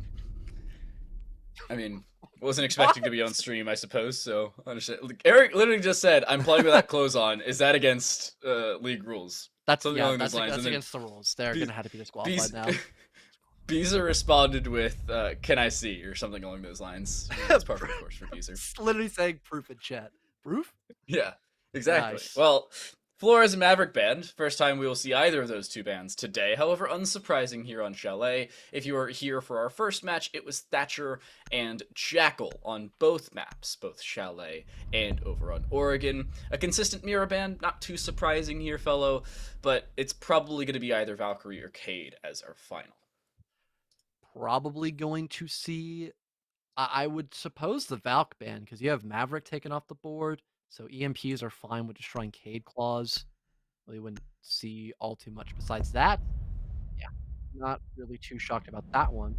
I mean, wasn't expecting to be on stream, I suppose. So understand. Eric literally just said, "I'm playing without clothes on." Is that against league rules? That's something along those lines. That's against the rules. They're gonna have to be disqualified now. Beezer responded with, "Can I see?" or something along those lines. That's par for the course for Beezer. Literally saying proof in chat. Proof? Yeah, exactly. Nice. Well, Flores and Maverick banned. First time we will see either of those 2 bans today. However, unsurprising here on Chalet. If you were here for our first match, it was Thatcher and Jackal on both maps, both Chalet and over on Oregon. A consistent mirror ban, not too surprising here, fellow, but it's probably going to be either Valkyrie or Cade as our final. Probably going to see, I would suppose, the Valk ban, because you have Maverick taken off the board, so EMPs are fine with destroying Cade Claws. Really wouldn't see all too much besides that. Yeah, not really too shocked about that one.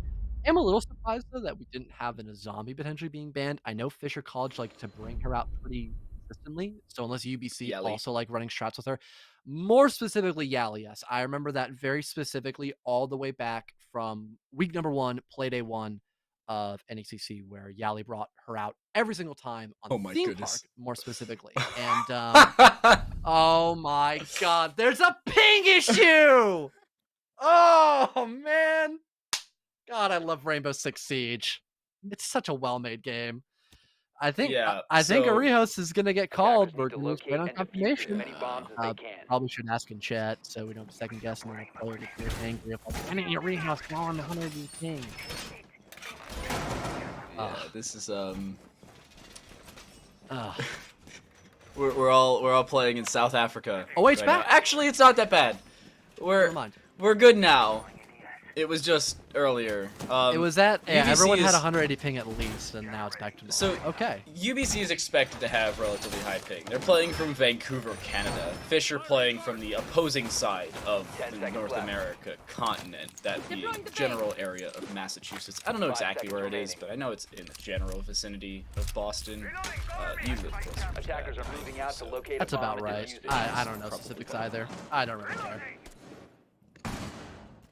I'm a little surprised, though, that we didn't have a zombie potentially being banned. I know Fisher College like to bring her out pretty consistently, so unless UBC Yali. also like running strats with her. More specifically, Yali, yes. I remember that very specifically all the way back from week number 1, play day 1 of NECC, where Yali brought her out every single time on Theme Park, more specifically. And, oh my god, there's a ping issue! Oh, man! God, I love Rainbow Six Siege. It's such a well-made game. I think Arihos is gonna get called. We're gonna wait on confirmation. Probably should ask in chat so we don't second guess and then the player gets very angry. Why didn't Arihos go on the 100 ping? Yeah, this is we're all playing in South Africa. Oh wait, it's back. Now. Actually, it's not that bad. We're good now. It was just earlier. It was that UBC everyone had is- 180 ping at least, and now it's back to normal. So okay. UBC is expected to have relatively high ping. They're playing from Vancouver, Canada. Fisher playing from the opposing side of 10 the seconds North left. America continent, that the general area of Massachusetts. I don't know 5 exactly where it seconds is, but I know it's in the general vicinity of Boston. You live closer to Attackers that, are moving out to so- locate That's a bomb about and right. defuse it. I don't know Probably specifics probably either. I don't really care.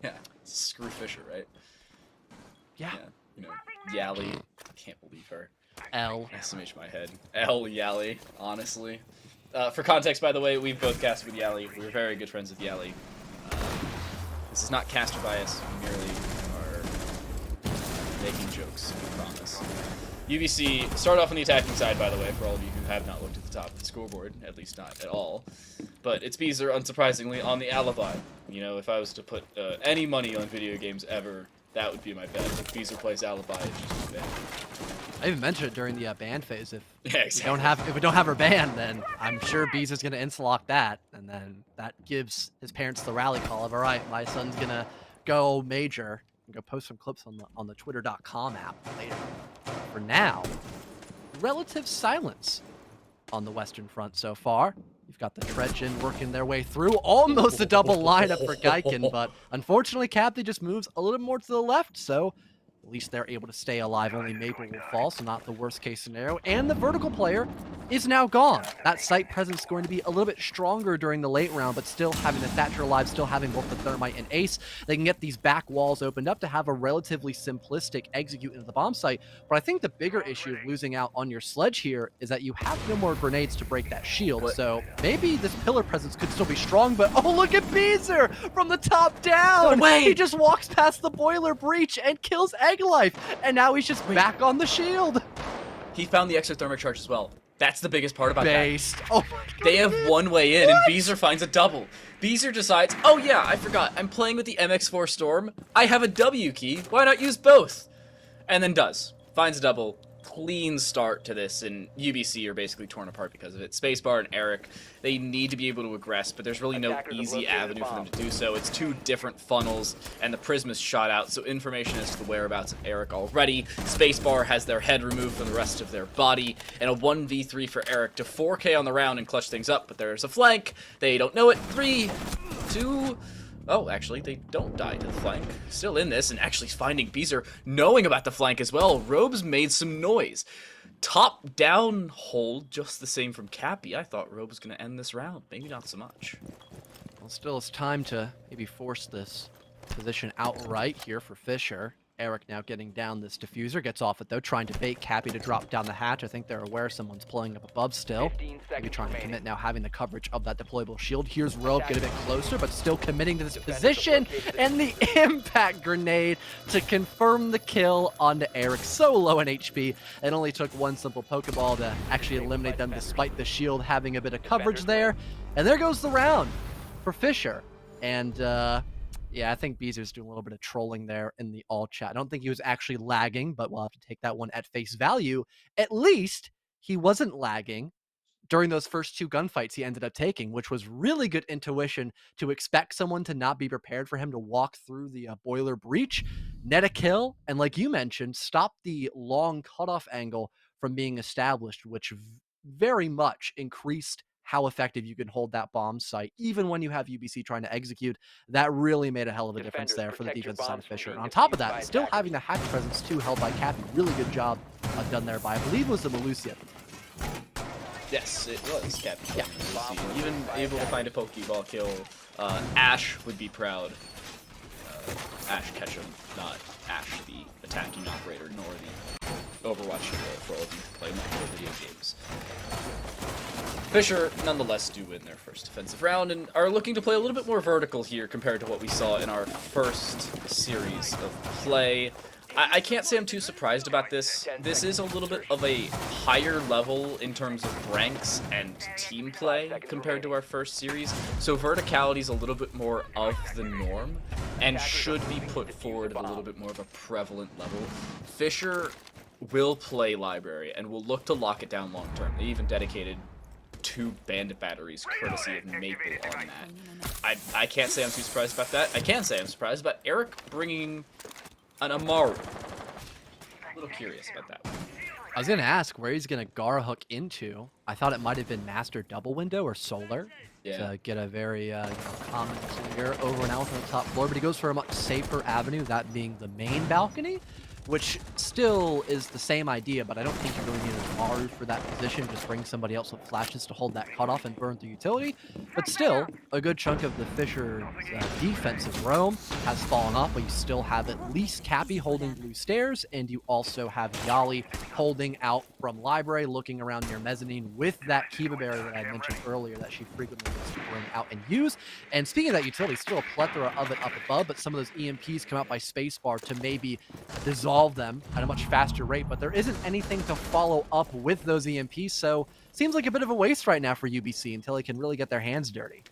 Yeah, screw Fisher, right? Yeah. You know, Yali. Can't believe her. L. SMH my head. L Yali, honestly. For context, by the way, we've both casted with Yali. We're very good friends with Yali. This is not caster bias. We merely are making jokes, I promise. UBC start off on the attacking side, by the way, for all of you who have not looked at the top of the scoreboard, at least not at all. But it's Beezer, unsurprisingly, on the alibi. You know, if I was to put any money on video games ever, that would be my bet. If Beezer plays alibi, it's just a bet. I even mentioned it during the ban phase. If Yeah, we exactly. don't have her banned, then I'm sure Bees is gonna insta-lock that, and then that gives his parents the rally call of, all right, my son's gonna go major. I'm gonna post some clips on the Twitter.com app later. For now, relative silence on the Western Front so far. You've got the Trejan working their way through, almost a double lineup for Geiken, but unfortunately, Captain just moves a little more to the left, so at least they're able to stay alive. Only Maple will fall, so not the worst case scenario. And the vertical player is now gone. That site presence is going to be a little bit stronger during the late round, but still having the Thatcher alive, still having both the Thermite and Ace, they can get these back walls opened up to have a relatively simplistic execute into the bomb site. But I think the bigger issue of losing out on your sledge here is that you have no more grenades to break that shield. So maybe this pillar presence could still be strong, but oh, look at Beezer from the top down. No way. He just walks past the boiler breach and kills Egg Life, and now he's just back on the shield. He found the exothermic charge as well. That's the biggest part about Based. Oh my god. that. They have one way in, and What? Beezer finds a double. Beezer decides, oh yeah, I forgot, I'm playing with the MX4 Storm. I have a W key, why not use both? And then does. Finds a double. Clean start to this, and UBC are basically torn apart because of it. Spacebar and Eric, they need to be able to aggress, but there's really no Attackers have easy located avenue the for them bomb. to do so. It's two different funnels, and the prism is shot out, so information as to the whereabouts of Eric already. Spacebar has their head removed from the rest of their body, and a 1v3 for Eric to 4k on the round and clutch things up, but there's a flank. They don't know it. 3, 2... Oh, actually, they don't die to the flank. Still in this, and actually finding Beezer, knowing about the flank as well. Robes made some noise. Top-down hold, just the same from Cappy. I thought Robe was going to end this round. Maybe not so much. Well, still, it's time to maybe force this position outright here for Fisher. Eric now getting down this diffuser, gets off it though, trying to bait Cappy to drop down the hatch. I think they're aware someone's pulling up above still. 15 Maybe seconds trying to remaining. commit now, having the coverage of that deployable shield. Here's Robe, get a bit closer, but still committing to this Defenders position. have located And the impact grenade to confirm the kill onto Eric. So low in HP. It only took one simple Pokeball to actually eliminate them despite the shield having a bit of coverage there. And there goes the round for Fisher. And yeah, I think Beezer's doing a little bit of trolling there in the all chat. I don't think he was actually lagging, but we'll have to take that one at face value. At least he wasn't lagging during those first two gunfights he ended up taking, which was really good intuition to expect someone to not be prepared for him to walk through the boiler breach, net a kill, and like you mentioned, stop the long cutoff angle from being established, which very much increased how effective you can hold that bomb site, even when you have UBC trying to execute. That really made a hell of a difference there for the protect your defensive side of bombs from Fisher. And being on top of defused by that, still attackers. having the hatch presence too held by Cappy. Really good job done there by, I believe it was the Malusia. Yes, it was Cappy. Yeah. Even able to find a Pokeball kill. Ash would be proud. Ash Ketchum, not Ash the attacking operator, nor the Overwatch hero for all of you who play multiple video games. Fisher, nonetheless, do win their first defensive round and are looking to play a little bit more vertical here compared to what we saw in our first series of play. I can't say I'm too surprised about this. This is a little bit of a higher level in terms of ranks and team play compared to our first series, so verticality is a little bit more of the norm and should be put forward at a little bit more of a prevalent level. Fisher will play Library and will look to lock it down long term. They even dedicated 2 bandit batteries courtesy of Maple on that. I can't say I'm too surprised about that. I can say I'm surprised about Eric bringing an Amaru. A little curious about that one. I was going to ask where he's going to Gara hook into. I thought it might have been Master Double Window or Solar to get a very common clear over and out from the top floor, but he goes for a much safer avenue, that being the main balcony, which still is the same idea, but I don't think you really need an Amaru for that position. Just bring somebody else with flashes to hold that cutoff and burn through utility. But still, a good chunk of the Fisher's defensive roam has fallen off, but you still have at least Cappy holding blue stairs, and you also have Yali holding out from library, looking around near mezzanine with that Kiba barrier that I mentioned earlier that she frequently likes to bring out and use. And speaking of that utility, still a plethora of it up above, but some of those EMPs come out by spacebar to maybe dissolve them at a much faster rate, but there isn't anything to follow up with those EMPs, so seems like a bit of a waste right now for UBC until they can really get their hands dirty.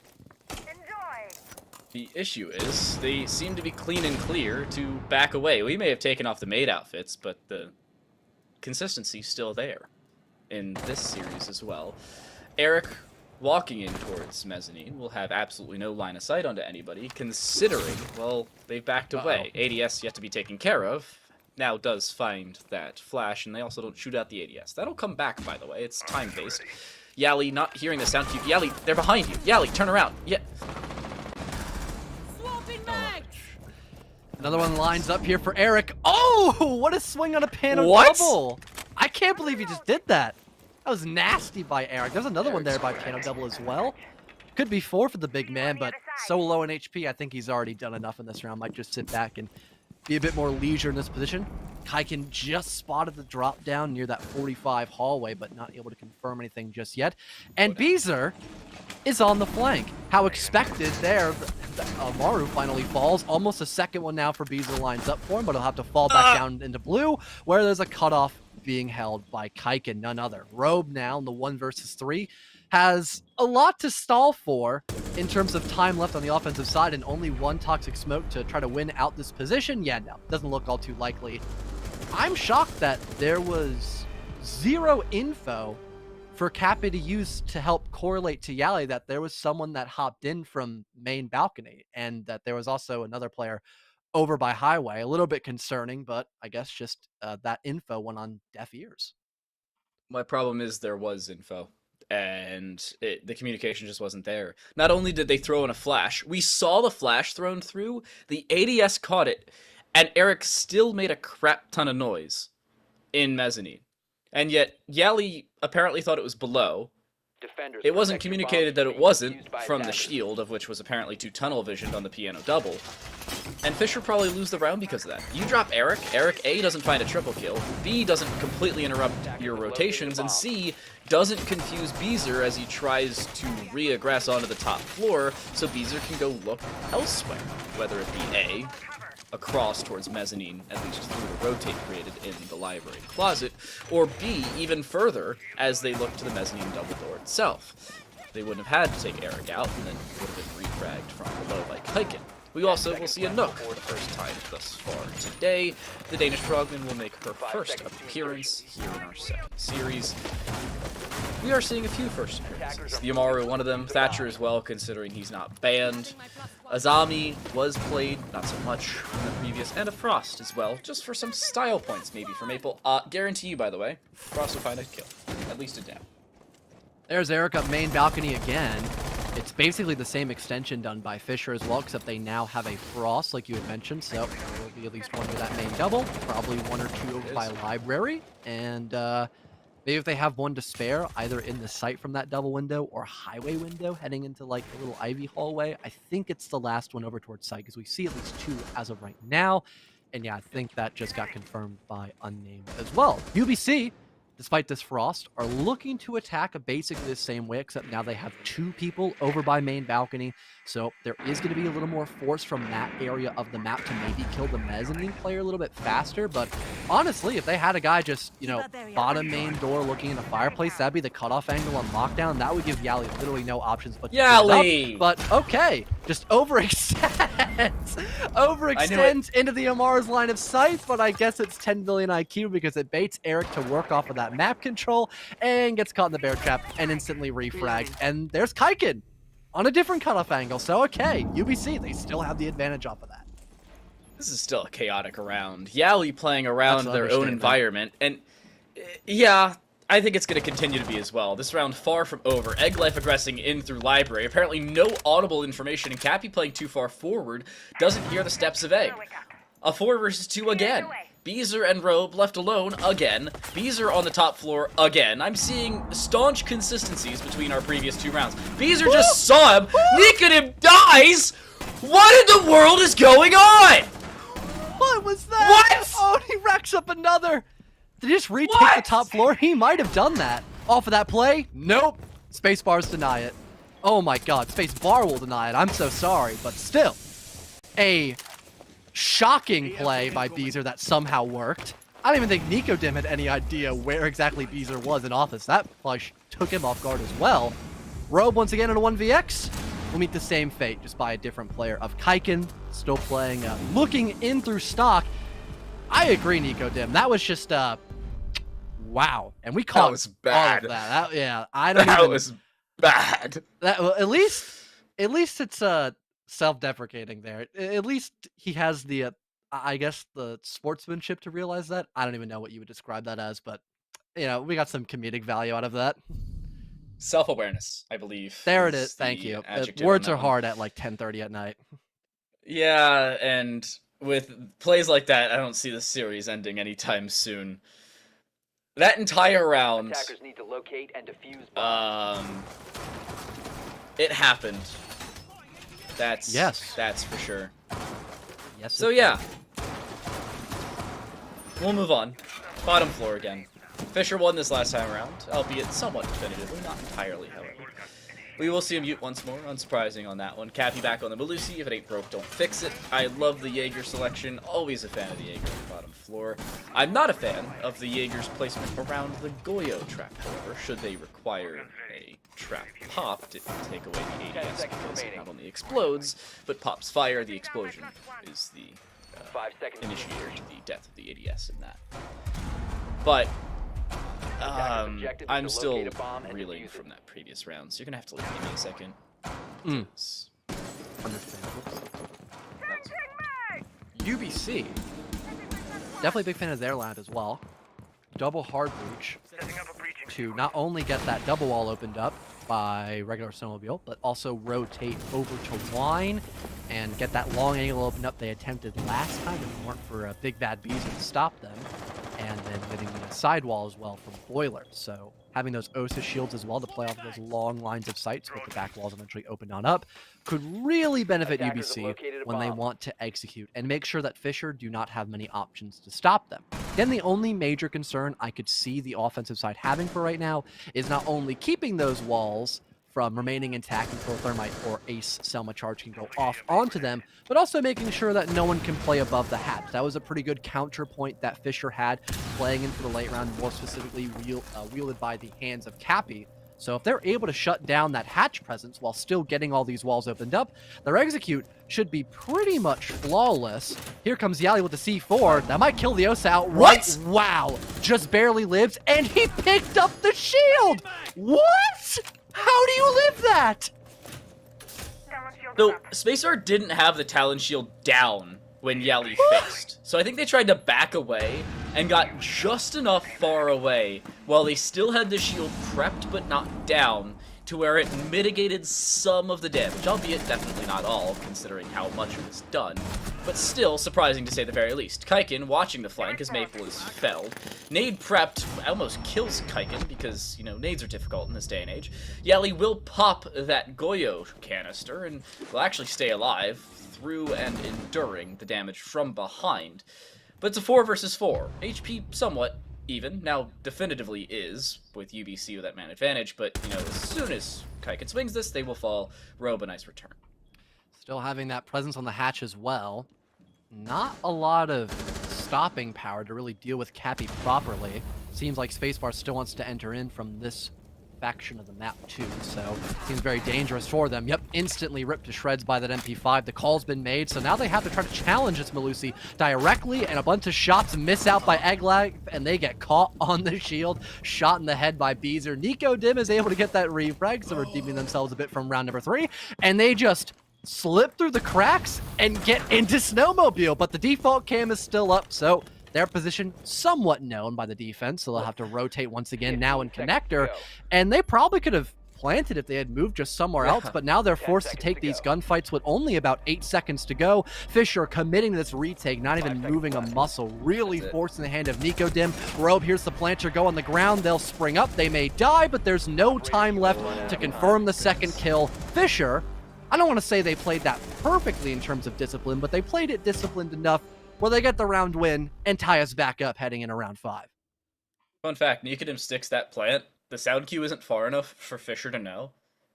The issue is they seem to be clean and clear to back away. We may have taken off the maid outfits, but the consistency's still there in this series as well. Eric walking in towards mezzanine will have absolutely no line of sight onto anybody, considering, well, they've backed away. ADS yet to be taken care of. Now does find that flash, and they also don't shoot out the ADS. That'll come back, by the way. It's time-based. Yali not hearing the sound cue. Yali, they're behind you. Yali, turn around. Yeah. Another one lines up here for Eric. Oh, what a swing on a panel double. I can't believe he just did that. That was nasty by Eric. There's another one there by panel double as well. Could be 4 for the big man, but so low in HP, I think he's already done enough in this round. Might just sit back and be a bit more leisure in this position. Kaiken just spotted the drop down near that 45 hallway, but not able to confirm anything just yet. And Beezer is on the flank. How expected there. Amaru finally falls. Almost a second one now for Beezer lines up for him, but he'll have to fall back down into blue, where there's a cutoff being held by Kaiken, none other. Robe now in the 1 versus 3 has a lot to stall for in terms of time left on the offensive side, and only 1 toxic smoke to try to win out this position. Yeah, no, doesn't look all too likely. I'm shocked that there was 0 info for Cappy to use to help correlate to Yali that there was someone that hopped in from main balcony, and that there was also another player over by highway. A little bit concerning, but I guess just that info went on deaf ears. My problem is there was info, and the communication just wasn't there. Not only did they throw in a flash, we saw the flash thrown through, the ADS caught it, and Eric still made a crap ton of noise in mezzanine. And yet, Yali apparently thought it was below. It wasn't communicated that it wasn't from the shield, of which was apparently too tunnel visioned on the piano double. And Fisher probably lose the round because of that. You drop Eric, Eric A doesn't find a triple kill, B doesn't completely interrupt your rotations, and C doesn't confuse Beezer as he tries to re-aggress onto the top floor, so Beezer can go look elsewhere, whether it be A, across towards mezzanine, at least through the rotate created in the library closet, or B, even further, as they look to the mezzanine double door itself. They wouldn't have had to take Eric out, and then would have been refragged from below by Kaiken. We also will see a Nook for the first time thus far today. The Danish frogman will make her first appearance here in our second series. We are seeing a few first appearances. The Amaru, one of them. Thatcher as well, considering he's not banned. Azami was played, not so much in the previous, and a Frost as well, just for some style points maybe for Maple. Guarantee you, by the way, Frost will find a kill, at least a down. There's Eric up main balcony again. It's basically the same extension done by Fisher as well, except they now have a Frost, like you had mentioned, so there will be at least one with that main double, probably 1 or 2 over by library, and maybe if they have one to spare, either in the sight from that double window or highway window heading into like a little Ivy hallway. I think it's the last one over towards sight, because we see at least 2 as of right now, and yeah, I think that just got confirmed by unnamed as well. UBC, despite this Frost, are looking to attack basically the same way, except now they have 2 people over by main balcony. So there is going to be a little more force from that area of the map to maybe kill the mezzanine player a little bit faster. But honestly, if they had a guy just, you know, bottom main door looking in a fireplace, that'd be the cutoff angle on lockdown. That would give Yali literally no options but to Yali! But okay, just overextend. Overextends into the Amar's line of sight, but I guess it's 10 billion IQ because it baits Eric to work off of that map control and gets caught in the bear trap and instantly refragged. And there's Kaiken on a different cutoff angle. So, okay, UBC, they still have the advantage off of that. This is still a chaotic round. Yali playing around their own environment. And, yeah, I think it's going to continue to be as well. This round far from over. Egg Life aggressing in through library. Apparently no audible information, and Cappy playing too far forward doesn't hear the steps of Egg. A 4 versus 2 again. Beezer and Robe left alone again. Beezer on the top floor again. I'm seeing staunch consistencies between our previous 2 rounds. Beezer just saw him. Nicodim dies. What in the world is going on? What was that? What? Oh, he racks up another. Did he just retake the top floor? He might have done that. Off of that play? Nope. Space bars deny it. Oh my god, space bar will deny it. I'm so sorry, but still. A shocking play by Beezer that somehow worked. I don't even think Nicodem had any idea where exactly Beezer was in office. That flush took him off guard as well. Robe once again in a 1vx. We'll meet the same fate, just by a different player of Kaiken. Still playing, looking in through stock. I agree, Nicodem. That was just, wow. And we caught that was bad. All of that. Yeah, I don't that even... was bad. That, well, at least it's self-deprecating there. At least he has the, I guess, the sportsmanship to realize that. I don't even know what you would describe that as, but, you know, we got some comedic value out of that. Self-awareness, I believe. There it is. Thank you. Words are hard at like 10:30 at night. Yeah, and with plays like that, I don't see the series ending anytime soon. That entire round, Attackers need to locate and defuse bombs. It happened. That's for sure. Yes. So yeah, we'll move on. Bottom floor again. Fisher won this last time around, albeit somewhat definitively, not entirely, however. We will see him mute once more, unsurprising on that one. Cappy back on the Melusi. If it ain't broke, don't fix it. I love the Jaeger selection. Always a fan of the Jaeger on the bottom floor. I'm not a fan of the Jaeger's placement around the Goyo trap, however, should they require a trap pop to take away the ADS, because it not only explodes, but pops fire. The explosion is the initiator to the death of the ADS in that. But I'm still reeling from that previous round, so you're gonna have to give me a second. Understandable. UBC. Definitely a big fan of their land as well. Double hard breach to not only get that double wall opened up by regular snowmobile, but also rotate over to Wine and get that long angle opened up they attempted last time, if it weren't for Big Bad Bees to stop them. And then getting the sidewall as well from Boiler. So having those Osa shields as well to play off of those long lines of sights with the back walls eventually opened on up could really benefit UBC when they want to execute and make sure that Fisher do not have many options to stop them. Again, the only major concern I could see the offensive side having for right now is not only keeping those walls from remaining intact until Thermite or Ace Selma Charge can go off onto them, but also making sure that no one can play above the hatch. That was a pretty good counterpoint that Fisher had playing in for the late round, more specifically wielded by the hands of Cappy. So if they're able to shut down that hatch presence while still getting all these walls opened up, their execute should be pretty much flawless. Here comes Yali with the C4. That might kill the Osa out. What? Wow. Just barely lives, and he picked up the shield. What? How do you live that? So, Spacer didn't have the Talon Shield down when Yali fixed. So I think they tried to back away and got just enough far away while they still had the shield prepped but not down to where it mitigated some of the damage, albeit definitely not all, considering how much it was done. But still, surprising to say the very least. Kaiken watching the flank as Maple is felled. Nade prepped almost kills Kaiken because, you know, nades are difficult in this day and age. Yali will pop that Goyo canister and will actually stay alive through and enduring the damage from behind. But it's a 4 versus 4. HP somewhat even, now definitively is, with UBC with that man advantage, but, you know, as soon as Kaiken swings this, they will fall. Robe, a nice return. Still having that presence on the hatch as well. Not a lot of stopping power to really deal with Cappy properly. Seems like Spacebar still wants to enter in from this faction of the map too, so seems very dangerous for them. Yep, instantly ripped to shreds by that MP5. The call's been made, so now they have to try to challenge this Melusi directly, and a bunch of shots miss out by Egglag, and they get caught on the shield, shot in the head by Beezer. Nico Dim is able to get that refrag, so redeeming themselves a bit from round number 3, and they just slip through the cracks and get into Snowmobile, but the default cam is still up, so their position somewhat known by the defense, so they'll have to rotate once again now in connector, and they probably could have planted if they had moved just somewhere else, but now they're forced to take these gunfights with only about 8 seconds to go. Fisher committing to this retake, not even moving a muscle, really forcing the hand of Nico Dim. Robe, here's the planter go on the ground. They'll spring up. They may die, but there's no time left to confirm the second kill. Fisher, I don't want to say they played that perfectly in terms of discipline, but they played it disciplined enough where they get the round win and tie us back up heading into round 5. Fun fact, Nicodim sticks that plant. The sound queue isn't far enough for Fisher to know,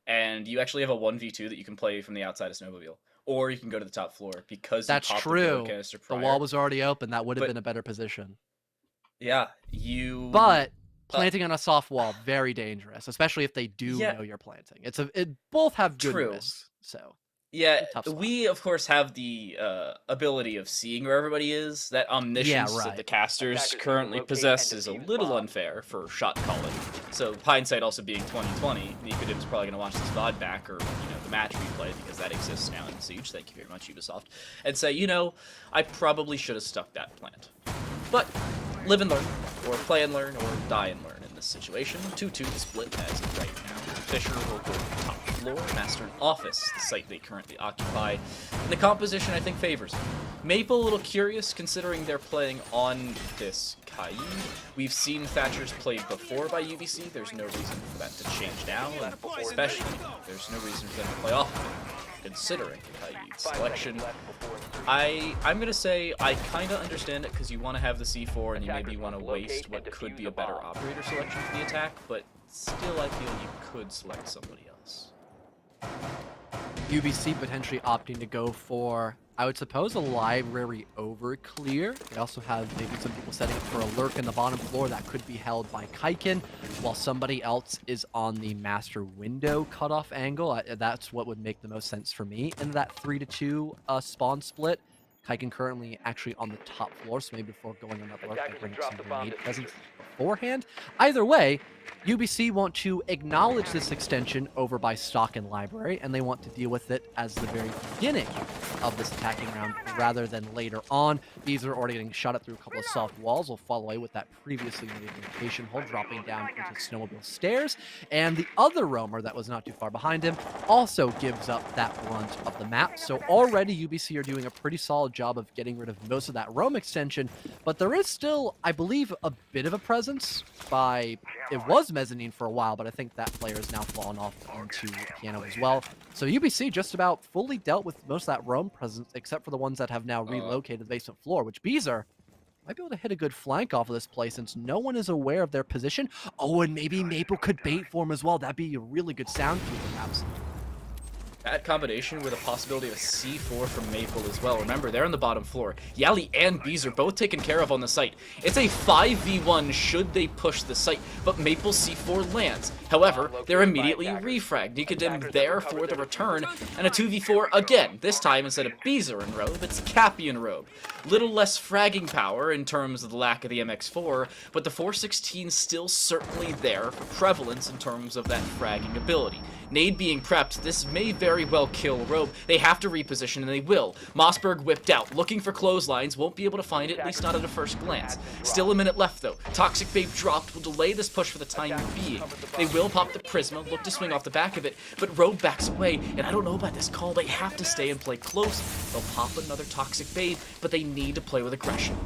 and you actually have a 1v2 that you can play from the outside of Snowmobile. Or you can go to the top floor because that's you true. The canister prior. The wall was already open. That would have been a better position. Yeah, you... But planting on a soft wall, very dangerous, especially if they do know you're planting. It both have good risks, so... Yeah, we, of course, have the ability of seeing where everybody is. That omniscience that the casters currently possess is a little unfair for shot calling. So, hindsight also being 2020, Nicodim's probably going to watch this VOD back, or, the match replay, because that exists now in Siege. Thank you very much, Ubisoft. And say, I probably should have stuck that plant. But, live and learn, or play and learn, or die and learn in this situation. 2-2 split as of right now. Fisher will go top floor, Master and Office, the site they currently occupy. And the composition, I think, favors them. Maple, a little curious, considering they're playing on this Caillou. We've seen Thatchers played before by UBC. There's no reason for that to change now, and especially, there's no reason for them to play off of it, considering Caillou's selection. I'm going to say I kind of understand it because you want to have the C4 and you maybe want to waste what could be a better operator selection for the attack, but still I feel you could select somebody else. UBC potentially opting to go for, I would suppose, a library over clear. They also have maybe some people setting up for a lurk in the bottom floor that could be held by Kaiken, while somebody else is on the master window cutoff angle. That's what would make the most sense for me in that 3-2 spawn split. Kaiken currently actually on the top floor, so maybe before going on that lurk, they bring some grenade presence beforehand. Either way, UBC want to acknowledge this extension over by stock and library, and they want to deal with it as the very beginning of this attacking round rather than later on. These are already getting shot at through a couple of soft walls. Will fall away with that previously made location hole, dropping down into snowmobile stairs. And the other roamer that was not too far behind him also gives up that brunt of the map. So already UBC are doing a pretty solid job of getting rid of most of that roam extension, but there is still, I believe, a bit of a presence by, it was mezzanine for a while, but I think that player has now fallen off into piano as well. So UBC just about fully dealt with most of that roam presence, except for the ones that have now relocated the basement floor, which Beezer might be able to hit a good flank off of this play since no one is aware of their position. Oh, and maybe Maple could bait for him as well. That'd be a really good sound cue, perhaps. That combination with a possibility of a C4 from Maple as well. Remember, they're on the bottom floor. Yali and Bees are both taken care of on the site. It's a 5v1 should they push the site, but Maple C4 lands. However, they're immediately refragged. Nicodim there for the return, and a 2v4 again. This time, instead of Beezer and Robe, it's Cappy and Robe. Little less fragging power in terms of the lack of the MX4, but the 416 still certainly there for prevalence in terms of that fragging ability. Nade being prepped, this may very well kill Robe. They have to reposition, and they will. Mossberg whipped out, looking for clotheslines, won't be able to find it, at least not at a first glance. Still a minute left, though. Toxic Babe dropped, will delay this push for the time being. They will pop the Prisma, look to swing off the back of it, but Robe backs away, and I don't know about this call. They have to stay and play close. They'll pop another Toxic Babe, but they need to play with aggression.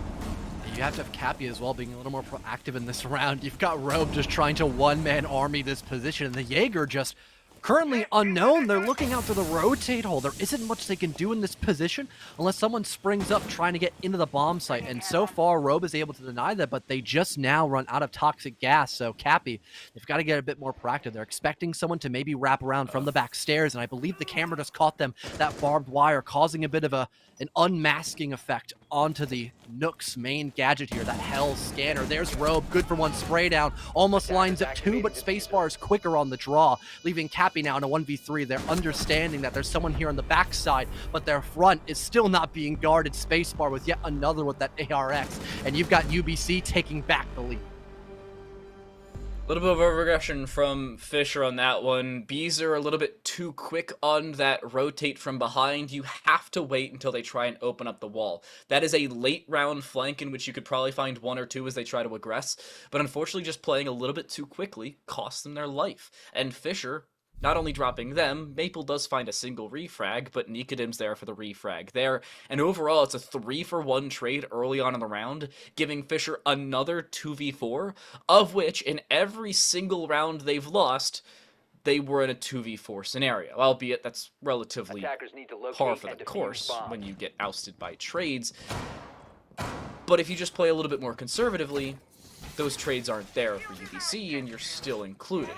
You have to have Cappy as well being a little more proactive in this round. You've got Robe just trying to one-man army this position, and the Jaeger just currently unknown. They're looking out to the rotate hole. There isn't much they can do in this position unless someone springs up trying to get into the bomb site. And so far, Robe is able to deny that, but they just now run out of toxic gas. So Cappy, they've got to get a bit more proactive. They're expecting someone to maybe wrap around from the back stairs, and I believe the camera just caught them, that barbed wire, causing a bit of an unmasking effect onto the Nook's main gadget here, that Hell scanner. There's Robe, good for one spray down, almost lines up two, but Spacebar is quicker on the draw, leaving Cappy now in a 1v3. They're understanding that there's someone here on the backside, but their front is still not being guarded. Spacebar with yet another with that ARX, and you've got UBC taking back the lead. A little bit of overregression from Fisher on that one. Beezer a little bit too quick on that rotate from behind. You have to wait until they try and open up the wall. That is a late round flank in which you could probably find one or two as they try to aggress. But unfortunately, just playing a little bit too quickly cost them their life. And Fisher, not only dropping them, Maple does find a single refrag, but Nicodem's there for the refrag there. And overall, it's a 3-for-1 trade early on in the round, giving Fisher another 2v4, of which in every single round they've lost, they were in a 2v4 scenario. Albeit that's relatively par for the course when you get ousted by trades. But if you just play a little bit more conservatively, those trades aren't there for UBC, and you're still included.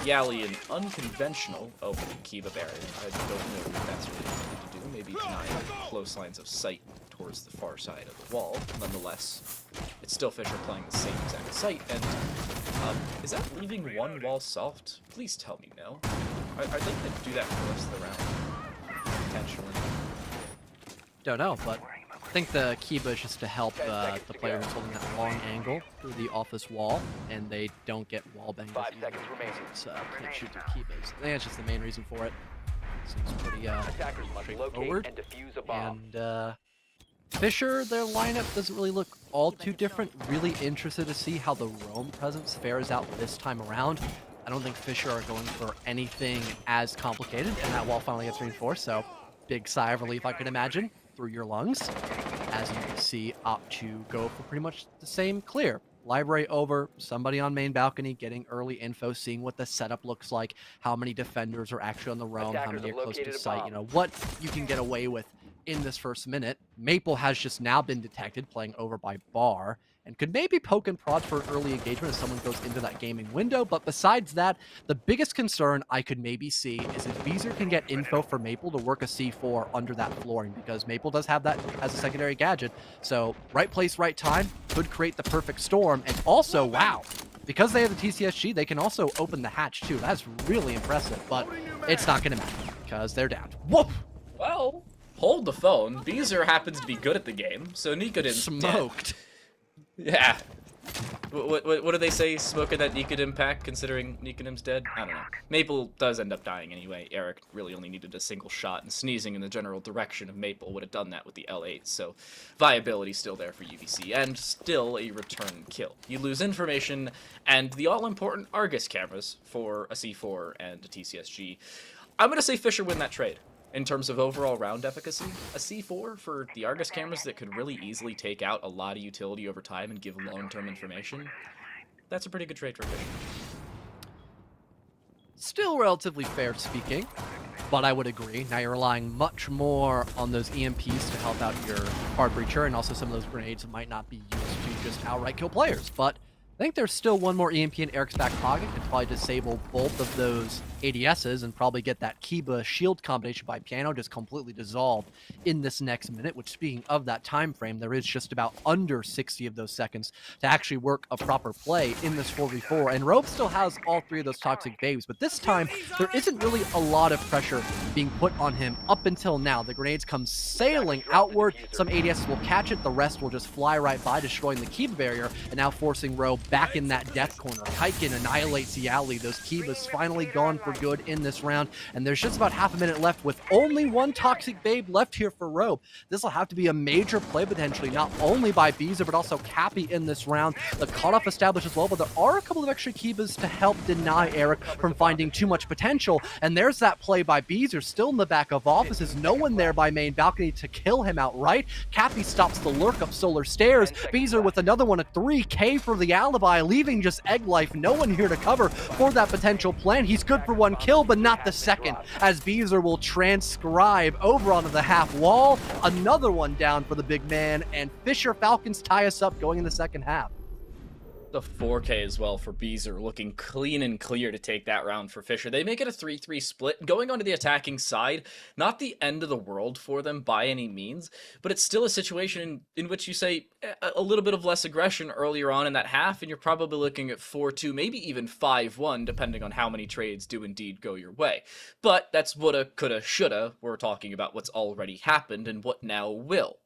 Yali, an unconventional opening Kiba barrier. I don't know if that's what they needed to do. Maybe deny close lines of sight towards the far side of the wall. Nonetheless, it's still Fisher playing the same exact site. And is that leaving one wall soft? Please tell me no. Are they going to do that for the rest of the round? Potentially. Don't know, but I think the Kiba is just to help the player who's holding that long angle through the office wall, and they don't get wall banged. 5 seconds remaining. Can't shoot through Kibas. I think that's just the main reason for it. Seems pretty straightforward. And Fisher, their lineup doesn't really look all too different. Really interested to see how the Roam presence fares out this time around. I don't think Fisher are going for anything as complicated, and that wall finally gets reinforced, so big sigh of relief I could imagine through your lungs, as you can see, opt to go for pretty much the same clear. Library over, somebody on main balcony getting early info, seeing what the setup looks like, how many defenders are actually on the roam, how many are close to sight, you know, what you can get away with in this first minute. Maple has just now been detected playing over by Bar, and could maybe poke and prod for an early engagement as someone goes into that gaming window. But besides that, the biggest concern I could maybe see is if Beezer can get info for Maple to work a C4 under that flooring, because Maple does have that as a secondary gadget. So right place, right time could create the perfect storm. And also, wow, because they have the TCSG, they can also open the hatch too. That's really impressive, but it's not going to matter because they're down. Whoop! Well, hold the phone. Beezer happens to be good at the game, so Nicodem's smoked. Dead. Yeah. What do they say? Smoking that Nicodem pack, considering Nicodem's dead? I don't know. Maple does end up dying anyway. Eric really only needed a single shot, and sneezing in the general direction of Maple would have done that with the L8, so viability still there for UVC, and still a return kill. You lose information, and the all-important Argus cameras for a C4 and a TCSG. I'm going to say Fisher win that trade. In terms of overall round efficacy, a C4 for the Argus cameras that could really easily take out a lot of utility over time and give long-term information, that's a pretty good trade for Fisher. Still relatively fair speaking, but I would agree. Now you're relying much more on those EMPs to help out your hard breacher, and also some of those grenades might not be used to just outright kill players, but I think there's still one more EMP in Eric's back pocket. Could probably disable both of those ADSs and probably get that Kiba shield combination by Piano just completely dissolved in this next minute, which, speaking of that time frame, there is just about under 60 of those seconds to actually work a proper play in this 4v4. And Robe still has all three of those toxic babes, but this time there isn't really a lot of pressure being put on him up until now. The grenades come sailing outward. Some ADSs will catch it. The rest will just fly right by, destroying the Kiba barrier, and now forcing Robe back in that death corner. Kaiken annihilates Yali. Those Kibas finally gone for good in this round, and there's just about half a minute left with only one toxic babe left here for Robe. This will have to be a major play potentially, not only by Beezer, but also Cappy in this round. The cutoff established as well, but there are a couple of extra Kibas to help deny Eric from finding too much potential, and there's that play by Beezer, still in the back of offices. No one there by main balcony to kill him outright. Cappy stops the lurk up Solar Stairs. Beezer with another one, a 3K for the alibi, leaving just Egg Life. No one here to cover for that potential plan. He's good for one one kill, but not the second, as Beezer will transcribe over onto the half wall. Another one down for the big man, and Fisher Falcons tie us up going in the second half. The 4K as well for Beezer, looking clean and clear to take that round for Fisher. They make it a 3-3 split, going onto the attacking side. Not the end of the world for them by any means, but it's still a situation in which you say a little bit of less aggression earlier on in that half, and you're probably looking at 4-2, maybe even 5-1, depending on how many trades do indeed go your way. But that's woulda, coulda, shoulda. We're talking about what's already happened and what now will.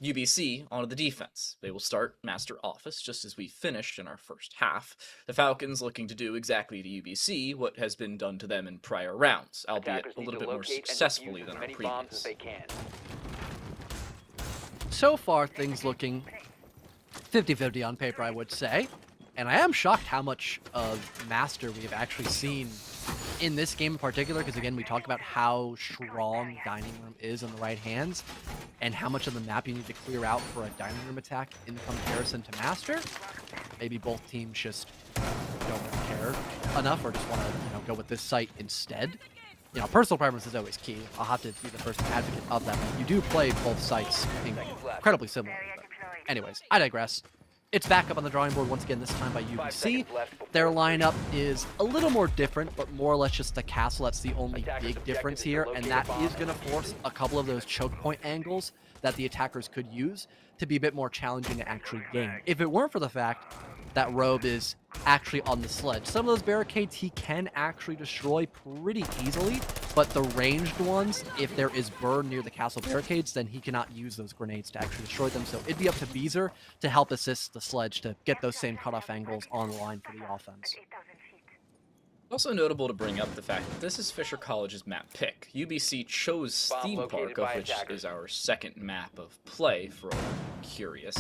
UBC onto the defense. They will start Master Office just as we finished in our first half. The Falcons looking to do exactly to UBC what has been done to them in prior rounds, albeit a little bit more successfully than our previous. So far, things looking 50-50 on paper, I would say. And I am shocked how much of Master we have actually seen in this game in particular, because again, we talk about how strong Dining Room is in the right hands, and how much of the map you need to clear out for a Dining Room attack in comparison to Master. Maybe both teams just don't really care enough, or just want to, go with this site instead. Personal preference is always key. I'll have to be the first advocate of that. But you do play both sites incredibly similar. Anyways, I digress. It's back up on the drawing board once again, this time by UBC. Their lineup is a little more different, but more or less just the castle. That's the only big difference here, and that is going to force a couple of those choke point angles that the attackers could use to be a bit more challenging to actually gain. If it weren't for the fact that Robe is actually on the sledge, some of those barricades he can actually destroy pretty easily, but the ranged ones, if there is burn near the castle barricades, then he cannot use those grenades to actually destroy them. So it'd be up to Beezer to help assist the sledge to get those same cutoff angles on the line for the offense. Also notable to bring up the fact that this is Fisher College's map pick. UBC chose Theme Park, of which is our second map of play, for all curious.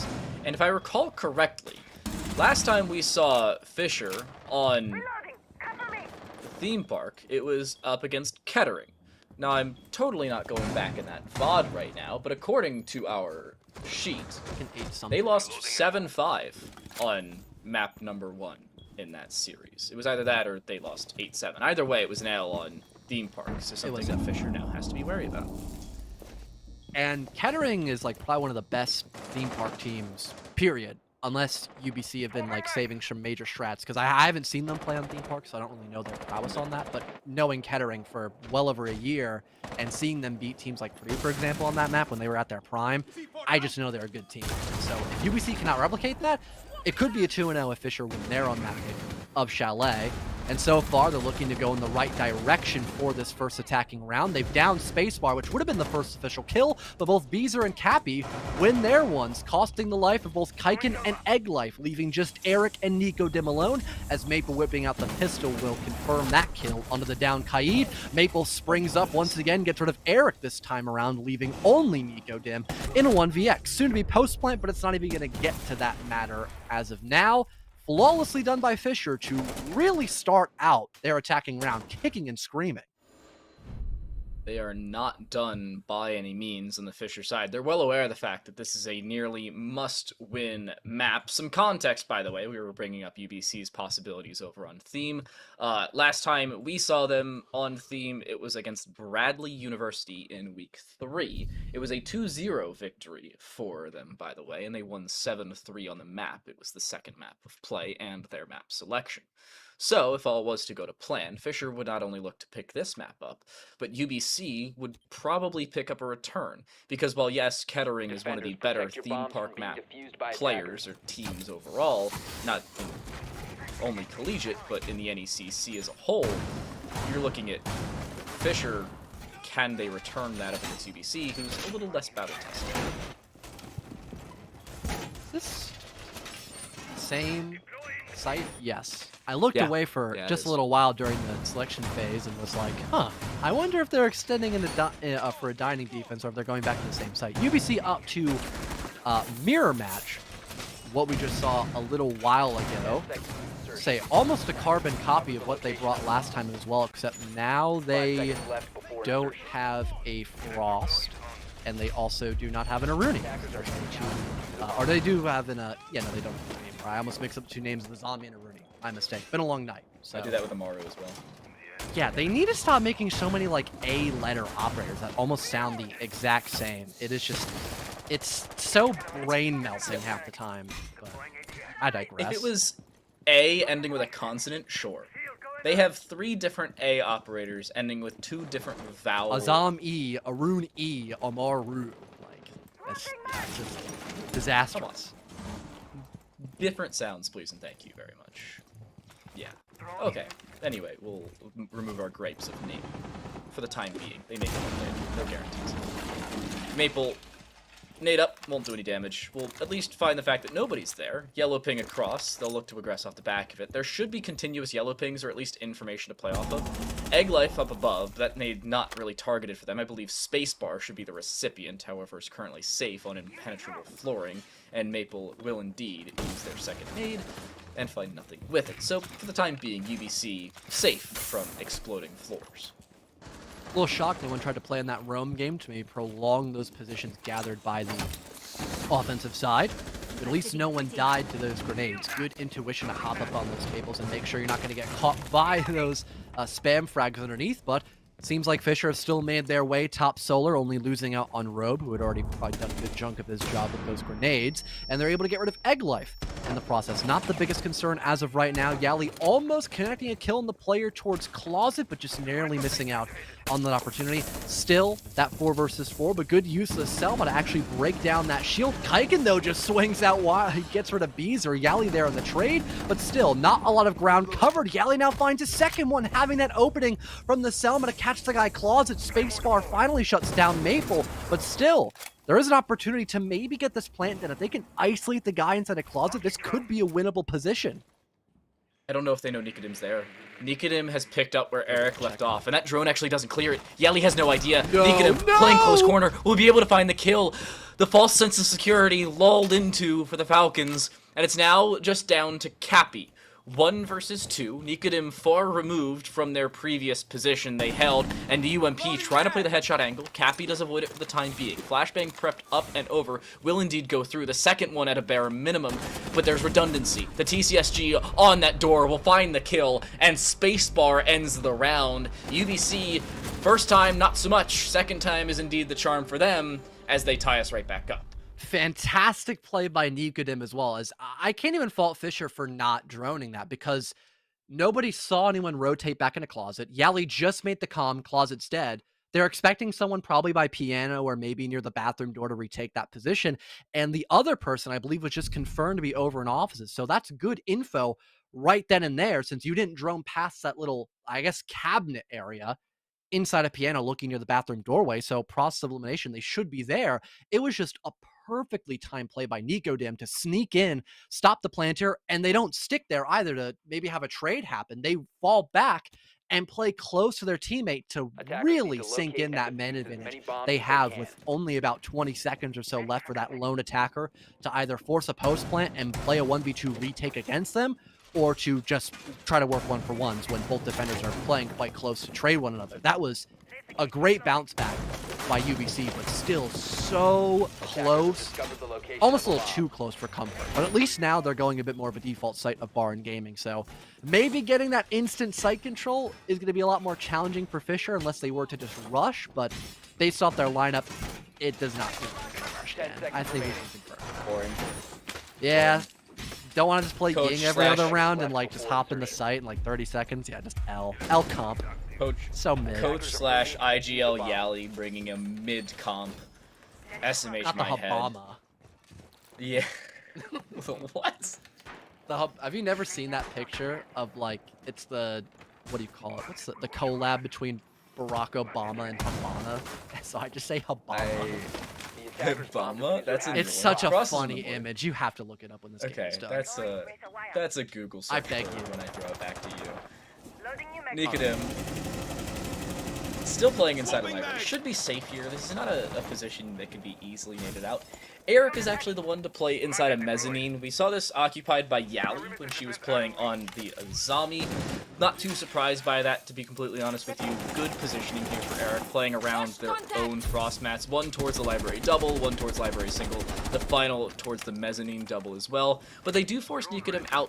And if I recall correctly, last time we saw Fisher on the Theme Park, it was up against Kettering. Now, I'm totally not going back in that VOD right now, but according to our sheet, they lost 7-5 on map number 1 in that series. It was either that or they lost 8-7. Either way, it was an L on Theme Park, so something that Fisher now has to be wary about. And Kettering is probably one of the best Theme Park teams, period. Unless UBC have been saving some major strats, because I haven't seen them play on Theme Park, so I don't really know their prowess on that. But knowing Kettering for well over a year and seeing them beat teams like Purdue, for example, on that map when they were at their prime, I just know they're a good team. So if UBC cannot replicate that, it could be a 2-0 if Fisher win there on that pick of Chalet. And so far, they're looking to go in the right direction for this first attacking round. They've downed Spacebar, which would have been the first official kill, but both Beezer and Cappy win their ones, costing the life of both Kaiken and Egg Life, leaving just Eric and Nico Dim alone, as Maple whipping out the pistol will confirm that kill onto the down Kaid. Maple springs up once again, gets rid of Eric this time around, leaving only Nico Dim in a 1vx. Soon to be post-plant, but it's not even going to get to that matter as of now. Flawlessly done by Fisher to really start out their attacking round, kicking and screaming. They are not done by any means on the Fisher side. They're well aware of the fact that this is a nearly must-win map. Some context, by the way, we were bringing up UBC's possibilities over on Theme. Last time we saw them on Theme, it was against Bradley University in Week 3. It was a 2-0 victory for them, by the way, and they won 7-3 on the map. It was the second map of play and their map selection. So, if all was to go to plan, Fisher would not only look to pick this map up, but UBC would probably pick up a return. Because while yes, Kettering is one of the better Theme Park map players or teams overall, not only collegiate, but in the NECC as a whole, you're looking at Fisher, can they return that up against UBC, who's a little less battle tested? This same site? Yes. I looked away for just a little while during the selection phase and was like, I wonder if they're extending for a dining defense or if they're going back to the same site. UBC up to mirror match what we just saw a little while ago. Say almost a carbon copy of what they brought last time as well, except now they don't have a Frost, and they also do not have an Aruni. Or they do have an yeah, no, they don't have a name. I almost mixed up the two names of the zombie and Aruni. My mistake. Been a long night. So. I do that with Amaro as well. Yeah, they need to stop making so many like A-letter operators that almost sound the exact same. It is just, it's so brain melting half the time. But I digress. If it was A ending with a consonant, sure. They have 3 different A operators ending with 2 different vowels. Azam E, Arun E, Amaru. Like, that's just disastrous. Different sounds, please and thank you very much. Yeah. Okay. Anyway, we'll remove our grapes of name for the time being. They may come later. No guarantees. Maple, nade up, won't do any damage. We'll at least find the fact that nobody's there. Yellow ping across. They'll look to aggress off the back of it. There should be continuous yellow pings, or at least information to play off of. Egg life up above. That nade not really targeted for them. I believe spacebar should be the recipient, however, is currently safe on impenetrable flooring, and Maple will indeed use their second nade and find nothing with it. So, for the time being, UBC safe from exploding floors. A little shocked anyone tried to play in that roam game to maybe prolong those positions gathered by the offensive side. But at least no one died to those grenades. Good intuition to hop up on those tables and make sure you're not going to get caught by those spam frags underneath. But seems like Fisher have still made their way top solar, only losing out on Robe, who had already probably done a good chunk of his job with those grenades. And they're able to get rid of Egg Life in the process. Not the biggest concern as of right now. Yali almost connecting a kill on the player towards Closet, but just narrowly missing out on that opportunity. Still, that 4 versus 4, but good use of the Selma to actually break down that shield. Kaiken, though, just swings out while he gets rid of Beezer. Yali there on the trade, but still, not a lot of ground covered. Yali now finds a second one, having that opening from the Selma to catch the guy Closet. Spacebar finally shuts down Maple, but still, there is an opportunity to maybe get this plant, and if they can isolate the guy inside a Closet, this could be a winnable position. I don't know if they know Nicodem's there. Nicodem has picked up where Eric left off, and that drone actually doesn't clear it. Yali has no idea. Nicodem, playing close corner, will be able to find the kill. The false sense of security lulled into for the Falcons, and it's now just down to Cappy. 1 versus 2. Nicodem far removed from their previous position they held, and the UMP trying to play the headshot angle. Cappy does avoid it for the time being. Flashbang prepped up and over will indeed go through. The second one at a bare minimum, but there's redundancy. The TCSG on that door will find the kill, and Spacebar ends the round. UBC, first time, not so much. Second time is indeed the charm for them, as they tie us right back up. Fantastic play by Nicodem as well, as I can't even fault Fisher for not droning that, because nobody saw anyone rotate back in a Closet. Yali just made the comm, Closet's dead. They're expecting someone probably by piano or maybe near the bathroom door to retake that position, and the other person I believe was just confirmed to be over in offices, so that's good info right then and there, since you didn't drone past that little, I guess, cabinet area inside a piano looking near the bathroom doorway. So process of elimination, they should be there. It was just a perfectly timed play by Nicodem to sneak in, stop the planter, and they don't stick there either to maybe have a trade happen. They fall back and play close to their teammate to really sink in that man advantage they have, with only about 20 seconds or so left for that lone attacker to either force a post plant and play a 1v2 retake against them, or to just try to work 1-for-1s when both defenders are playing quite close to trade one another. That was a great bounce back by UBC, but still so close. Almost a little too close for comfort. But at least now they're going a bit more of a default site of Bar and Gaming. So maybe getting that instant site control is going to be a lot more challenging for Fisher unless they were to just rush. But based off their lineup, it does not seem like a rush. I think we can confirm. Yeah. Don't want to just play Ying every other round and like just hop in the site in like 30 seconds. Yeah, just L comp. Coach, so mid. Coach / IGL Yali bringing a mid comp. SMH Not my the head. Habama. Yeah. What? Have you never seen that picture of like, it's the, what do you call it? What's the collab between Barack Obama and Habana? So I just say Habama. Habama? It's such a funny image. You have to look it up when this game is done. That's a Google search. I beg you. When I throw it back to you. Nicodem Still playing inside a library. Should be safe here. This is not a position that could be easily naded out. Eric is actually the one to play inside a mezzanine. We saw this occupied by Yali when she was playing on the Azami. Not too surprised by that, to be completely honest with you. Good positioning here for Eric, playing around their own frost mats. One towards the library double, one towards library single, the final towards the mezzanine double as well. But they do force Nicodem out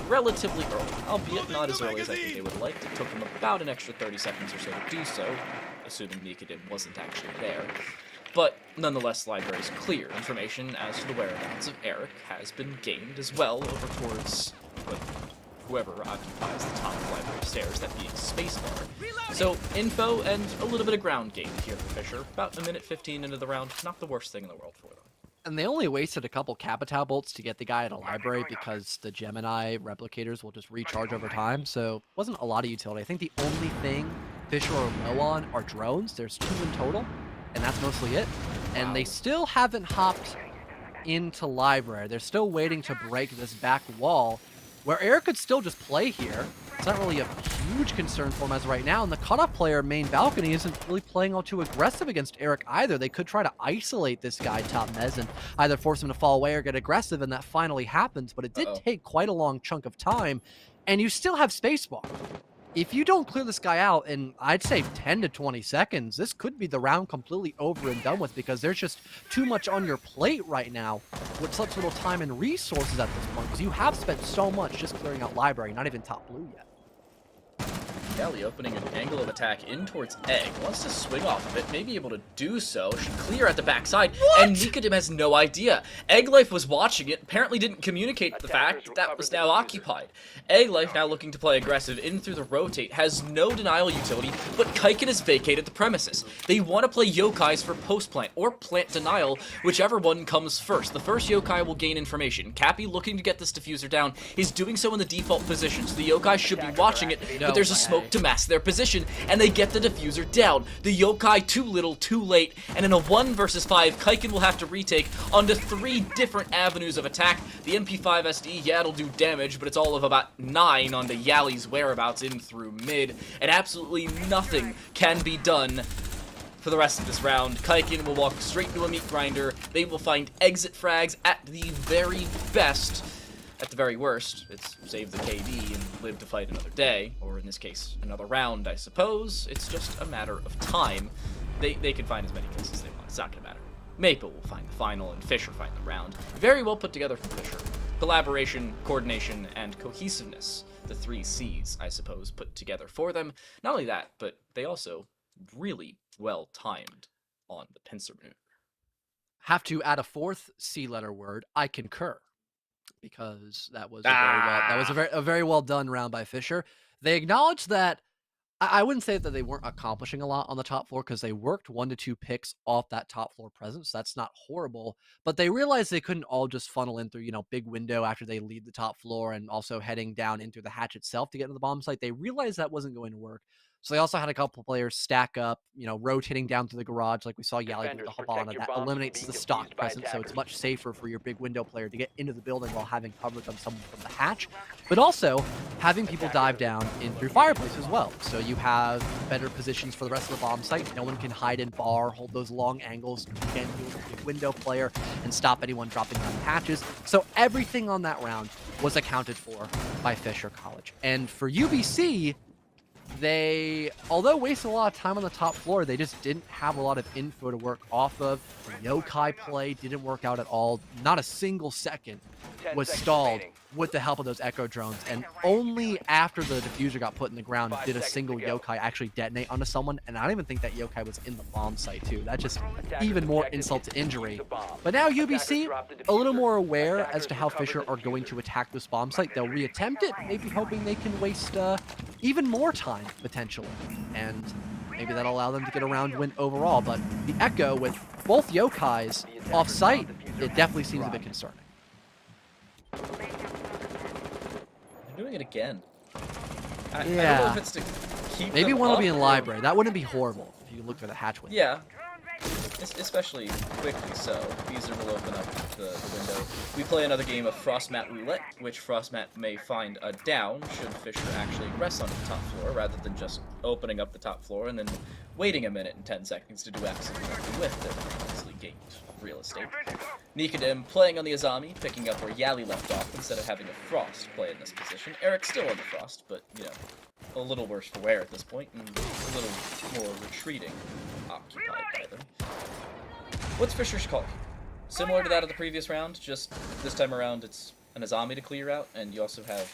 relatively early, albeit not as early as I think they would like. It took them about an extra 30 seconds or so to do so, assuming Nicodem wasn't actually there. But nonetheless, library's clear. Information as to the whereabouts of Eric has been gained as well over towards whoever occupies the top of library stairs, that being spacebar. So info and a little bit of ground game here for Fisher. About a minute 15 into the round, not the worst thing in the world for them. And they only wasted a couple Capital bolts to get the guy at a library because the Gemini replicators will just recharge over time. So wasn't a lot of utility. I think the only thing Fisher are low on are drones. There's 2 in total, and that's mostly it. And they still haven't hopped into library. They're still waiting to break this back wall, where Eric could still just play here. It's not really a huge concern for him as of right now, and the cutoff player main balcony isn't really playing all too aggressive against Eric either. They could try to isolate this guy top mez and either force him to fall away or get aggressive, and that finally happens, but it did take quite a long chunk of time, and you still have spacebar. If you don't clear this guy out in, I'd say, 10 to 20 seconds, this could be the round completely over and done with, because there's just too much on your plate right now with such little time and resources at this point, because you have spent so much just clearing out library, not even top blue yet. Kelly opening an angle of attack in towards Egg. Wants to swing off of it, may be able to do so. Should clear at the backside, and Nicodem has no idea. Egg Life was watching it, apparently didn't communicate the fact that was now occupied. Egg Life now looking to play aggressive in through the rotate, has no denial utility, but Kaiken has vacated the premises. They want to play yokais for post-plant, or plant denial, whichever one comes first. The first yokai will gain information. Cappy looking to get this diffuser down. He's doing so in the default position, so the yokai should be watching it, but there's a smoke to mask their position, and they get the diffuser down. The yokai too little, too late, and in a 1 versus 5, Kaiken will have to retake onto 3 different avenues of attack. The MP5 SD, yeah, it'll do damage, but it's all of about 9 onto Yali's whereabouts in through mid, and absolutely nothing can be done for the rest of this round. Kaiken will walk straight into a meat grinder. They will find exit frags at the very best. At the very worst, it's save the KD and live to fight another day, or in this case, another round, I suppose. It's just a matter of time. They can find as many kills as they want. It's not going to matter. Maple will find the final, and Fisher find the round. Very well put together from Fisher. Collaboration, coordination, and cohesiveness. The 3 C's, I suppose, put together for them. Not only that, but they also really well timed on the pincer maneuver. Have to add a 4th C-letter word. I concur. Because that was a very well done round by Fisher. They acknowledged that I wouldn't say that they weren't accomplishing a lot on the top floor, because they worked 1 to 2 picks off that top floor presence. That's not horrible, but they realized they couldn't all just funnel in through, big window after they lead the top floor and also heading down into the hatch itself to get into the bomb site. They realized that wasn't going to work. So they also had a couple players stack up, rotating down to the garage like we saw Yali do with the Habana. That eliminates the stock presence, so it's much safer for your big window player to get into the building while having coverage on someone from the hatch. But also having people dive down in through fireplace as well. So you have better positions for the rest of the bomb site. No one can hide in bar, hold those long angles, again, deal with a big window player, and stop anyone dropping down hatches. So everything on that round was accounted for by Fisher College. And for UBC, they, although wasted a lot of time on the top floor, they just didn't have a lot of info to work off of. The yokai play didn't work out at all. Not a single second was stalled with the help of those echo drones, and only after the diffuser got put in the ground did a single yokai actually detonate onto someone, and I don't even think that yokai was in the bomb site too. That's just even more insult to injury. But now UBC, a little more aware as to how Fisher are going to attack this bomb site. They'll reattempt it, maybe hoping they can waste even more time, potentially, and maybe that'll allow them to get a round win overall. But the echo with both yokais off-site, it definitely seems a bit concerning. They're doing it again. I don't Yeah. know if it's to keep Maybe them one will up be in or- library. That wouldn't be horrible if you look for the hatch window. Yeah. especially quickly so. Beezer will open up the window. We play another game of Frostmat Roulette, which Frostmat may find a down should Fisher actually rest on the top floor, rather than just opening up the top floor and then waiting a minute and 10 seconds to do absolutely nothing with their previously gained real estate. Nikadim playing on the Azami, picking up where Yali left off instead of having a Frost play in this position. Eric's still on the Frost, but, you know, a little worse for wear at this point, and a little more retreating, occupied by them. What's Fisher's call? Similar to that of the previous round, just this time around it's an Azami to clear out, and you also have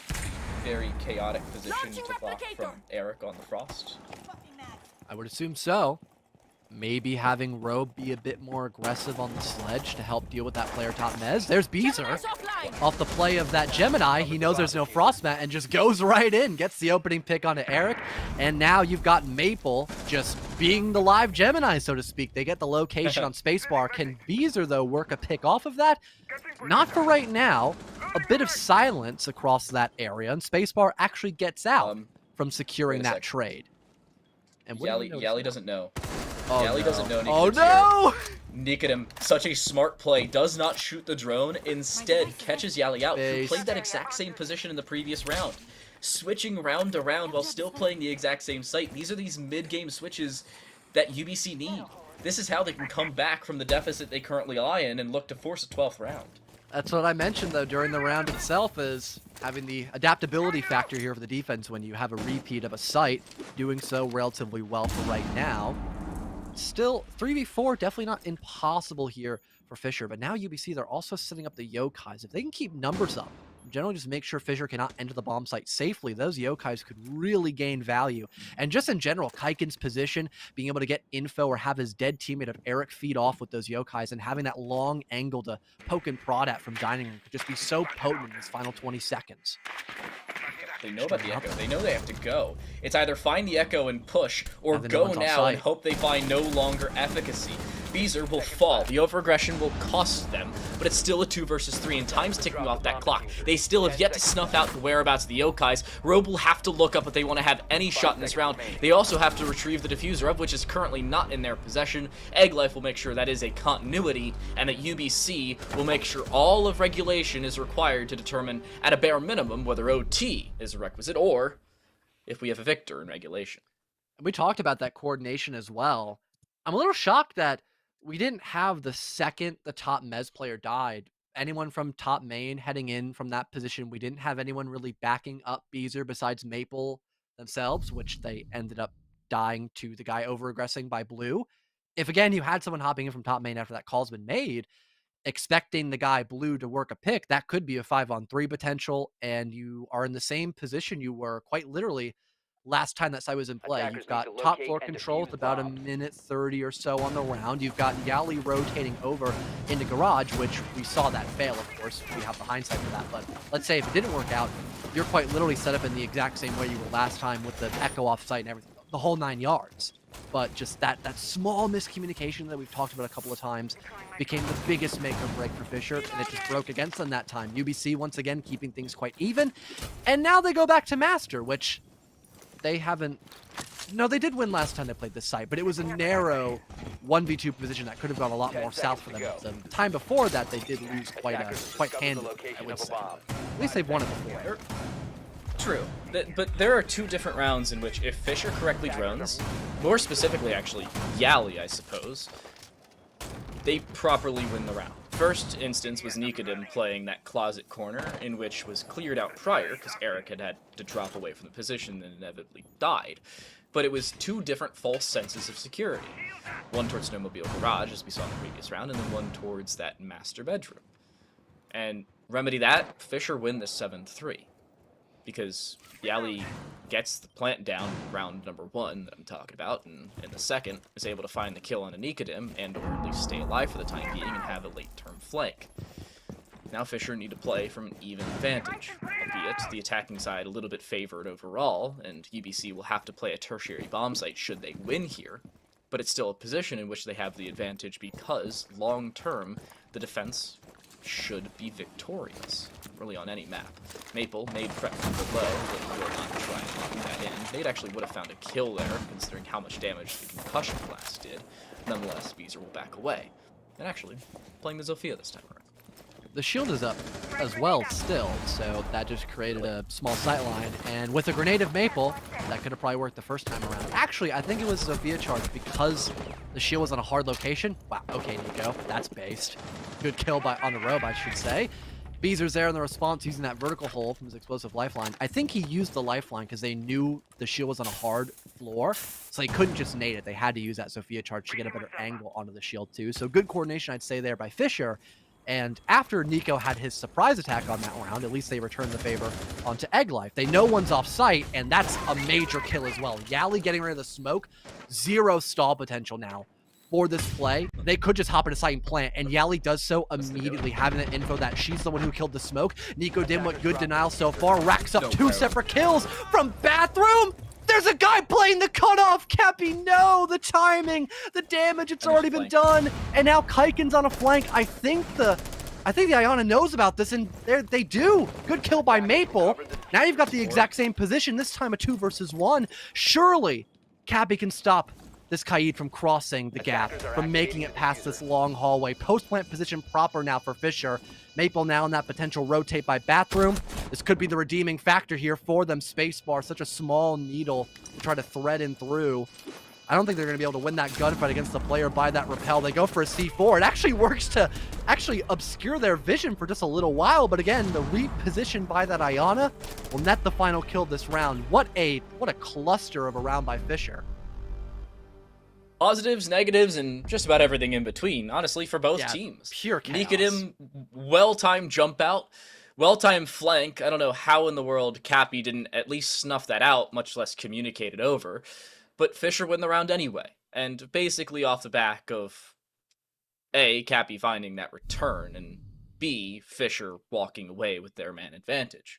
very chaotic position to block from Eric on the Frost. I would assume so. Maybe having Robe be a bit more aggressive on the sledge to help deal with that player top Mez. There's Beezer. Off the play of that Gemini, he knows there's no Frostmat and just goes right in, gets the opening pick onto Eric. And now you've got Maple just being the live Gemini, so to speak. They get the location on Spacebar. Can Beezer, though, work a pick off of that? Not for right now. A bit of silence across that area, and Spacebar actually gets out from securing that trade. And Yali doesn't know. Oh, Yali no. doesn't know Oh, no! Nikadim, such a smart play, does not shoot the drone, instead catches Yali out, who played that exact same position in the previous round. Switching round to round while still playing the exact same site. These are these mid-game switches that UBC need. This is how they can come back from the deficit they currently lie in and look to force a 12th round. That's what I mentioned, though, during the round itself, is having the adaptability factor here for the defense when you have a repeat of a site, doing so relatively well for right now. Still, 3v4, definitely not impossible here for Fisher, but now UBC, they're also setting up the Yokais. If they can keep numbers up, generally just make sure Fisher cannot enter the bomb site safely, those Yokais could really gain value. And just in general, Kaiken's position, being able to get info or have his dead teammate of Eric feed off with those Yokais and having that long angle to poke and prod at from Dining Room could just be so potent in these final 20 seconds. They know about the Echo. They know they have to go. It's either find the Echo and push, or go now and hope they find no longer efficacy. Beezer will fall. The overaggression will cost them, but it's still a 2 versus 3, and time's ticking off that clock. They still have yet to snuff out the whereabouts of the Yokais. Robe will have to look up if they want to have any shot in this round. They also have to retrieve the diffuser, of which is currently not in their possession. Egglife will make sure that is a continuity, and that UBC will make sure all of regulation is required to determine, at a bare minimum, whether OT is a requisite, or if we have a victor in regulation. We talked about that coordination as well. I'm a little shocked that we didn't have the second the top Mez player died, anyone from top main heading in from that position. We didn't have anyone really backing up Beezer besides Maple themselves, which they ended up dying to the guy over-aggressing by blue. If, again, you had someone hopping in from top main after that call's been made, expecting the guy blue to work a pick, that could be a 5-on-3 potential, and you are in the same position you were quite literally last time that site was in play. You've got top floor control with about a minute 30 or so on the round. You've got Yali rotating over into garage, which we saw that fail, of course. We have the hindsight for that. But let's say if it didn't work out, you're quite literally set up in the exact same way you were last time with the Echo off site and everything, the whole 9 yards. But just that small miscommunication that we've talked about a couple of times became the biggest make or break for Fisher, and it just broke against them that time. UBC, once again, keeping things quite even. And now they go back to Master, which they haven't... No, they did win last time they played this site, but it was a narrow 1v2 position that could have gone a lot more south for them. The time before that, they did lose quite handily, I would say. At least they've won it before. True, but there are 2 different rounds in which if Fisher correctly drones, more specifically actually Yali, I suppose, they properly win the round. First instance was Nikadim playing that closet corner, in which was cleared out prior because Eric had to drop away from the position and inevitably died. But it was 2 different false senses of security. One towards Snowmobile Garage, as we saw in the previous round, and then one towards that master bedroom. And remedy that, Fisher win the 7-3. Because Yali gets the plant down round number 1 that I'm talking about, and in the second is able to find the kill on a Nikadim, and or at least stay alive for the time being and have a late-term flank. Now Fisher need to play from an even advantage, albeit the attacking side a little bit favored overall, and UBC will have to play a tertiary bomb site should they win here, but it's still a position in which they have the advantage because, long-term, the defense should be victorious, really on any map. Maple made prep from below, but will not try and lock that in. Nate actually would have found a kill there, considering how much damage the concussion blast did. Nonetheless, Beezer will back away. And actually, playing the Zofia this time around. The shield is up as well still, so that just created a small sight line. And with a grenade of Maple, that could have probably worked the first time around. Actually, I think it was Zofia charge because the shield was on a hard location. Wow, okay, Nico, that's based. Good kill on the robe, I should say. Beezer's there in the response using that vertical hole from his explosive lifeline. I think he used the lifeline because they knew the shield was on a hard floor, so they couldn't just nade it. They had to use that Zofia charge to get a better angle onto the shield too. So good coordination, I'd say, there by Fisher. And after Nico had his surprise attack on that round, at least they returned the favor onto Egg Life. They know one's off site, and that's a major kill as well. Yali getting rid of the smoke, 0 stall potential now for this play. They could just hop into site and plant, and Yali does so immediately, having the info that she's the one who killed the smoke. Nico did what good denial so far, racks up 2 separate kills from Bathroom. There's a guy playing the cutoff, Cappy. No, the timing, the damage, it's already been done. And now Kaiken's on a flank. I think the Iona knows about this, and they do. Good kill by Maple. Now you've got the exact same position, this time a 2 versus 1. Surely Cappy can stop this Kaid from crossing the gap, from making it past this long hallway. Post-plant position proper now for Fisher. Maple now in that potential rotate by Bathroom. This could be the redeeming factor here for them. Spacebar, such a small needle to try to thread in through. I don't think they're going to be able to win that gunfight against the player by that rappel. They go for a C4. It actually works to actually obscure their vision for just a little while. But again, the reposition by that Iona will net the final kill this round. What a cluster of a round by Fisher. Positives, negatives, and just about everything in between, honestly, for both teams. Pure chaos. Nikadim, well-timed jump out, well-timed flank. I don't know how in the world Cappy didn't at least snuff that out, much less communicate it over. But Fisher win the round anyway. And basically off the back of A, Cappy finding that return, and B, Fisher walking away with their man advantage.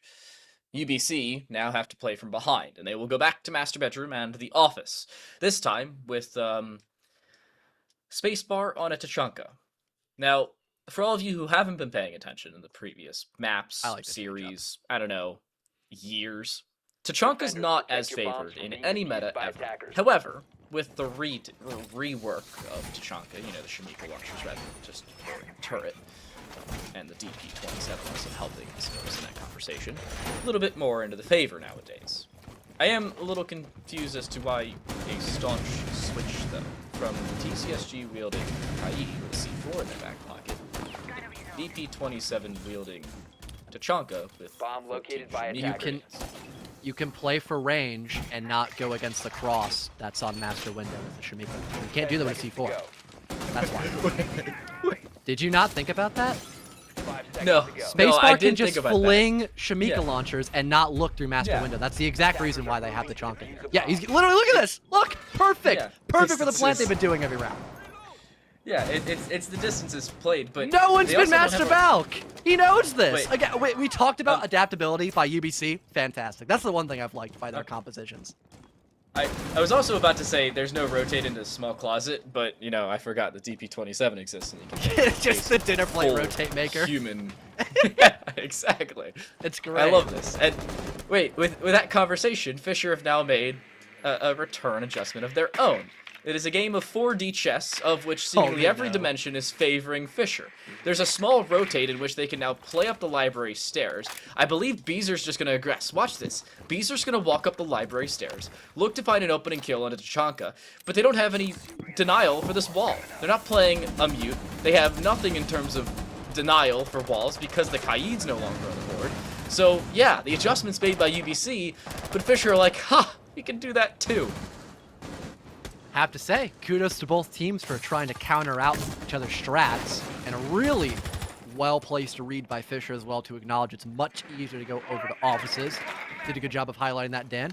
UBC now have to play from behind, and they will go back to Master Bedroom and the office. This time with Spacebar on a Tachanka. Now, for all of you who haven't been paying attention in the previous maps, series, I don't know, years, Tachanka's not as favored in any meta ever. However, with the rework of Tachanka, you know, the Shamika launchers rather than just turret, and the DP27 also helping us in that conversation, a little bit more into the favor nowadays. I am a little confused as to why a staunch switch, though, from TCSG wielding Kai with C4 in their back pocket, DP27 wielding Tachanka with bomb located by Shamika. You can play for range and not go against the cross that's on Master Window with the Shamika. You can't do that with C4. That's why. Did you not think about that? No. Spacebar can just fling Shamika launchers and not look through Master Window. That's the exact reason why they have the Tachanka. Yeah, he's literally, look at this. Look, perfect. Yeah. Perfect for the plant they've been doing every round. Yeah, it's the distances played, but no one's been Master Valk. He knows this. Again, we talked about adaptability by UBC. Fantastic. That's the one thing I've liked by their compositions. I was also about to say there's no rotate into small closet, but you know I forgot the DP27 exists. And you can just the dinner plate rotate maker. Human. Yeah, exactly. It's great. I love this. And wait, with that conversation, Fisher have now made a return adjustment of their own. It is a game of 4D chess, of which seemingly every dimension is favoring Fisher. There's a small rotate in which they can now play up the library stairs. I believe Beezer's just going to aggress. Watch this. Beezer's going to walk up the library stairs, look to find an opening kill on a Tachanka, but they don't have any denial for this wall. They're not playing a mute. They have nothing in terms of denial for walls because the Kaid's no longer on the board. So, yeah, the adjustments made by UBC, but Fisher are like, ha, we can do that too. Have to say, kudos to both teams for trying to counter out each other's strats, and a really well-placed read by Fisher as well to acknowledge it's much easier to go over to offices. Did a good job of highlighting that, Dan.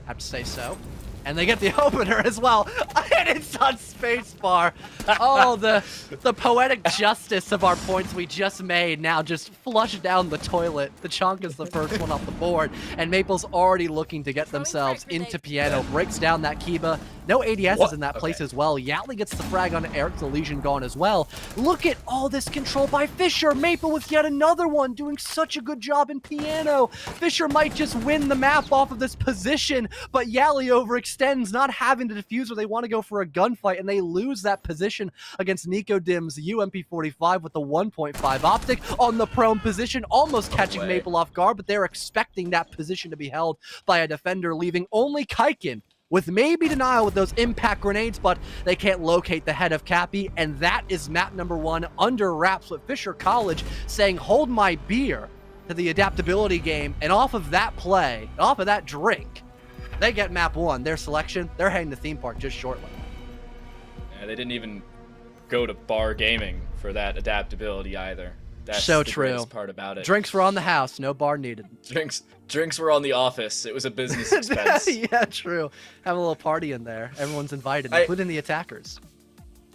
Have to say so. And they get the opener as well, and it's on Spacebar. Oh, the poetic justice of our points we just made now just flushed down the toilet. The Tachanka's the first one off the board, and Maple's already looking to get themselves into Piano. Breaks down that Kiba. No ADS What? is in that place Okay. as well. Yali gets the frag on Eric, the Legion gone as well. Look at all this control by Fisher. Maple with yet another one, doing such a good job in piano. Fisher might just win the map off of this position, but Yali overextends, not having the diffuser. They want to go for a gunfight, and they lose that position against Nico Dim's UMP45 with the 1.5 optic on the prone position, almost catching way. Maple off guard, but they're expecting that position to be held by a defender, leaving only Kaiken with maybe denial with those impact grenades, but they can't locate the head of Cappy, and that is map number 1 under wraps with Fisher College saying, hold my beer to the adaptability game, and off of that play, off of that drink, they get map 1, their selection. They're heading to theme park just shortly. Yeah, they didn't even go to bar gaming for that adaptability either. That's So the true. greatest part about it. Drinks were on the house, no bar needed. Drinks were on the office. It was a business expense. Yeah, true. Have a little party in there. Everyone's invited, including the attackers.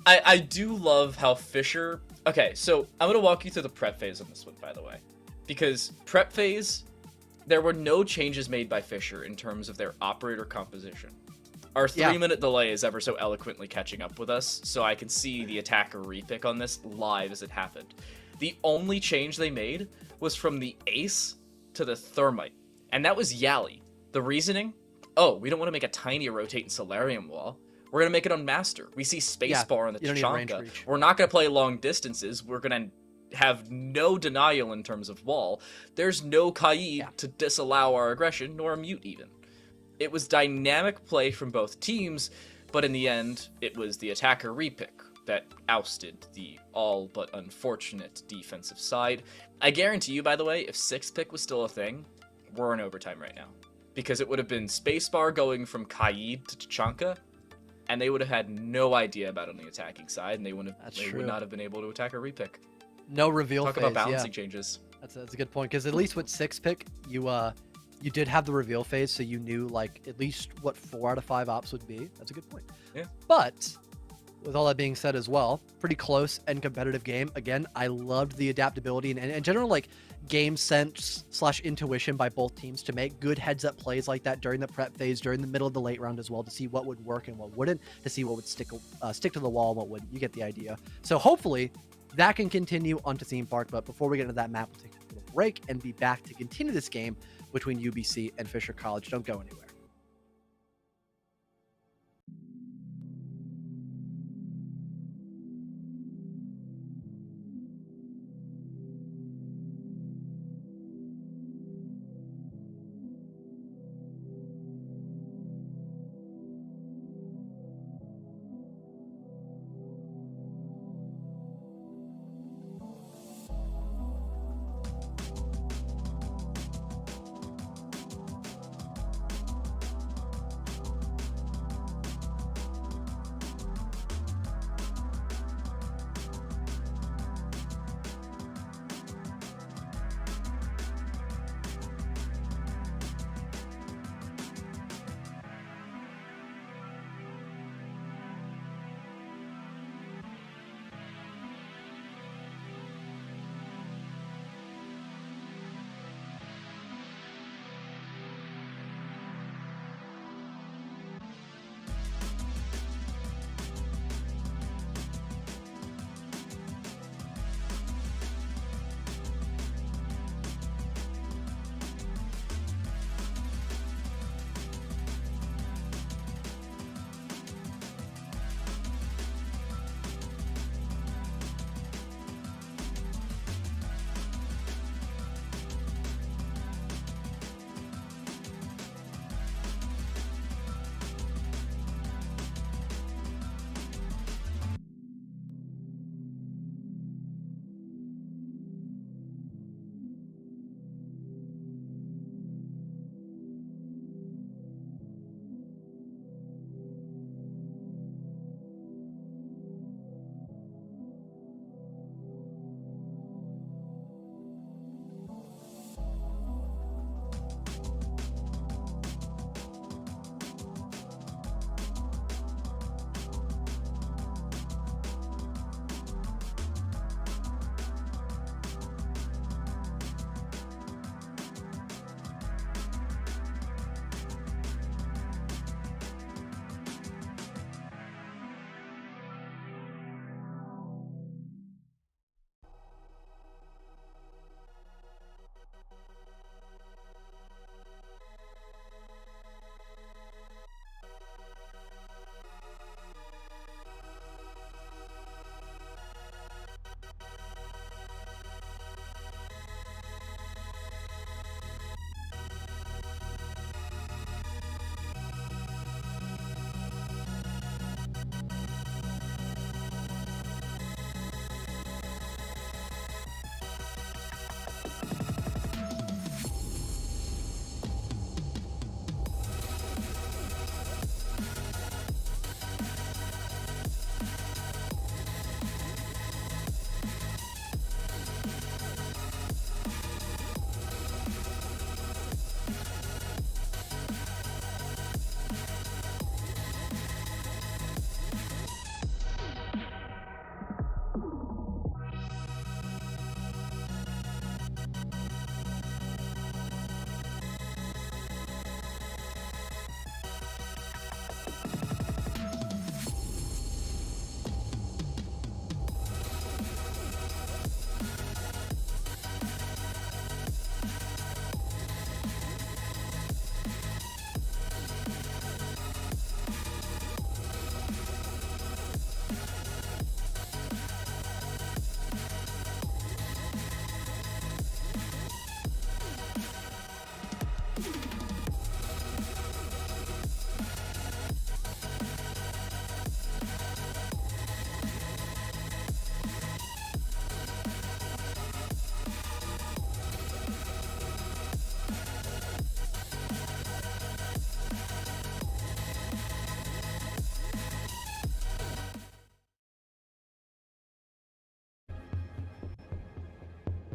I do love how Fisher... Okay, so I'm going to walk you through the prep phase on this one, by the way. Because prep phase, there were no changes made by Fisher in terms of their operator composition. Our 3-minute delay is ever so eloquently catching up with us, so I can see the attacker repick on this live as it happened. The only change they made was from the Ace to the Thermite, and that was Yali. The reasoning? Oh, we don't want to make a tiny rotating Solarium wall. We're going to make it on Master. We see Spacebar on the Tachanka. We're not going to play long distances. We're going to have no denial in terms of wall. There's no Kaid to disallow our aggression, nor a mute even. It was dynamic play from both teams, but in the end, it was the attacker repick that ousted the all but unfortunate defensive side. I guarantee you, by the way, if 6-pick was still a thing, we're in overtime right now. Because it would have been Spacebar going from Kaid to Tachanka, and they would have had no idea about on the attacking side, and they would not have been able to attack a repick. No reveal phase. Talk about balancing changes. That's a good point, because at least with 6-pick, you did have the reveal phase, so you knew like at least what 4 out of 5 ops would be. That's a good point. Yeah. But with all that being said as well, pretty close and competitive game. Again, I loved the adaptability and general like game sense / intuition by both teams to make good heads-up plays like that during the prep phase, during the middle of the late round as well, to see what would work and what wouldn't, to see what would stick to the wall and what wouldn't. You get the idea. So hopefully that can continue onto theme park. But before we get into that map, we'll take a little break and be back to continue this game between UBC and Fisher College. Don't go anywhere.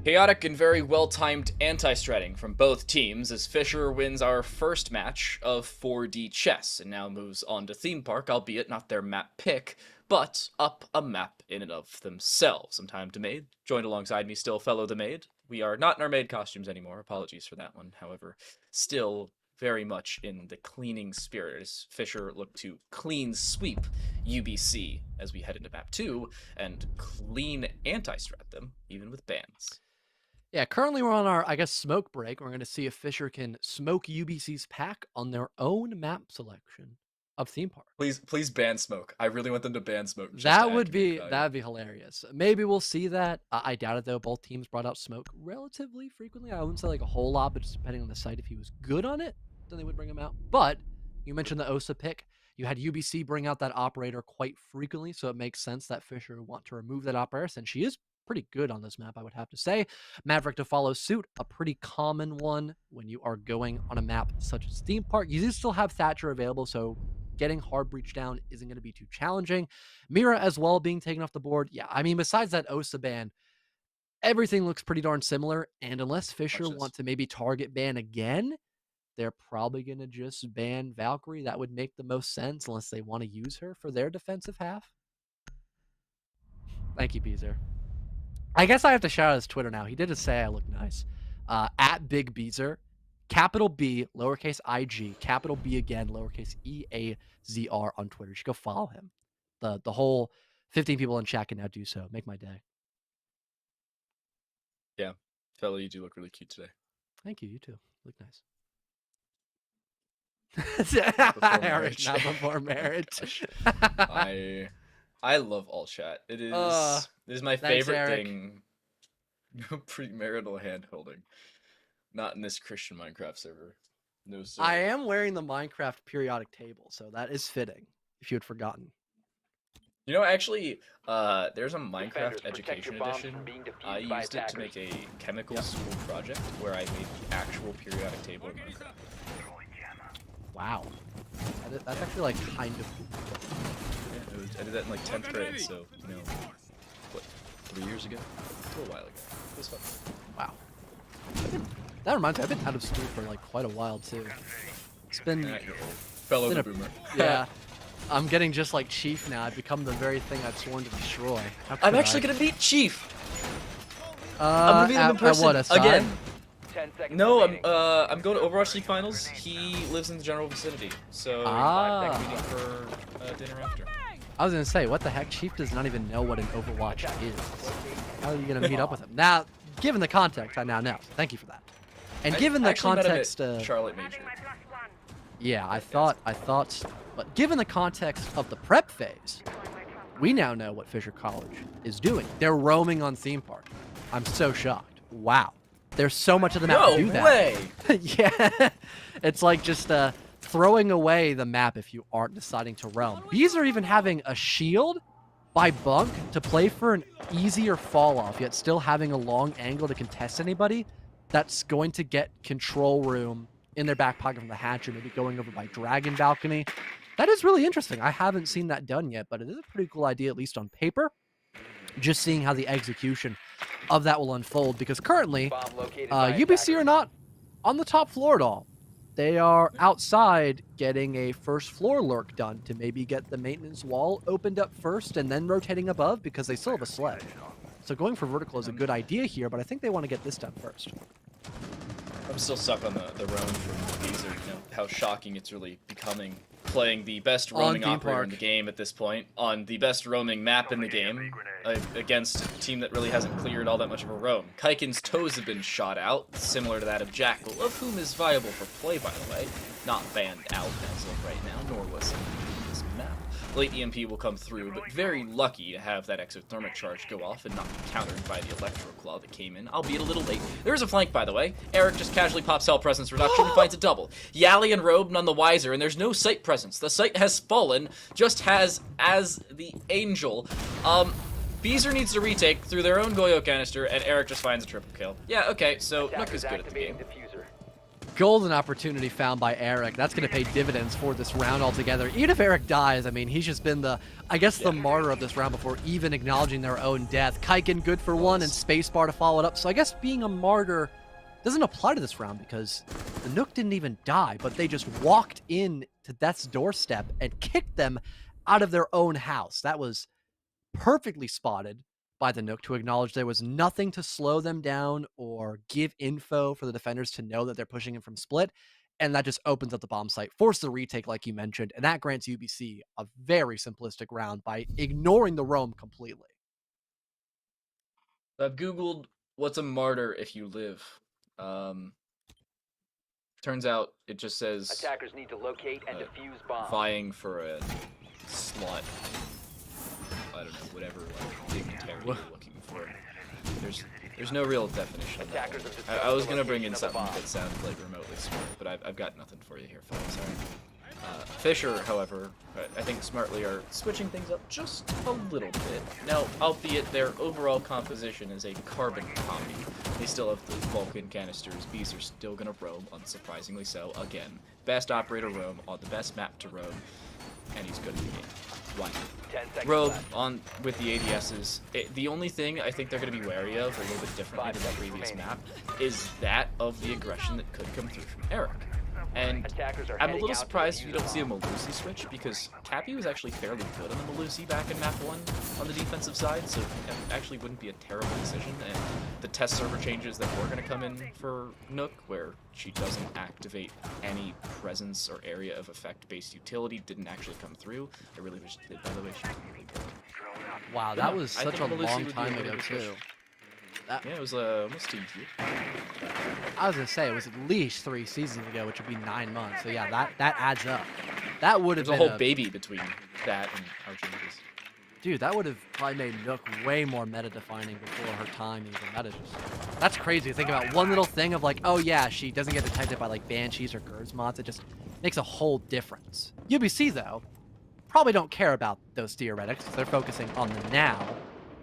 Chaotic and very well-timed anti-stratting from both teams as Fisher wins our first match of 4D chess and now moves on to Theme Park, albeit not their map pick, but up a map in and of themselves. I'm Time to Maid, joined alongside me still fellow the Maid. We are not in our maid costumes anymore, apologies for that one. However, still very much in the cleaning spirit as Fisher looked to clean sweep UBC as we head into map 2 and clean anti-strat them, even with bans. Yeah, currently we're on our, I guess, smoke break. We're going to see if Fisher can smoke UBC's pack on their own map selection of Theme Park. Please ban smoke. I really want them to ban smoke. That'd be hilarious. Maybe we'll see that. I doubt it though. Both teams brought out smoke relatively frequently. I wouldn't say like a whole lot, but just depending on the site, if he was good on it, then they would bring him out. But you mentioned the OSA pick. You had UBC bring out that operator quite frequently, so it makes sense that Fisher would want to remove that operator since she is pretty good on this map, I would have to say. Maverick to follow suit, a pretty common one when you are going on a map such as Theme Park. You do still have Thatcher available, so getting hard breach down isn't going to be too challenging. Mira as well being taken off the board. Yeah, I mean, besides that OSA ban, everything looks pretty darn similar. And unless Fisher want to maybe target ban again, they're probably going to just ban Valkyrie. That would make the most sense unless they want to use her for their defensive half. Thank you, Beezer. I guess I have to shout out his Twitter now. He did just say I look nice. At Big Beezer, capital B, lowercase IG, capital B again, lowercase EAZR on Twitter. You should go follow him. The whole 15 people in chat can now do so. Make my day. Yeah, fella, you do look really cute today. Thank you. You too. Look nice. Eric, not before marriage. I love all chat. It is my favorite thing. Premarital hand holding. Not in this Christian Minecraft server. No, sir. I am wearing the Minecraft periodic table, so that is fitting, if you had forgotten. You know, actually, there's a Minecraft Education Edition. I used it to make a chemical school project where I made the actual periodic table in Minecraft. Wow. That's actually, like, kind of cool. I did that in like 10th grade, so, you know, what, 3 years ago? A little while ago. It was fun. Wow. That reminds me, I've been out of school for like quite a while too. It's been... You're old. Fellow the boomer. Yeah. I'm getting just like Chief now. I've become the very thing I've sworn to destroy. I'm actually going to beat Chief! I'm going to beat him in person again. No, I'm going to Overwatch League Finals. He lives in the general vicinity, so I'm meeting for dinner after. I was gonna say, what the heck? Chief does not even know what an Overwatch is. How are you gonna meet up with him? Now, given the context, I now know. Thank you for that. And given the context, Charlotte Major. Yeah, I thought, but given the context of the prep phase, we now know what Fisher College is doing. They're roaming on Theme Park. I'm so shocked. Wow. There's so much of the map to do that. No way! Yeah. It's like just throwing away the map if you aren't deciding to realm. These are even having a shield by Bunk to play for an easier fall off, yet still having a long angle to contest anybody. That's going to get control room in their back pocket from the hatchery, maybe going over by Dragon Balcony. That is really interesting. I haven't seen that done yet, but it is a pretty cool idea, at least on paper. Just seeing how the execution of that will unfold, because currently UBC are not on the top floor at all. They are outside getting a first floor lurk done to maybe get the maintenance wall opened up first and then rotating above, because they still have a sledge. So going for vertical is a good idea here, but I think they want to get this done first. I'm still stuck on the roam from Beezer, you know, how shocking it's really becoming. Playing the best roaming operator in the game at this point, on the best roaming map in the game, against a team that really hasn't cleared all that much of a roam. Kaiken's toes have been shot out, similar to that of Jackal, of whom is viable for play, by the way. Not banned out as of right now, nor was he in this map. Late EMP will come through, but very lucky to have that exothermic charge go off and not be countered by the Electro Claw that came in, albeit a little late. There's a flank, by the way. Eric just casually pops Hell Presence Reduction and finds a double. Yali and Robe none the wiser, and there's no site presence. The site has fallen, just has as the Angel. Beezer needs to retake through their own Goyo canister, and Eric just finds a triple kill. Yeah, okay, so Nook is good at the game. Golden opportunity found by Eric. That's going to pay dividends for this round altogether. Even if Eric dies, I mean, he's just been the, I guess, the martyr of this round before even acknowledging their own death. Kaiken good for one and Spacebar to follow it up. So I guess being a martyr doesn't apply to this round because the Nook didn't even die, but they just walked in to Death's doorstep and kicked them out of their own house. That was perfectly spotted by the Nook to acknowledge there was nothing to slow them down or give info for the defenders to know that they're pushing in from split. And that just opens up the bomb site, force the retake like you mentioned, and that grants UBC a very simplistic round by ignoring the roam completely. I've Googled what's a martyr if you live. Turns out it just says Attackers need to locate and defuse bombs. vying for a slot. I don't know, whatever like dignitary you're looking for. There's no real definition of that. I was gonna bring in something that sounded like remotely smart, but I've got nothing for you here, folks. Fisher, however, I think smartly are switching things up just a little bit. Now, albeit their overall composition is a carbon copy, they still have the Vulcan canisters. Bees are still gonna roam, unsurprisingly so. Again, best operator roam on the best map to roam, and he's good at the game. Why? Rogue on with the ADSs. The only thing I think they're going to be wary of, a little bit differently to that previous map, is that of the aggression that could come through from Eric. And I'm a little surprised you don't see a Melusi switch, because Cappy was actually fairly good on the Melusi back in map 1 on the defensive side, so it actually wouldn't be a terrible decision. And the test server changes that were going to come in for Nook, where she doesn't activate any presence or area of effect-based utility, didn't actually come through. I really wish it did, by the way. She was really good. Wow, that was such a long time ago, too. Yeah, it was almost 2 years. I was going to say, it was at least 3 seasons ago, which would be 9 months. So yeah, that adds up. That would have been a whole baby between that and our changes. Dude, that would have probably made Nook way more meta-defining before her time even. That's crazy to think about. One little thing of like, oh yeah, she doesn't get detected by like Banshees or Gers mods. It just makes a whole difference. UBC, though, probably don't care about those theoretics. They're focusing on the now,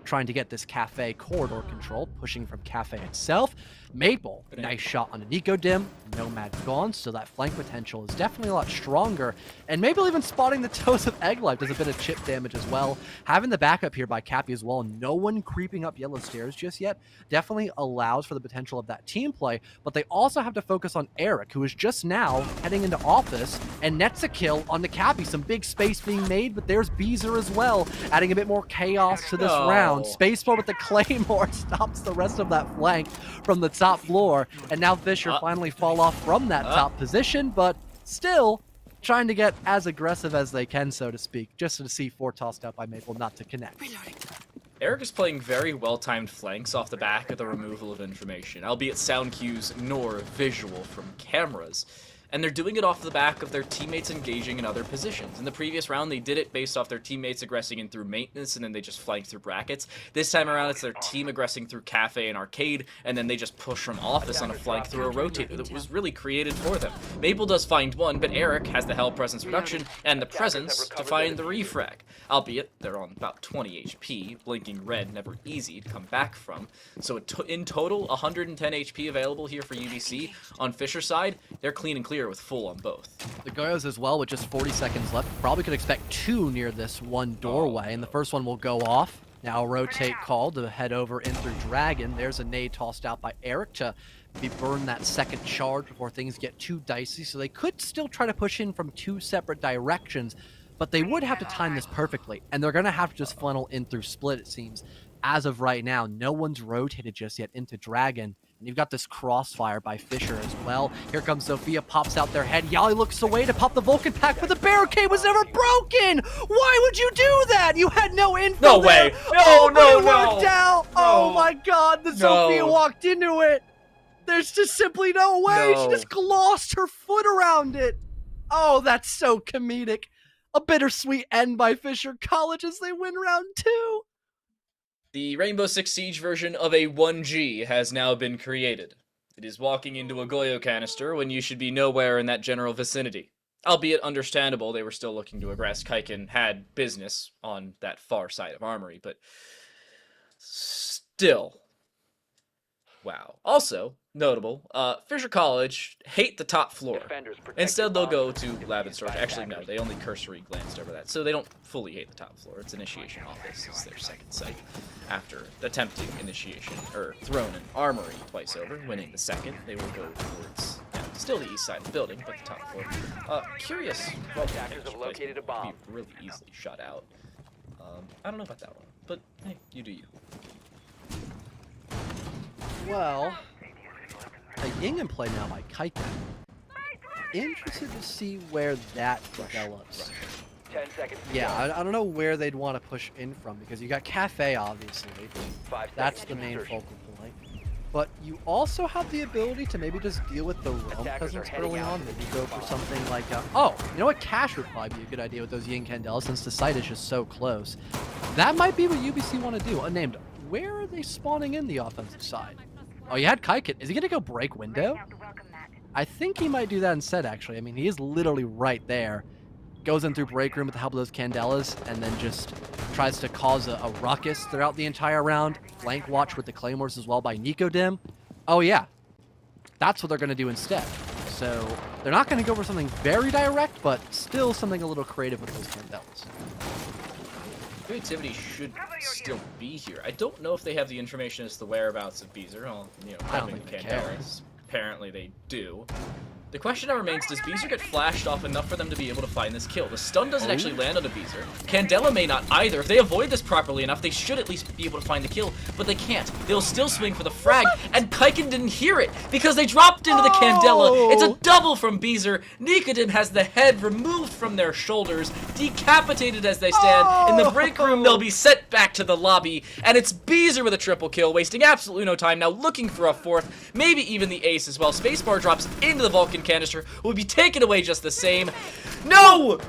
trying to get this Cafe corridor control, pushing from Cafe itself. Maple, nice shot on a Nico Dim. Nomad gone, so that flank potential is definitely a lot stronger. And Maple even spotting the toes of Egg Life does a bit of chip damage as well. Having the backup here by Cappy as well, no one creeping up yellow stairs just yet, definitely allows for the potential of that team play, but they also have to focus on Eric, who is just now heading into office, and nets a kill on the Cappy. Some big space being made, but there's Beezer as well, adding a bit more chaos to this round. Spacebar with the Claymore stops the rest of that flank from the top floor, and now Fisher finally fall off from that top position, but still trying to get as aggressive as they can, so to speak, just to see 4 tossed out by Maple, not to connect. Eric is playing very well-timed flanks off the back of the removal of information, albeit sound cues nor visual from cameras. And they're doing it off the back of their teammates engaging in other positions. In the previous round, they did it based off their teammates aggressing in through maintenance, and then they just flanked through brackets. This time around, it's their team aggressing through cafe and arcade, and then they just push from office on a flank through a rotator that was really created for them. Maple does find one, but Eric has the Hell Presence reduction and the presence to find the refrag. Albeit, they're on about 20 HP, blinking red, never easy to come back from. So in total, 110 HP available here for UBC. On Fisher's side, they're clean and clear with full on both. The Goyos as well with just 40 seconds left. Probably could expect 2 near this one doorway, and the first one will go off. Now a rotate call to head over in through Dragon. There's a nade tossed out by Eric to burn that second charge before things get too dicey. So they could still try to push in from 2 separate directions, but they would have to time this perfectly, and they're going to have to just funnel in through split, it seems. As of right now, no one's rotated just yet into Dragon. And you've got this crossfire by Fisher as well. Here comes Sophia, pops out their head. Yali looks away to pop the Vulcan pack, but the barricade was never broken! Why would you do that? You had no info. No way! No, no, no! Worked out. Oh my god, the Sophia walked into it! There's just simply no way! She just glossed her foot around it! Oh, that's so comedic. A bittersweet end by Fisher College as they win round 2. The Rainbow Six Siege version of a 1G has now been created. It is walking into a Goyo canister when you should be nowhere in that general vicinity. Albeit understandable, they were still looking to aggress. Kaiken had business on that far side of Armory, but still. Wow. Also, notable, Fisher College hate the top floor. Defenders protect Instead, your they'll go bombs. to lab and storage. Defend Actually, no, attackers. they only cursory glanced over that. So they don't fully hate the top floor. It's initiation office is their second site. After attempting initiation, or thrown an armory twice over, winning the second, they will go towards, still the east side of the building, but the top floor. Curious. Attackers have located a bomb. Be really easily shut out. I don't know about that one, but hey, you do you. Well, a Ying in play now by Kaiken. Interested to see where that develops. 10 seconds. to Yeah, go. I don't know where they'd want to push in from because you got Cafe, obviously. 5 That's seconds the to main insertion. focal point. But you also have the ability to maybe just deal with the realm Attackers presence are heading early out on. to Maybe the go for something like, oh, you know what? Cash would probably be a good idea with those Ying Candelas since the site is just so close. That might be what UBC want to do. Unnamed. Where are they spawning in the offensive side? Oh, you had Kaiken. Is he going to go break window? I think he might do that instead, actually. I mean, he is literally right there. Goes in through break room with the help of those Candelas, and then just tries to cause a ruckus throughout the entire round. Flank watch with the Claymores as well by Nicodem. Oh, yeah. That's what they're going to do instead. So they're not going to go for something very direct, but still something a little creative with those Candelas. Creativity should still be here. I don't know if they have the information as to the whereabouts of Beezer. I'll, I don't prepping think the they care. Candelas. Apparently they do. The question now remains, does Beezer get flashed off enough for them to be able to find this kill? The stun doesn't actually land on a Beezer. Candela may not either. If they avoid this properly enough, they should at least be able to find the kill, but they can't. They'll still swing for the frag, and Kaiken didn't hear it because they dropped into the Candela. It's a double from Beezer. Nicodem has the head removed from their shoulders, decapitated as they stand. In the break room, they'll be sent back to the lobby, and it's Beezer with a triple kill, wasting absolutely no time now looking for a fourth, maybe even the ace as well. Spacebar drops into the Vulcan canister, will be taken away just the same. No!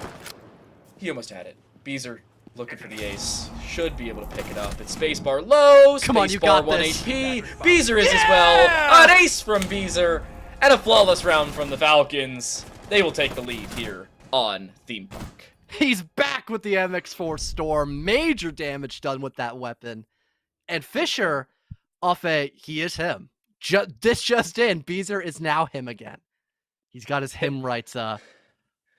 He almost had it. Beezer looking for the ace. Should be able to pick it up. It's spacebar low. Come on, you Spacebar got 1 this. HP. Beezer is as well. An ace from Beezer. And a flawless round from the Falcons. They will take the lead here on Theme Park. He's back with the MX4 Storm. Major damage done with that weapon. And Fisher, off a, he is him. This just in, Beezer is now him again. He's got his him rights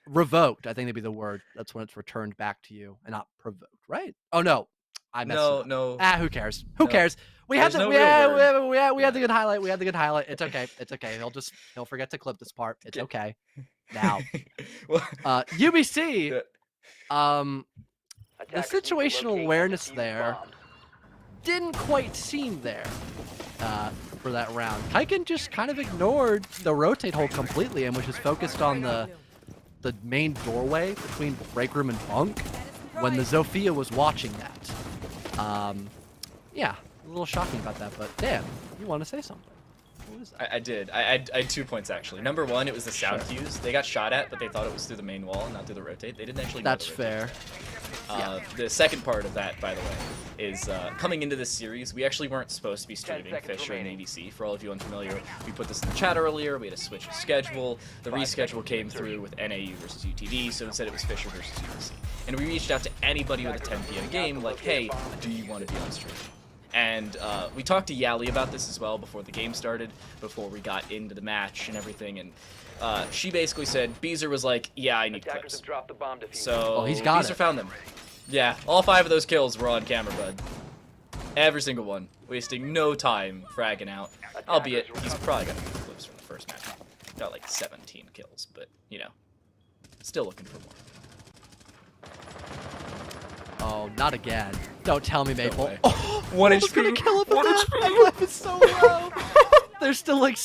revoked. I think that'd be the word. That's when it's returned back to you and not provoked, right? Oh no, I messed it up. No. Who cares? Who cares? We had There's the no real word. we had the good highlight. We had the good highlight. It's okay. It's okay. He'll forget to clip this part. It's okay. Now, Well, UBC. The Attackers need to situational locate and awareness defuse there bombs. didn't quite seem there for that round. Kaiken just kind of ignored the rotate hole completely and was just focused on the main doorway between break room and bunk when the Zofia was watching that. Yeah, a little shocking about that, but Dan, you want to say something? What is that? I did. I had 2 points actually. Number one, it was the sound Sure. cues. They got shot at, but they thought it was through the main wall, not through the rotate. They didn't actually know That's the rotate. fair. The second part of that, by the way, is coming into this series, we actually weren't supposed to be 10 streaming seconds Fisher and remaining. ABC. For all of you unfamiliar, we put this in the chat earlier. We had a switch of schedule. The 5 reschedule seconds came to through with NAU versus UTD, so instead it was Fisher versus UBC. And we reached out to anybody with a 10 p.m. game, like, hey, do you want to be on stream? And we talked to Yali about this as well before the game started, before we got into the match and everything, and she basically said, Beezer was like, yeah, I need Attackers clips. have dropped the bomb diffuser. So he's got Beezer it. found them. Yeah, all 5 of those kills were on camera, bud. Every single one, wasting no time fragging out. Albeit, he's probably got a few clips from the first match. Got like 17 kills, but, still looking for more. Oh, not again. Don't tell me, Maple. way. Oh, 1 Maple's gonna HP. kill him. 1 My life is so low. They're still like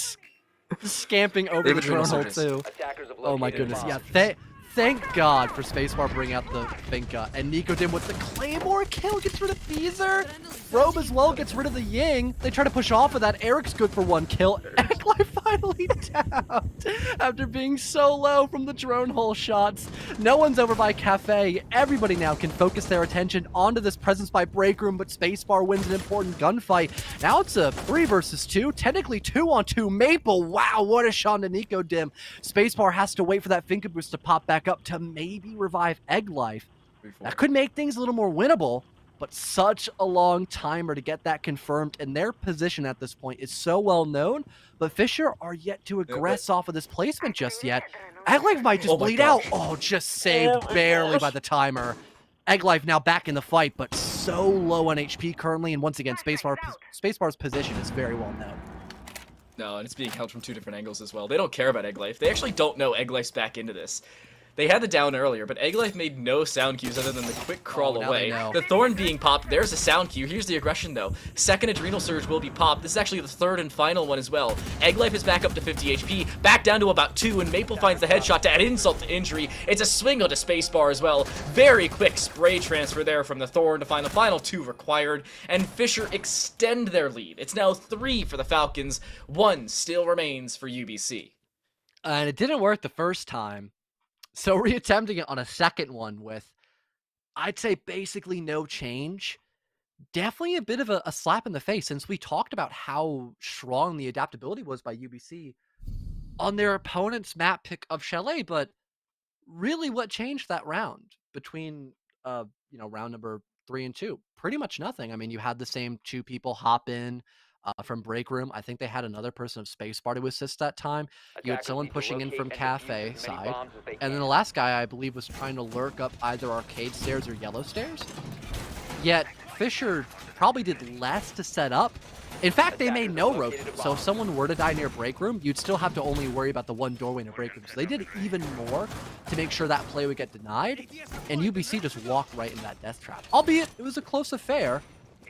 scamping over They the have a dream drone hole surges. too. Attackers have Oh my located goodness. bombs. Yeah. Thank God for Spacebar bringing out the Finka. And Nicodem with the Claymore kill gets rid of Beezer. Robe as well gets rid of the Ying. They try to push off of that. Eric's good for 1 kill. Eklar finally down after being so low from the drone hole shots. No one's over by Cafe. Everybody now can focus their attention onto this presence by break room, but Spacebar wins an important gunfight. Now it's a 3 versus 2, technically 2-on-2. Maple, wow, what a shot to Nicodem. Spacebar has to wait for that Finka boost to pop back up to maybe revive Egg Life. That could make things a little more winnable. but such a long timer to get that confirmed, and their position at this point is so well known, but Fisher are yet to aggress off of this placement just yet. Egglife might just bleed out. Oh, just saved barely by the timer. Egglife now back in the fight, but so low on HP currently, and once again, Spacebar's position is very well known. No, and it's being held from 2 different angles as well. They don't care about Egglife. They actually don't know Egglife's back into this. They had the down earlier, but Egglife made no sound cues other than the quick crawl away. The Thorn being popped, there's a sound cue. Here's the aggression, though. Second Adrenal Surge will be popped. This is actually the third and final one as well. Egglife is back up to 50 HP, back down to about 2, and Maple finds the headshot to add insult to injury. It's a swing onto Spacebar as well. Very quick spray transfer there from the Thorn to find the final 2 required, and Fisher extend their lead. It's now 3 for the Falcons. 1 still remains for UBC. And it didn't work the first time. So reattempting it on a second one with, I'd say, basically no change. Definitely a bit of a slap in the face, since we talked about how strong the adaptability was by UBC on their opponent's map pick of Chalet. But really, what changed that round between, round number 3 and 2? Pretty much nothing. I mean, you had the same 2 people hop in from break room. I think they had another person of Spacebar to assist that time. You had someone pushing in from cafe side, and then the last guy, I believe, was trying to lurk up either arcade stairs or yellow stairs. Yet Fisher probably did less to set up. In fact, they made no rotate, so if someone were to die near break room, you'd still have to only worry about the one doorway in a break room. So they did even more to make sure that play would get denied, and UBC just walked right into that death trap. Albeit, it was a close affair.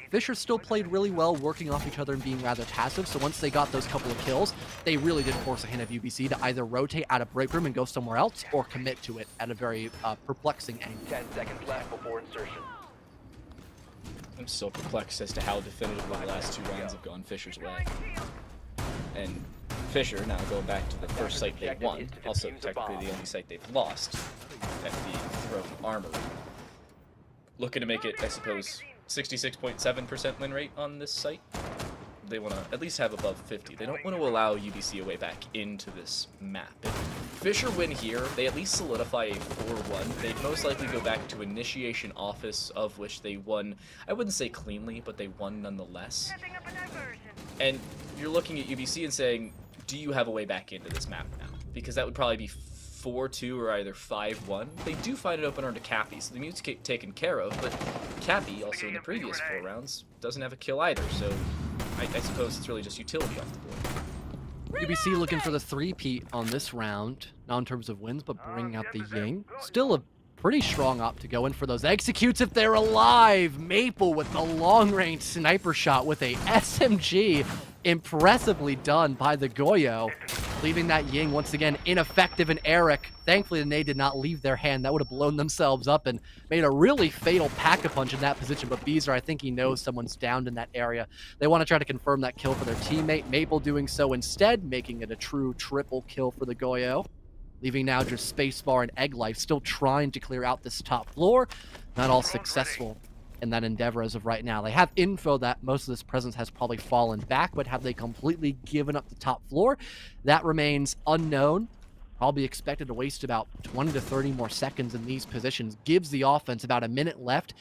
Fisher still played really well, working off each other and being rather passive, so once they got those couple of kills, they really did force a hand of UBC to either rotate out of break room and go somewhere else, or commit to it at a very perplexing angle. 10 seconds left before insertion. I'm still perplexed as to how definitively the last 2 rounds have gone Fisher's way. And Fisher, now going back to the first site they won, also technically the only site they've lost, at the Throne Armory. Looking to make it, I suppose, 66.7% win rate on this site. They want to at least have above 50. They don't want to allow UBC a way back into this map. If Fisher win here, they at least solidify a 4-1. They'd most likely go back to Initiation Office, of which they won, I wouldn't say cleanly, but they won nonetheless. And you're looking at UBC and saying, do you have a way back into this map now? Because that would probably be 4-2 or either 5-1. They do find an opener to Cappy, so the mute's taken care of, but Cappy, also in the previous 4 rounds, doesn't have a kill either, so I suppose it's really just utility off the board. UBC looking for the 3-peat on this round, not in terms of wins, but bringing out the Ying. Still a pretty strong op to go in for those executes if they're alive. Maple with the long-range sniper shot with a SMG. Impressively done by the Goyo, leaving that Ying once again ineffective. And Eric, thankfully the nade did not leave their hand. That would have blown themselves up and made a really fatal pack-a-punch in that position. But Beezer, I think he knows someone's downed in that area. They want to try to confirm that kill for their teammate. Maple doing so instead, making it a true triple kill for the Goyo. Leaving now just Spacebar and Egglife still trying to clear out this top floor. Not all successful in that endeavor as of right now. They have info that most of this presence has probably fallen back, but have they completely given up the top floor? That remains unknown. Probably expected to waste about 20 to 30 more seconds in these positions. Gives the offense about a minute left.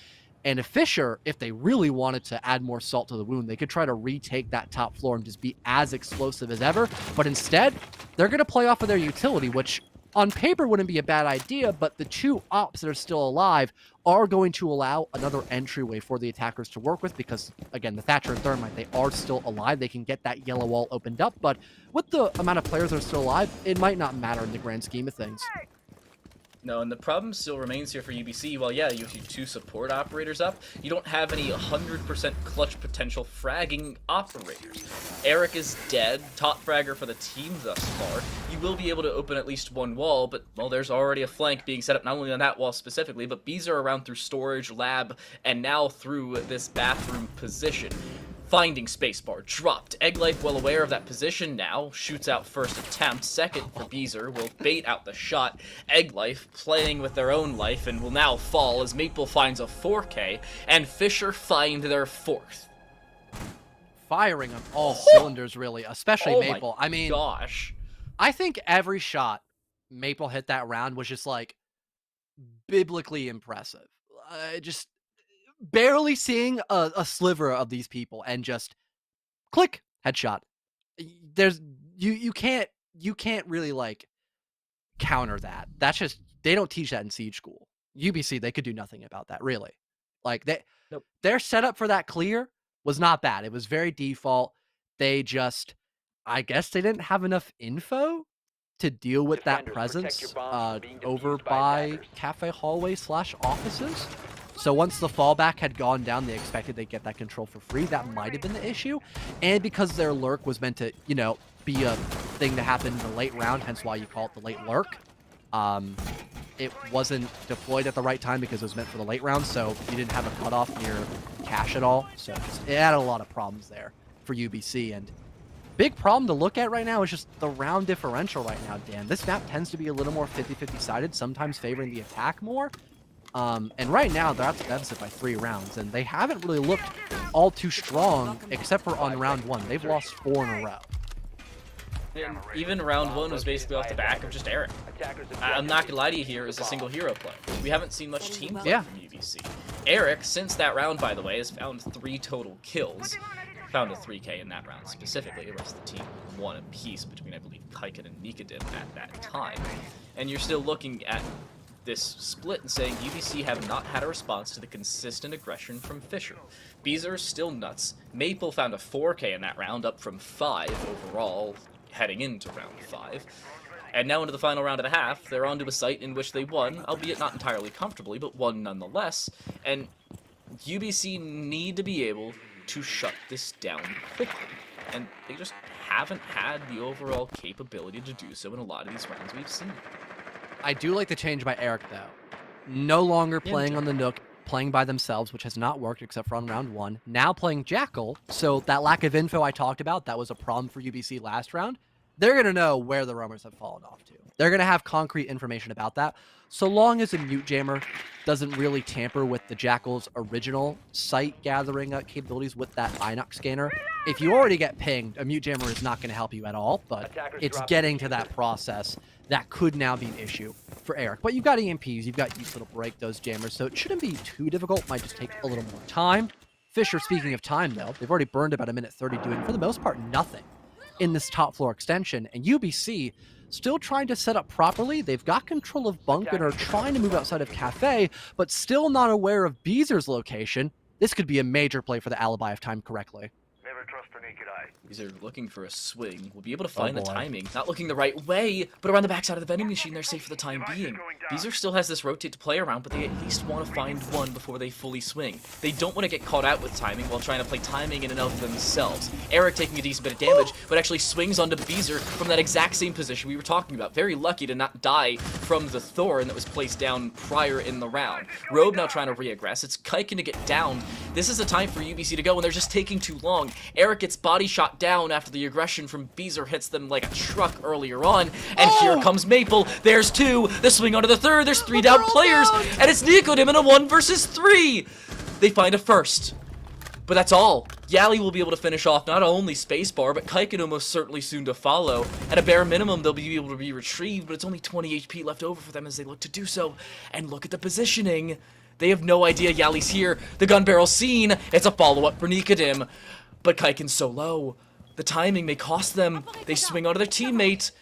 And if Fisher, if they really wanted to add more salt to the wound, they could try to retake that top floor and just be as explosive as ever. But instead, they're going to play off of their utility, which on paper wouldn't be a bad idea, but the 2 ops that are still alive are going to allow another entryway for the attackers to work with because, again, the Thatcher and Thermite, they are still alive. They can get that yellow wall opened up, but with the amount of players that are still alive, it might not matter in the grand scheme of things. No, and the problem still remains here for UBC. Well, yeah, you have your 2 support operators up. You don't have any 100% clutch potential fragging operators. Eric is dead, top fragger for the team thus far. You will be able to open at least 1 wall, but, well, there's already a flank being set up, not only on that wall specifically, but bees are around through storage, lab, and now through this bathroom position. Finding Spacebar, dropped. Egglife, well aware of that position now, shoots out first attempt. Second for Beezer, will bait out the shot. Egglife playing with their own life and will now fall as Maple finds a 4K, and Fisher find their 4th. Firing on all cylinders, really, especially Maple. My I mean, gosh. I think every shot Maple hit that round was just, like, biblically impressive. Just barely seeing a sliver of these people and just click headshot. There's you can't really like counter that. That's just they don't teach that in Siege School. UBC, they could do nothing about that, really. Like Nope. their setup for that clear was not bad. It was very default. They just, I guess they didn't have enough info to deal with that Defenders, protect presence your bombs from being over defused by by attackers. cafe hallway / offices. So once the fallback had gone down, they expected they'd get that control for free. That might have been the issue. And because their lurk was meant to, you know, be a thing to happen in the late round, hence why you call it the late lurk. It wasn't deployed at the right time because it was meant for the late round, so you didn't have a cutoff near cache at all. So it had a lot of problems there for UBC. And big problem to look at right now is just the round differential right now, Dan. This map tends to be a little more 50-50 sided, sometimes favoring the attack more. And right now, they're at the deficit by 3 rounds, and they haven't really looked all too strong, except for on round 1. They've lost 4 in a row. And even round 1 was basically off the back of just Eric. I'm not gonna lie to you here, is a single hero play. We haven't seen much team play from UBC. Eric, since that round, by the way, has found 3 total kills. Found a 3K in that round specifically. The rest of the team won a piece between, I believe, Kaiken and NECC at that time. And you're still looking at this split and saying UBC have not had a response to the consistent aggression from Fisher. Beezer's still nuts. Maple found a 4K in that round, up from 5 overall, heading into round 5. And now into the final round and a half, they're onto a site in which they won, albeit not entirely comfortably, but won nonetheless. And UBC need to be able to shut this down quickly. And they just haven't had the overall capability to do so in a lot of these rounds we've seen. I do like the change by Eric, though. No longer playing on the Nook, playing by themselves, which has not worked except for on round 1. Now playing Jackal, so that lack of info I talked about, that was a problem for UBC last round. They're going to know where the roamers have fallen off to. They're going to have concrete information about that. So long as a mute jammer doesn't really tamper with the Jackal's original site gathering capabilities with that Inox scanner, if you already get pinged, a mute jammer is not going to help you at all, but it's getting to that process that could now be an issue for Eric. But you've got EMPs, you've got use that'll break those jammers, so it shouldn't be too difficult. Might just take a little more time. Fisher, speaking of time, though, they've already burned about 1:30 doing, for the most part, nothing in this top floor extension. And UBC still trying to set up properly. They've got control of Bunk and are trying to move outside of Cafe, but still not aware of Beezer's location. This could be a major play for the Alibi if timed correctly. Never trust the naked eye. These are looking for a swing. We'll be able to find the boy. timing. Not looking the right way, but around the backside of the vending machine, they're safe for the time being. Beezer still has this rotate to play around, but they at least want to find one before they fully swing. They don't want to get caught out with timing while trying to play timing in and of themselves. Eric taking a decent bit of damage, but actually swings onto Beezer from that exact same position we were talking about. Very lucky to not die from the Thorn that was placed down prior in the round. Robe now trying to re-aggress. It's Kaiken to get down. This is a time for UBC to go, and they're just taking too long. Eric gets body shot down after the aggression from Beezer hits them like a truck earlier on, and here comes Maple. There's 2, the swing onto the 3rd, there's 3 down players, and it's NECC in a 1 versus 3. They find a first, but that's all. Yali will be able to finish off not only Spacebar, but Kaiken almost certainly soon to follow. At a bare minimum, they'll be able to be retrieved, but it's only 20 HP left over for them as they look to do so. And look at the positioning. They have no idea Yali's here. The gun barrel's seen. It's a follow-up for NECC, but Kaiken's so low. The timing may cost them. They swing onto their teammate,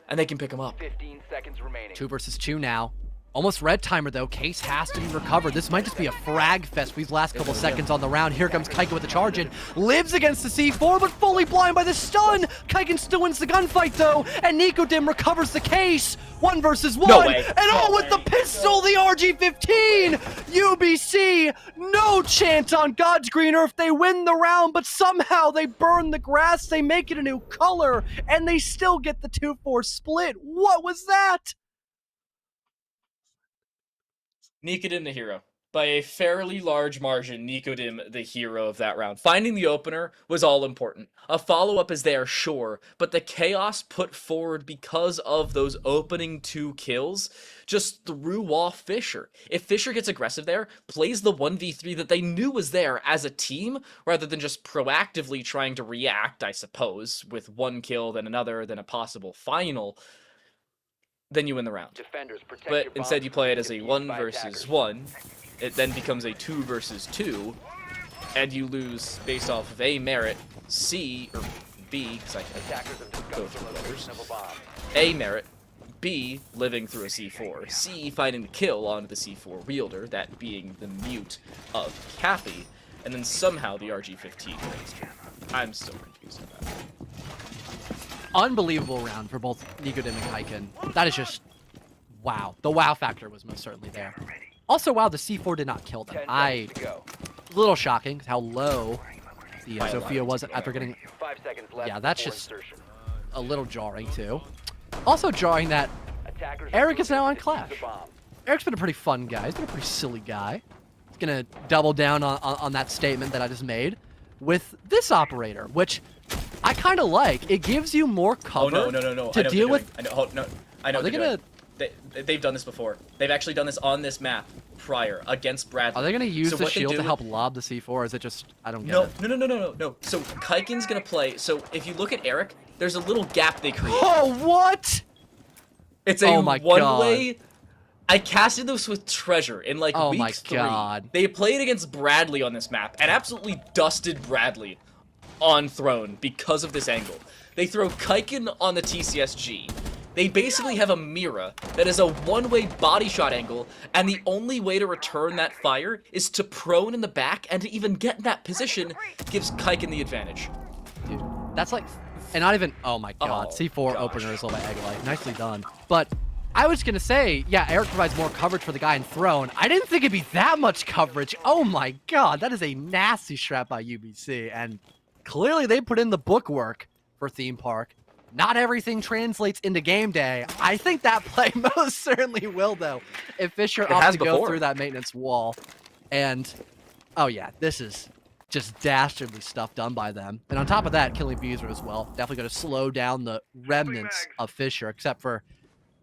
and they can pick him up. 15 seconds remaining. 2 versus 2 now. Almost red timer, though. Case has to be recovered. This might just be a frag fest for these last couple seconds on the round. Here comes Kaiken with the charge in. Lives against the C4, but fully blind by the stun. Kaiken still wins the gunfight, though. And NECC recovers the case. 1 versus 1. No way. And all with the pistol, the RG-15. UBC, no chance on God's green earth. They win the round, but somehow they burn the grass. They make it a new color, and they still get the 2-4 split. What was that? NECC the hero. By a fairly large margin, NECC the hero of that round. Finding the opener was all important. A follow-up is there, sure, but the chaos put forward because of those opening 2 kills just threw off Fisher. If Fisher gets aggressive there, plays the 1v3 that they knew was there as a team, rather than just proactively trying to react, I suppose, with 1 kill, then another, then a possible final, then you win the round. Defenders, protect But your instead bombs you from play it being as a defused 1 by versus attackers. 1, it then becomes a 2 versus 2, and you lose based off of A, merit, C, or B, because I Attackers have go discovered through the letters. location of a bomb. A, merit, B, living through a C4, C, finding the kill onto the C4 wielder, that being the mute of Cappy, and then somehow the RG-15 raised. I'm still confused about that. Unbelievable round for both Nicodem and Kaiken. That is just wow. The wow factor was most certainly there. Also, wow, the C4 did not kill them. 10 A seconds to go. little shocking how low the By a Sophia lot. was after getting 5 seconds left. Yeah, that's before just- insertion. a little jarring too. Also jarring that Attackers Eric are is now on moving to defuse Clash. the bomb. Eric's been a pretty fun guy. He's been a pretty silly guy. He's gonna double down on that statement that I just made with this operator, which I kind of like. It gives you more cover Oh, no. to I know what deal they're with. doing. I know, hold, no, I know Are what they they're gonna? doing. They've done this before. They've actually done this on this map prior against Bradley. Are they gonna use So the what they shield do- to help lob the C4? Or is it just I don't get No, it? no. So Kaiken's gonna play. So if you look at Eric, there's a little gap they create. Oh what? It's a Oh my one-way. I casted this with Treasure in like Oh week my 3. God. They played against Bradley on this map and absolutely dusted Bradley on Throne because of this angle. They throw Kaiken on the TCSG. They basically have a Mira that is a one-way body shot angle, and the only way to return that fire is to prone in the back, and to even get in that position gives Kaiken the advantage. Dude, that's like, and not even. Oh my god, Oh, C4 gosh. opener is all by Egglite. Nicely done. But I was gonna say, yeah, Eric provides more coverage for the guy in Throne. I didn't think it'd be that much coverage. Oh my god, that is a nasty strat by UBC, and clearly they put in the bookwork for Theme Park. Not everything translates into game day. I think that play most certainly will, though, if Fisher opts has to go before. through that maintenance wall. And, oh yeah, this is just dastardly stuff done by them. And on top of that, killing Beezer as well. Definitely going to slow down the remnants of Fisher, except for,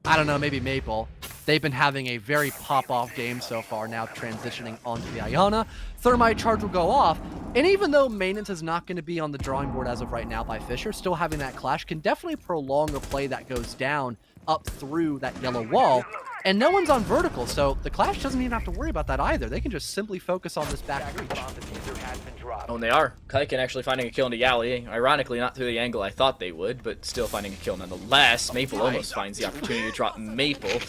I don't know, maybe Maple. They've been having a very pop-off game so far, now transitioning onto the Iona. Thermite charge will go off, and even though maintenance is not going to be on the drawing board as of right now by Fisher, still having that clash can definitely prolong a play that goes down up through that yellow wall. And no one's on vertical, so the clash doesn't even have to worry about that either. They can just simply focus on this back Attackers reach. bomb diffuser has been dropped. Oh, and they are. Kaiken actually finding a kill into Yali. Ironically, not through the angle I thought they would, but still finding a kill nonetheless. Maple almost finds the opportunity to drop Maple,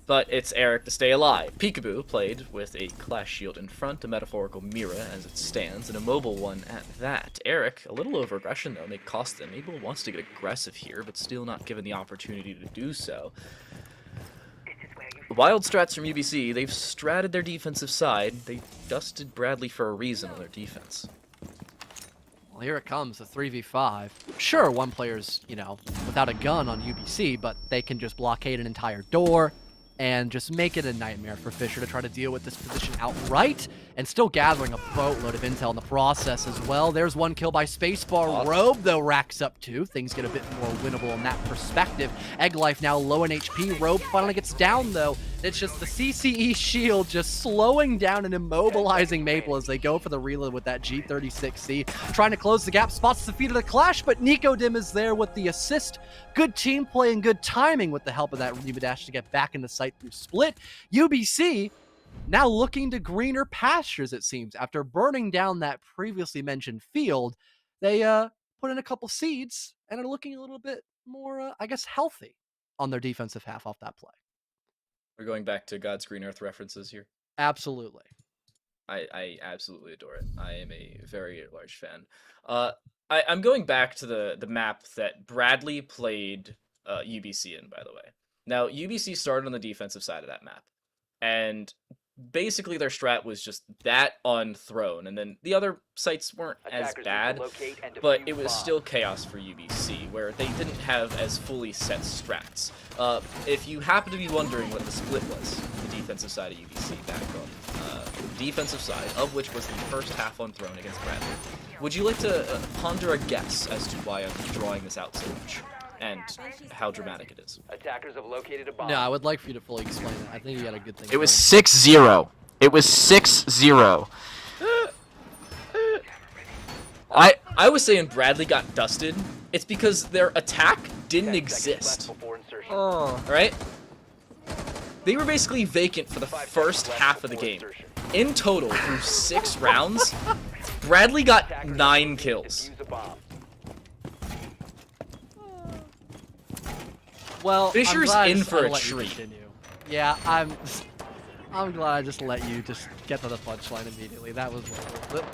but it's Eric to stay alive. Peekaboo played with a Clash Shield in front, a metaphorical Mira as it stands, and a mobile one at that. Eric, a little over aggression though, may cost them. Maple wants to get aggressive here, but still not given the opportunity to do so. Wild strats from UBC, they've stratted their defensive side. They dusted Bradley for a reason on their defense. Well, here it comes, the 3v5. Sure, one player's, without a gun on UBC, but they can just blockade an entire door and just make it a nightmare for Fisher to try to deal with this position outright, and still gathering a boatload of intel in the process as well. There's one kill by Spacebar. Awesome. Robe, though, racks up 2. Things get a bit more winnable in that perspective. Egg Life now low in HP. Robe finally gets down, though. It's just the CCE shield just slowing down and immobilizing Maple as they go for the reload with that G36C. Trying to close the gap, spots the feet of the Clash, but Nicodem is there with the assist. Good team play and good timing with the help of that Dash to get back into sight through split. UBC now looking to greener pastures, it seems. After burning down that previously mentioned field, they put in a couple seeds and are looking a little bit more, healthy on their defensive half off that play. We're going back to God's Green Earth references here. Absolutely. I absolutely adore it. I am a very large fan. I'm going back to the map that Bradley played UBC in, by the way. Now, UBC started on the defensive side of that map, and basically their strat was just that on Throne, and then the other sites weren't as Attackers need to bad, locate and but defuse it was bomb. still chaos for UBC, where they didn't have as fully set strats. If you happen to be wondering what the split was, the defensive side of UBC back on the defensive side, of which was the first half on Throne against Bradley, would you like to ponder a guess as to why I'm drawing this out so much, and how dramatic it is? Attackers have located a bomb. No, I would like for you to fully explain it. I think you got a good thing. It was going. 6-0. It was 6-0. I was saying Bradley got dusted. It's because their attack 10 didn't seconds exist. left before insertion. Oh. Alright? They were basically vacant for the 5 seconds first left half of the before game. insertion. In total, through 6 rounds, Bradley got 9 kills. Defuse a bomb. Well, Fisher's I'm glad in I just- for I'll a let you treat. continue. Yeah, I'm glad I just let you just get to the punchline immediately. That was wonderful.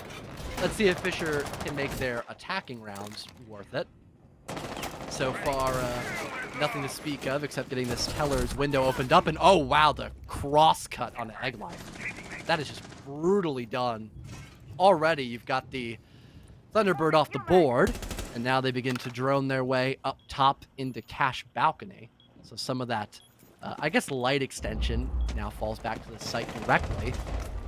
Let's see if Fisher can make their attacking rounds worth it. So far, nothing to speak of except getting this teller's window opened up, and oh wow, the cross cut on the egg line. That is just brutally done. Already, you've got the Thunderbird off the board, and now they begin to drone their way up top into Cash Balcony. So some of that, I guess, light extension now falls back to the site directly.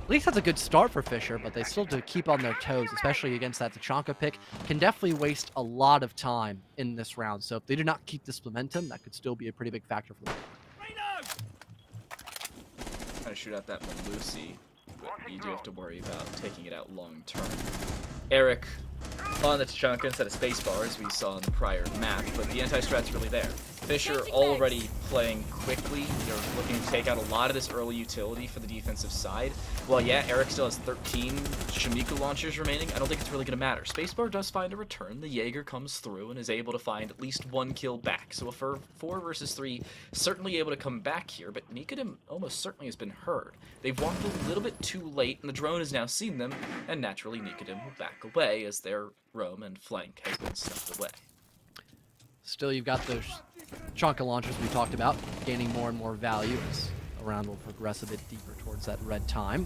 At least that's a good start for Fisher, but they still have to keep on their toes, especially against that Tachanka pick. Can definitely waste a lot of time in this round. So if they do not keep this momentum, that could still be a pretty big factor for them. Trying to shoot out that Malusi, but you do have to worry about taking it out long term. Eric on the Tachanka instead of spacebar, as we saw in the prior map, but the anti-strat's really there. Fisher already playing quickly. They're looking to take out a lot of this early utility for the defensive side. Well, yeah, Eric still has 13 Shimiku launchers remaining. I don't think it's really going to matter. Spacebar does find a return. The Jaeger comes through and is able to find at least 1 kill back. So for 4 versus 3, certainly able to come back here, but Nikodim almost certainly has been heard. They've walked a little bit too late, and the drone has now seen them, and naturally Nikodim will back away as their roam and flank has been snuffed away. Still, you've got those Tachanka launchers we talked about, gaining more and more value as the round will progress a bit deeper towards that red time.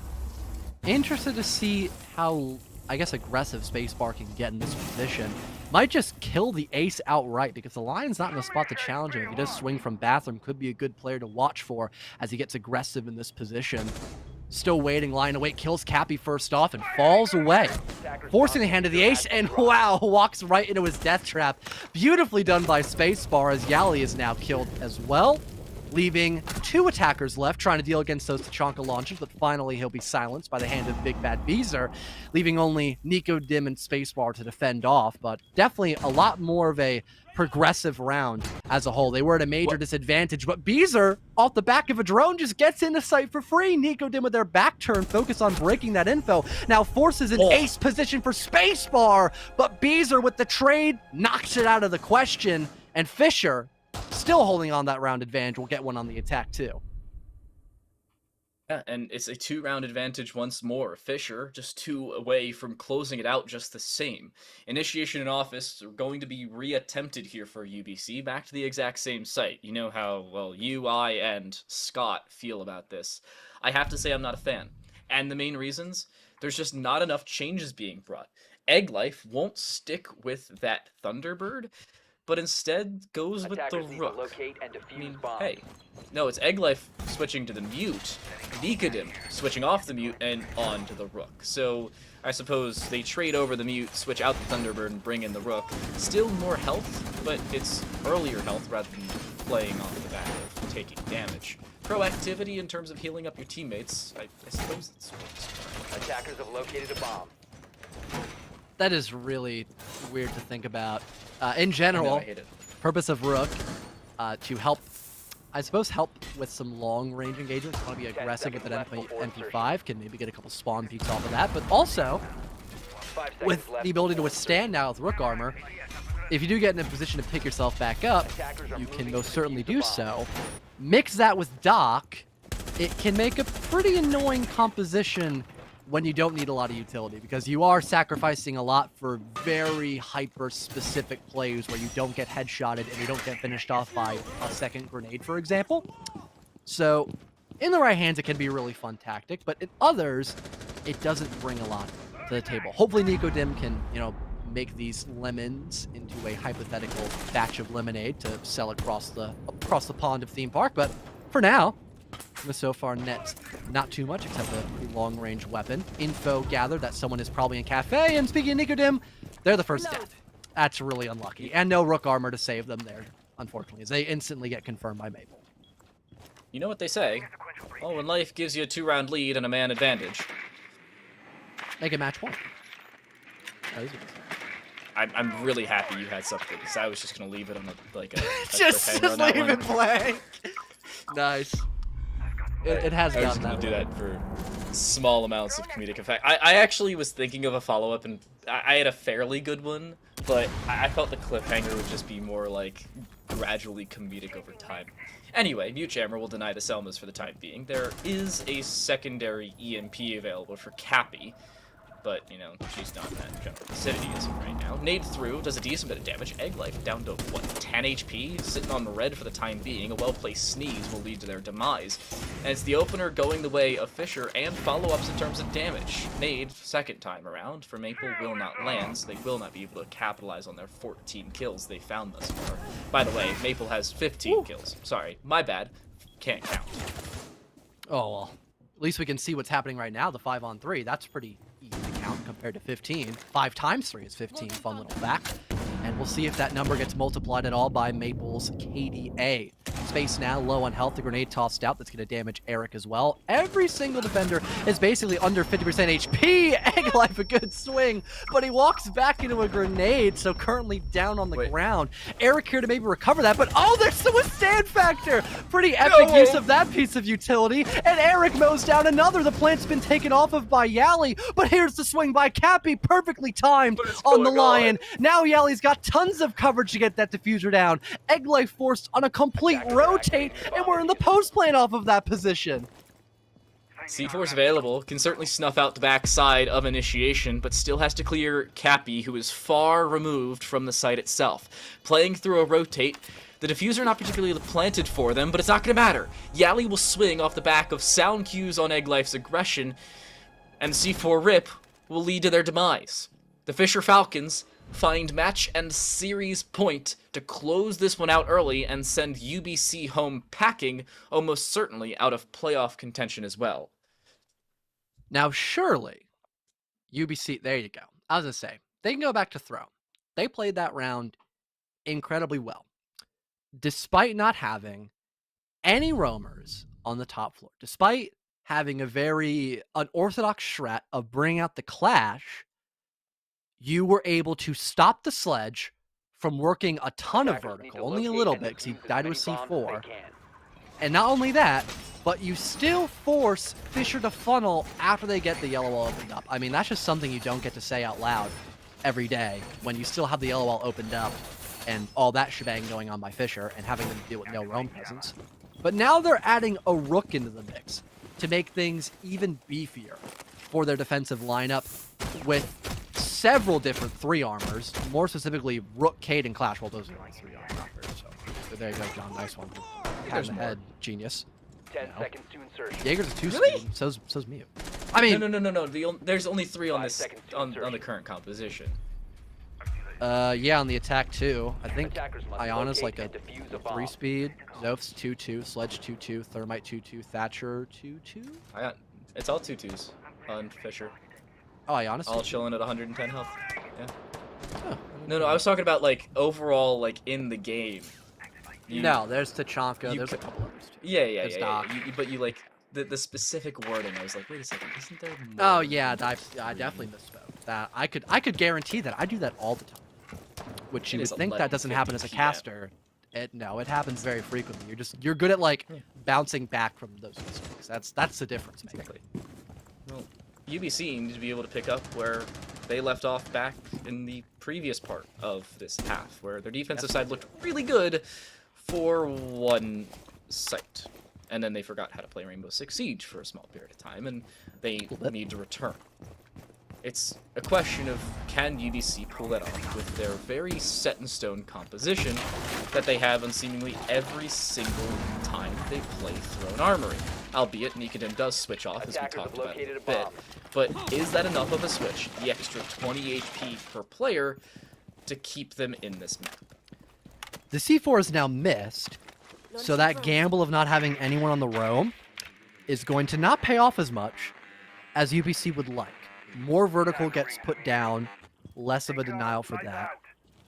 Interested to see how, I guess, aggressive Spacebar can get in this position. Might just kill the ace outright because the Lion's not in a spot to challenge him. If he does swing from Bathroom, could be a good player to watch for as he gets aggressive in this position. Still waiting, Lion await, kills Cappy first off and falls away. Forcing the hand of the ace, and wow, walks right into his death trap. Beautifully done by Spacebar as Yali is now killed as well. Leaving 2 attackers left, trying to deal against those Tachanka launchers, but finally he'll be silenced by the hand of Big Bad Beezer, leaving only Nikodim and Spacebar to defend off, but definitely a lot more of a progressive round as a whole. They were at a major disadvantage, but Beezer, off the back of a drone, just gets into sight for free. Nikodim with their back turn, focus on breaking that info, now forces an ace position for Spacebar, but Beezer with the trade knocks it out of the question, and Fisher, still holding on that round advantage, will get one on the attack too. Yeah, and it's a 2-round advantage once more. Fisher just 2 away from closing it out just the same. Initiation in office are going to be re-attempted here for UBC, back to the exact same site. You know how, well, you, I, and Scott feel about this. I have to say I'm not a fan. And the main reasons? There's just not enough changes being brought. Egg Life won't stick with that Thunderbird, but instead goes with the Rook. Locate and defuse I mean, bomb. hey, no, it's Egg Life switching to the Mute, Nikodim switching off the Mute and on to the Rook. So I suppose they trade over the Mute, switch out the Thunderbird, and bring in the Rook. Still more health, but it's earlier health rather than playing off the back of taking damage. Proactivity in terms of healing up your teammates, I suppose it's Attackers have located a bomb. That is really weird to think about. In I general, hate it. purpose of Rook, to help, I suppose, help with some long-range engagements. Want to be aggressive with an MP5, can maybe get a couple spawn peeks off of that, but also, 5 seconds with left the ability to before withstand now with Rook armor, if you do get in a position to pick yourself back up, you can most certainly do so. Mix that with Doc, it can make a pretty annoying composition when you don't need a lot of utility, because you are sacrificing a lot for very hyper-specific plays where you don't get headshotted and you don't get finished off by a second grenade, for example. So, in the right hands, it can be a really fun tactic, but in others, it doesn't bring a lot to the table. Hopefully Nikodim can, make these lemons into a hypothetical batch of lemonade to sell across the pond of Theme Park, but for now, so far net not too much except a pretty long-range weapon. Info gathered that someone is probably in cafe, and speaking of Nikodim, they're the first dead. That's really unlucky. And no Rook armor to save them there, unfortunately, as they instantly get confirmed by Maple. You know what they say? Oh, when life gives you a 2-round lead and a man advantage. Make it match point. That is what it says. I'm really happy you had something, because I was just going to leave it on a Just cliffhanger on that leave one. it blank. Nice. It has I was gotten just gonna that do way. that for small amounts of comedic effect. I actually was thinking of a follow-up, and I had a fairly good one, but I felt the cliffhanger would just be more like gradually comedic over time. Anyway, Mute Jammer will deny the Selmas for the time being. There is a secondary EMP available for Cappy, but, you know, she's not in that general vicinity as of right now. Nade through, does a decent bit of damage. Egg Life down to, what, 10 HP? Sitting on red for the time being. A well-placed sneeze will lead to their demise. And it's the opener going the way of Fisher and follow-ups in terms of damage. Nade, second time around, for Maple will not land, so they will not be able to capitalize on their 14 kills they found thus far. By the way, Maple has 15 kills. Sorry, my bad. Can't count. Oh, well. At least we can see what's happening right now. The 5-on-3. That's pretty easy to count compared to 15. 5 times 3 is 15. Fun little fact. And we'll see if that number gets multiplied at all by Maple's KDA. Space now, low on health. The grenade tossed out. That's going to damage Eric as well. Every single defender is basically under 50% HP. Egg Life, a good swing, but he walks back into a grenade, so currently down on the ground. Eric here to maybe recover that, but oh, there's the withstand factor. Pretty epic use of that piece of utility, and Eric mows down another. The plant's been taken off of by Yali, but here's the swing by Cappy, perfectly timed on the Lion. Now Yali's got tons of coverage to get that diffuser down. Egg Life forced on a complete rotate, and we're in the post plant off of that position. C4's available, can certainly snuff out the backside of initiation, but still has to clear Cappy, who is far removed from the site itself. Playing through a rotate, the diffuser not particularly planted for them, but it's not going to matter. Yali will swing off the back of sound cues on Egg Life's aggression, and the C4 rip will lead to their demise. The Fisher Falcons find match and series point to close this one out early and send UBC home packing, almost certainly out of playoff contention as well. Now, surely, UBC, there you go. I was going to say, they can go back to throw. They played that round incredibly well. Despite not having any roamers on the top floor, despite having a very unorthodox strat of bringing out the clash, you were able to stop the sledge from working a ton of vertical, only a little bit because he died with C4. And not only that, but you still force Fisher to funnel after they get the yellow wall opened up. I mean, that's just something you don't get to say out loud every day when you still have the yellow wall opened up and all that shebang going on by Fisher and having them deal with no roam presence. But now they're adding a rook into the mix to make things even beefier for their defensive lineup with several different 3 armors, more specifically Rook, Cade, and Clash. Well, those are like 3 armors. So there you go, John. Nice one. Pat in the head, genius. 10 seconds to insertion. Jaeger's a 2 Really? speed. So's Mew. I mean, No. There's only 3 on 5 this seconds to on insertion. the current composition. yeah, on the attack too. I think Attackers must Iana's like locate a and defuse a bomb. 3 speed. Zoph's 2-2. Sledge 2-2. Thermite 2-2. Thatcher 2-2. It's all 2-2s on Fisher. Oh, Iana's All 2-2. chilling at 110 health. Yeah. Oh, No, I was talking about like overall, like in the game. no, there's Tachanka. you There's a ca- couple others too. Yeah. There's Doc. But you like the specific wording. I was like, wait a second, isn't there more? Oh yeah, I definitely misspoke. That I could guarantee that I do that all the time. Which you It would is think that doesn't happen as a 11:50 caster. No, it happens very frequently. You're good at like bouncing back from those mistakes. That's the difference maker. Exactly. Well, UBC need to be able to pick up where they left off back in the previous part of this half, where their defensive side looked really good for one site. And then they forgot how to play Rainbow Six Siege for a small period of time, and they need to return. It's a question of, can UBC pull that off with their very set-in-stone composition that they have on seemingly every single time they play Throne Armory. Albeit, Nikadin does switch off, as we Attackers talked have about located a a bit. bomb. But is that enough of a switch, the extra 20 HP per player, to keep them in this map? The C4 is now missed, so that gamble of not having anyone on the roam is going to not pay off as much as UBC would like. More vertical gets put down, less of a denial for that.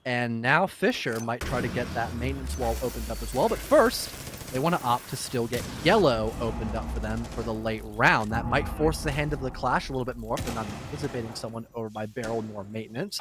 And now Fisher might try to get that maintenance wall opened up as well, but first, they want to opt to still get yellow opened up for them for the late round. That might force the hand of the clash a little bit more if they're not anticipating someone over by barrel more maintenance.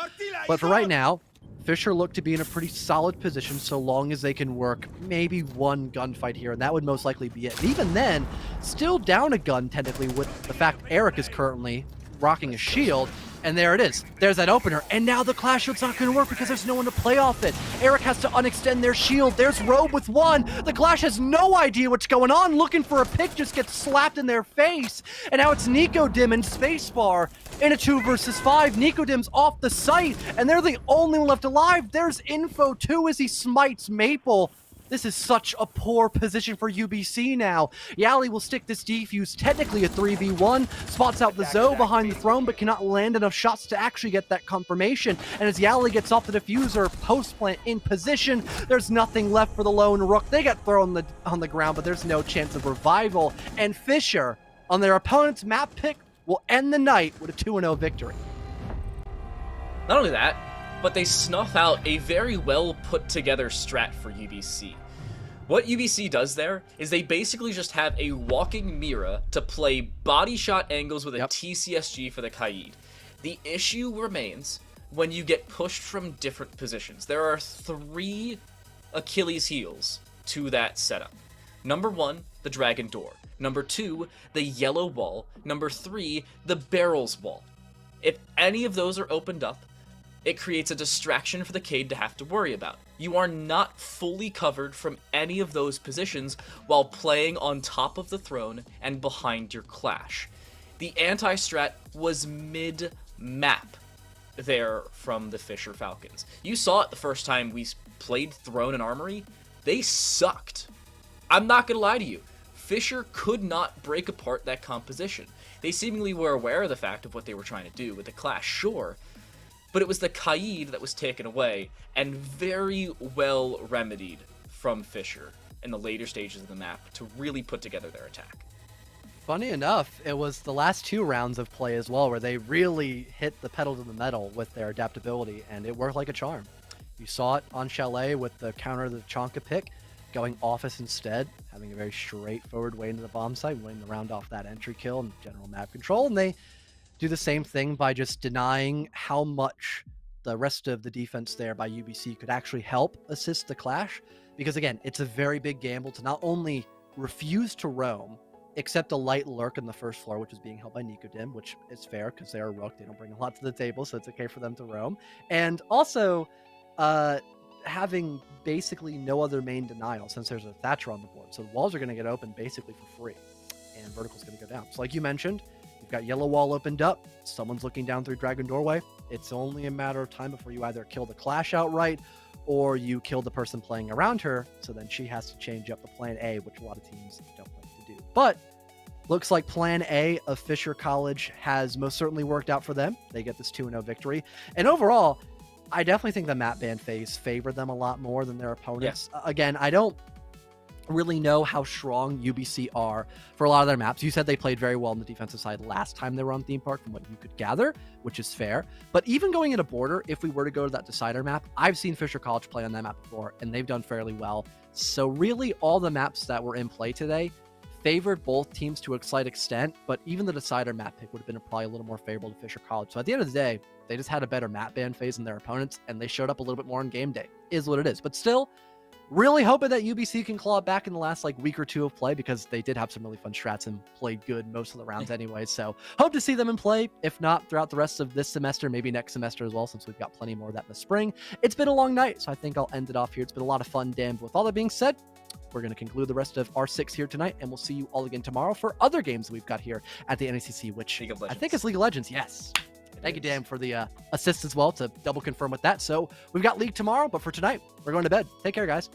But for right now, Fisher look to be in a pretty solid position so long as they can work maybe one gunfight here, and that would most likely be it. And even then, still down a gun technically with the fact Eric is currently rocking a shield. And there it is. There's that opener. And now the Clash Shield's not going to work because there's no one to play off it. Eric has to unextend their shield. There's Robe with one. The Clash has no idea what's going on. Looking for a pick, just gets slapped in their face. And now it's Nicodem and Spacebar in a 2 versus 5. Nicodem's off the site, and they're the only one left alive. There's Info too as he smites Maple. This is such a poor position for UBC now. Yali will stick this defuse, technically a 3v1, spots out the Zoe behind the throne, but cannot land enough shots to actually get that confirmation. And as Yali gets off the diffuser, post-plant in position, there's nothing left for the lone Rook. They got thrown on the ground, but there's no chance of revival. And Fisher, on their opponent's map pick, will end the night with a 2-0 victory. Not only that, but they snuff out a very well put together strat for UBC. What UBC does there is they basically just have a walking mirror to play body shot angles with a TCSG for the Kaid. The issue remains when you get pushed from different positions. There are 3 Achilles heels to that setup. Number 1, the Dragon Door. Number 2, the Yellow Wall. Number 3, the Barrels Wall. If any of those are opened up, it creates a distraction for the Cade to have to worry about. You are not fully covered from any of those positions while playing on top of the throne and behind your Clash. The anti-strat was mid-map there from the Fisher Falcons. You saw it the first time we played Throne and Armory. They sucked. I'm not gonna lie to you. Fisher could not break apart that composition. They seemingly were aware of the fact of what they were trying to do with the Clash, sure, but it was the Kaid that was taken away and very well remedied from Fisher in the later stages of the map to really put together their attack. Funny enough, it was the last 2 rounds of play as well where they really hit the pedal to the metal with their adaptability, and it worked like a charm. You saw it on Chalet with the counter the Chonka pick, going Office instead, having a very straightforward way into the bomb site, winning the round off that entry kill and general map control, and they do the same thing by just denying how much the rest of the defense there by UBC could actually help assist the Clash. Because again, it's a very big gamble to not only refuse to roam, except a light lurk in the first floor, which is being held by Nicodem, which is fair because they're a Rook. They don't bring a lot to the table, so it's okay for them to roam. And also, having basically no other main denial since there's a Thatcher on the board. So the walls are going to get open basically for free, and Vertical's going to go down. So like you mentioned, you've got Yellow Wall opened up. Someone's looking down through Dragon Doorway. It's only a matter of time before you either kill the Clash outright or you kill the person playing around her. So then she has to change up the plan A, which a lot of teams don't like to do. But looks like plan A of Fisher College has most certainly worked out for them. They get this 2-0 victory. And overall, I definitely think the map ban phase favored them a lot more than their opponents. Yeah. Again, I don't really know how strong UBC are for a lot of their maps. You said they played very well on the defensive side last time they were on Theme Park from what you could gather, which is fair. But even going into Border, if we were to go to that Decider map, I've seen Fisher College play on that map before, and they've done fairly well. So really all the maps that were in play today favored both teams to a slight extent, but even the Decider map pick would have been probably a little more favorable to Fisher College. So at the end of the day, they just had a better map ban phase than their opponents, and they showed up a little bit more on game day, is what it is. But still, really hoping that UBC can claw back in the last week or 2 of play, because they did have some really fun strats and played good most of the rounds anyway. So hope to see them in play, if not throughout the rest of this semester, maybe next semester as well, since we've got plenty more of that in the spring. It's been a long night, so I think I'll end it off here. It's been a lot of fun, Dan. But with all that being said, we're going to conclude the rest of R6 here tonight, and we'll see you all again tomorrow for other games that we've got here at the NECC, which I think is League of Legends. Yes. Thank you, Dan, for the assist as well to double confirm with that. So we've got League tomorrow, but for tonight, we're going to bed. Take care, guys.